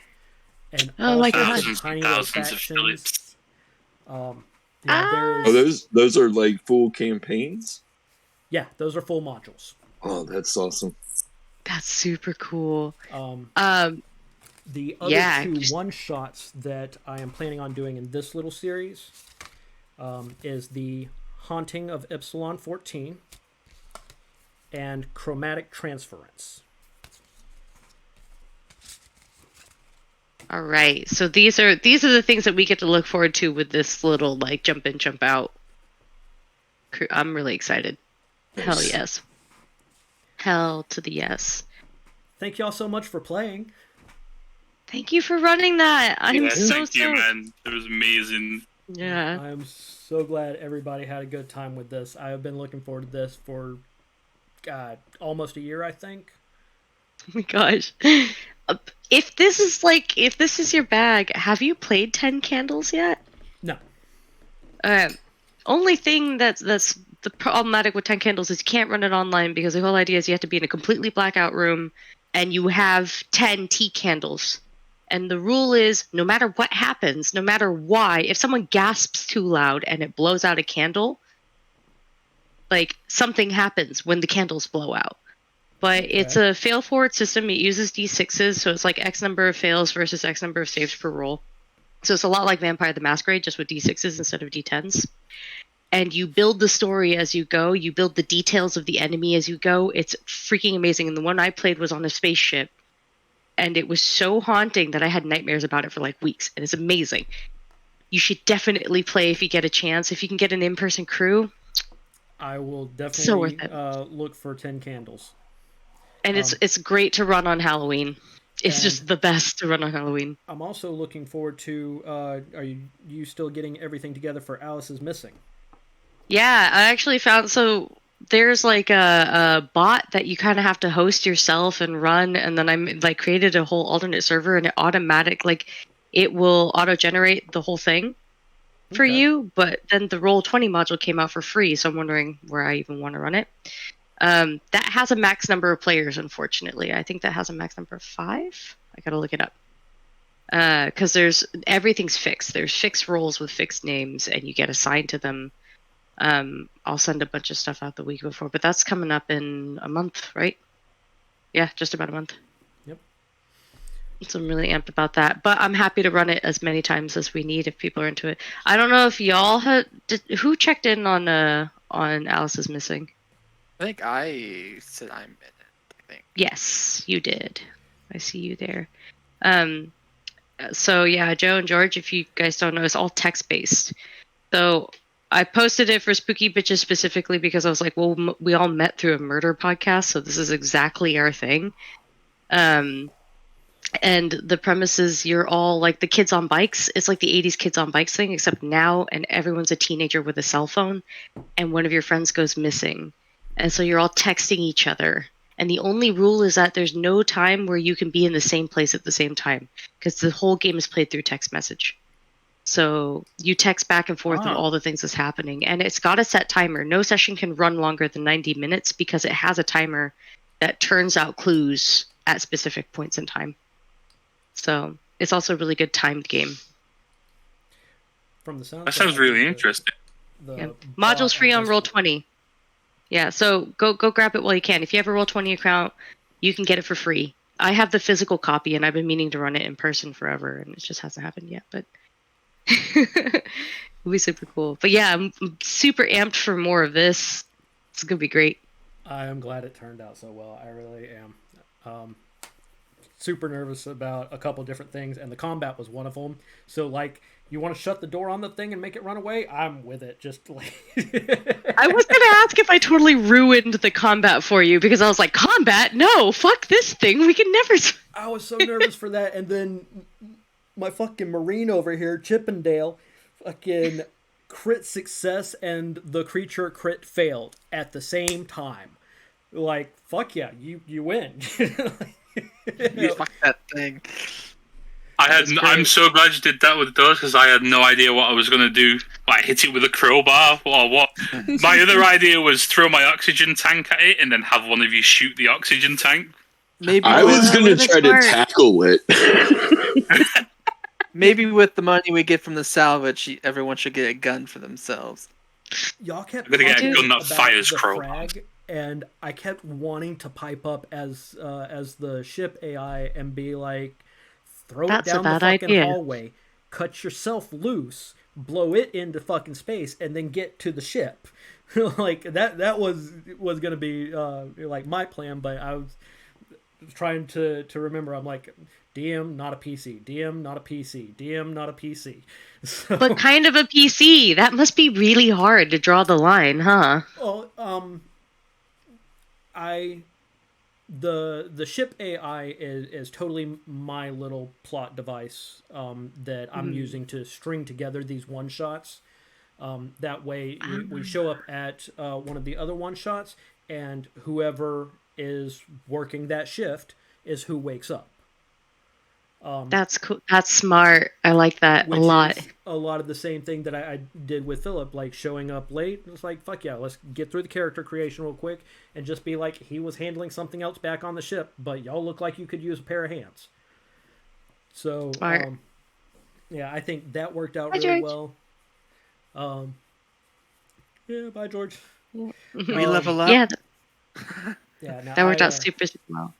And Oh my also God. tiny little Thousands of factions. Phillips. There Oh, is, those are like full campaigns? yeah, those are full modules. Oh, that's awesome. That's super cool. The other Yeah, two just- one-shots that I am planning on doing in this little series is the Haunting of Epsilon 14 and Chromatic Transference. All right. So these are the things that we get to look forward to with this little like jump in, jump out. I'm really excited. Hell Nice. yes. Hell to the yes. Thank y'all so much for playing. Thank you for running that. I'm Yeah, so thank you, stoked. man. It was amazing. Yeah. I am so glad everybody had a good time with this. I have been looking forward to this for, God, almost a year, I think. Oh my gosh. If this is your bag, have you played 10 Candles yet? No. Only thing that's the problematic with 10 Candles is you can't run it online because the whole idea is you have to be in a completely blackout room and you have 10 tea candles. And the rule is no matter what happens, no matter why, if someone gasps too loud and it blows out a candle, like something happens when the candles blow out. But it's a fail forward system. It uses D6s, so it's like X number of fails versus X number of saves per roll. So it's a lot like Vampire the Masquerade, just with D6s instead of D10s. And you build the story as you go. You build the details of the enemy as you go. It's freaking amazing. And the one I played was on a spaceship. And it was so haunting that I had nightmares about it for like weeks. And it's amazing. You should definitely play if you get a chance. If you can get an in-person crew. I will So definitely worth it. Look for 10 Candles. And it's great to run on Halloween. It's just And- the best to run on Halloween. I'm also looking forward to, are you still getting everything together for Alice is Missing? Yeah, I actually found, so there's like a bot that you kind of have to host yourself and run, and then I'm like created a whole alternate server, and it will auto-generate the whole thing for Okay. you, but then the Roll20 module came out for free, so I'm wondering where I even want to run it. That has a max number of players, unfortunately. I think that has a max number of 5. I gotta look it up. Because everything's fixed. There's fixed roles with fixed names, and you get assigned to them. I'll send a bunch of stuff out the week before, but that's coming up in a month, right? Yeah, just about a month. Yep. So I'm really amped about that. But I'm happy to run it as many times as we need if people are into it. I don't know if y'all who checked in on Alice is Missing? I think I said I'm in it. I think. Yes, you did. I see you there. So yeah, Joe and George, if you guys don't know, it's all text based. So I posted it for Spooky Bitches specifically because I was like, well, we all met through a murder podcast, so this is exactly our thing. And the premise is you're all like the kids on bikes. It's like the 80s kids on bikes thing, except now, and everyone's a teenager with a cell phone, and one of your friends goes missing. And so you're all texting each other. And the only rule is that there's no time where you can be in the same place at the same time, because the whole game is played through text message. So you text back and forth with all the things that's happening. And it's got a set timer. No session can run longer than 90 minutes because it has a timer that turns out clues at specific points in time. So it's also a really good timed game. From the sound. That sounds really interesting. Module's free on Roll20. Yeah, so go grab it while you can. If you have a Roll20 account, you can get it for free. I have the physical copy, and I've been meaning to run it in person forever, and it just hasn't happened yet. But it'll be super cool. But yeah, I'm super amped for more of this. It's gonna be great. I am glad it turned out so well. I really am. Super nervous about a couple different things, and the combat was one of them. So, like, you want to shut the door on the thing and make it run away? I'm with it. Just like I was gonna ask if I totally ruined the combat for you because I was like, combat? No, fuck this thing. We can never. I was so nervous for that, and then my fucking Marine over here, Chippendale, fucking crit success, and the creature crit failed at the same time. Like, fuck yeah, you win. You fuck that thing. I'm so glad you did that with those because I had no idea what I was going to do. Like hit it with a crowbar or what. My other idea was throw my oxygen tank at it and then have one of you shoot the oxygen tank. Maybe I was going to try to tackle it. Maybe with the money we get from the salvage, everyone should get a gun for themselves. Y'all kept I'm gonna get a gun that about fires the crowbar. frag, and I kept wanting to pipe up as the ship AI and be like, throw it down the fucking hallway, cut yourself loose, blow it into fucking space, and then get to the ship. Like that was gonna be like my plan, but I was trying to remember. I'm like, DM not a PC, DM not a PC, DM not a PC. So, but kind of a PC. That must be really hard to draw the line, huh? Well, the ship AI is totally my little plot device that I'm using to string together these one shots. That way we show up at one of the other one shots, and whoever is working that shift is who wakes up. That's cool. That's smart. I like that a lot. A lot of the same thing that I did with Philip, like showing up late. It's like, fuck yeah, let's get through the character creation real quick and just be like, he was handling something else back on the ship, but y'all look like you could use a pair of hands. So, yeah, I think that worked out really well. Yeah, bye, George. We level up. Yeah, yeah, that worked out super well.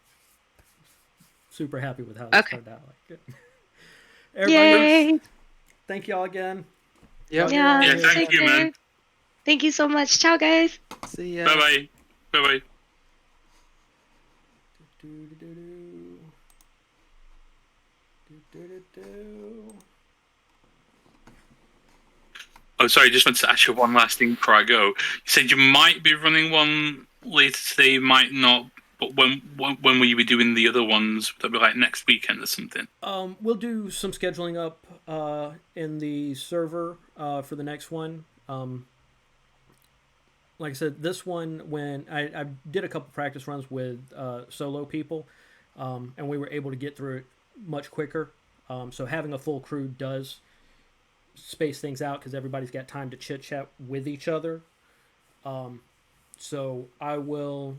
Super happy with how this turned out. Everybody, yay! Thank y'all again. Yep. Yeah, thank you, man. Thank you so much. Ciao, guys. See ya. Bye-bye. Bye-bye. Oh, sorry, just wanted to ask you one last thing before I go. You said you might be running one later today, you might not. But when will you be doing the other ones? That'll be like next weekend or something. We'll do some scheduling up in the server for the next one. Like I said, this one, when I did a couple practice runs with solo people, and we were able to get through it much quicker. So having a full crew does space things out because everybody's got time to chit chat with each other. So I will,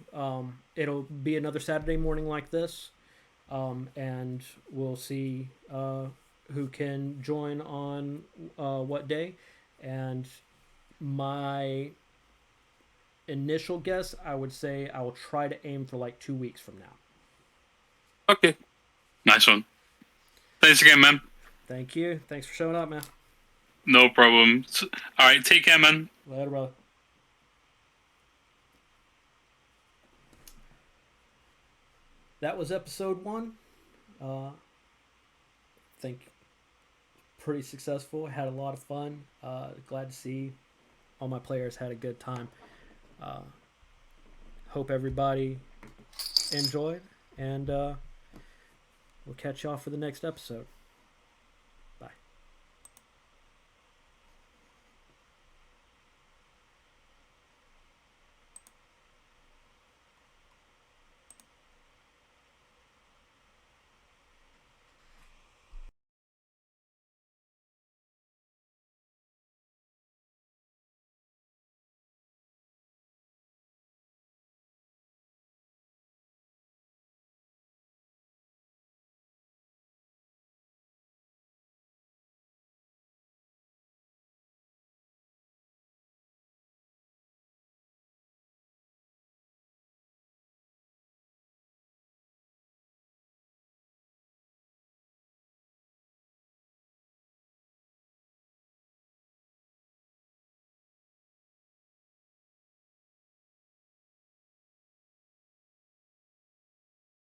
it'll be another Saturday morning like this. and we'll see who can join on what day. And my initial guess, I would say I will try to aim for like 2 weeks from now. Okay. Nice one. Thanks again, man. Thank you. Thanks for showing up, man. No problem. All right, take care, man. Later, brother. That was episode 1. I think pretty successful. Had a lot of fun. Glad to see all my players had a good time. Hope everybody enjoyed, and we'll catch y'all for the next episode.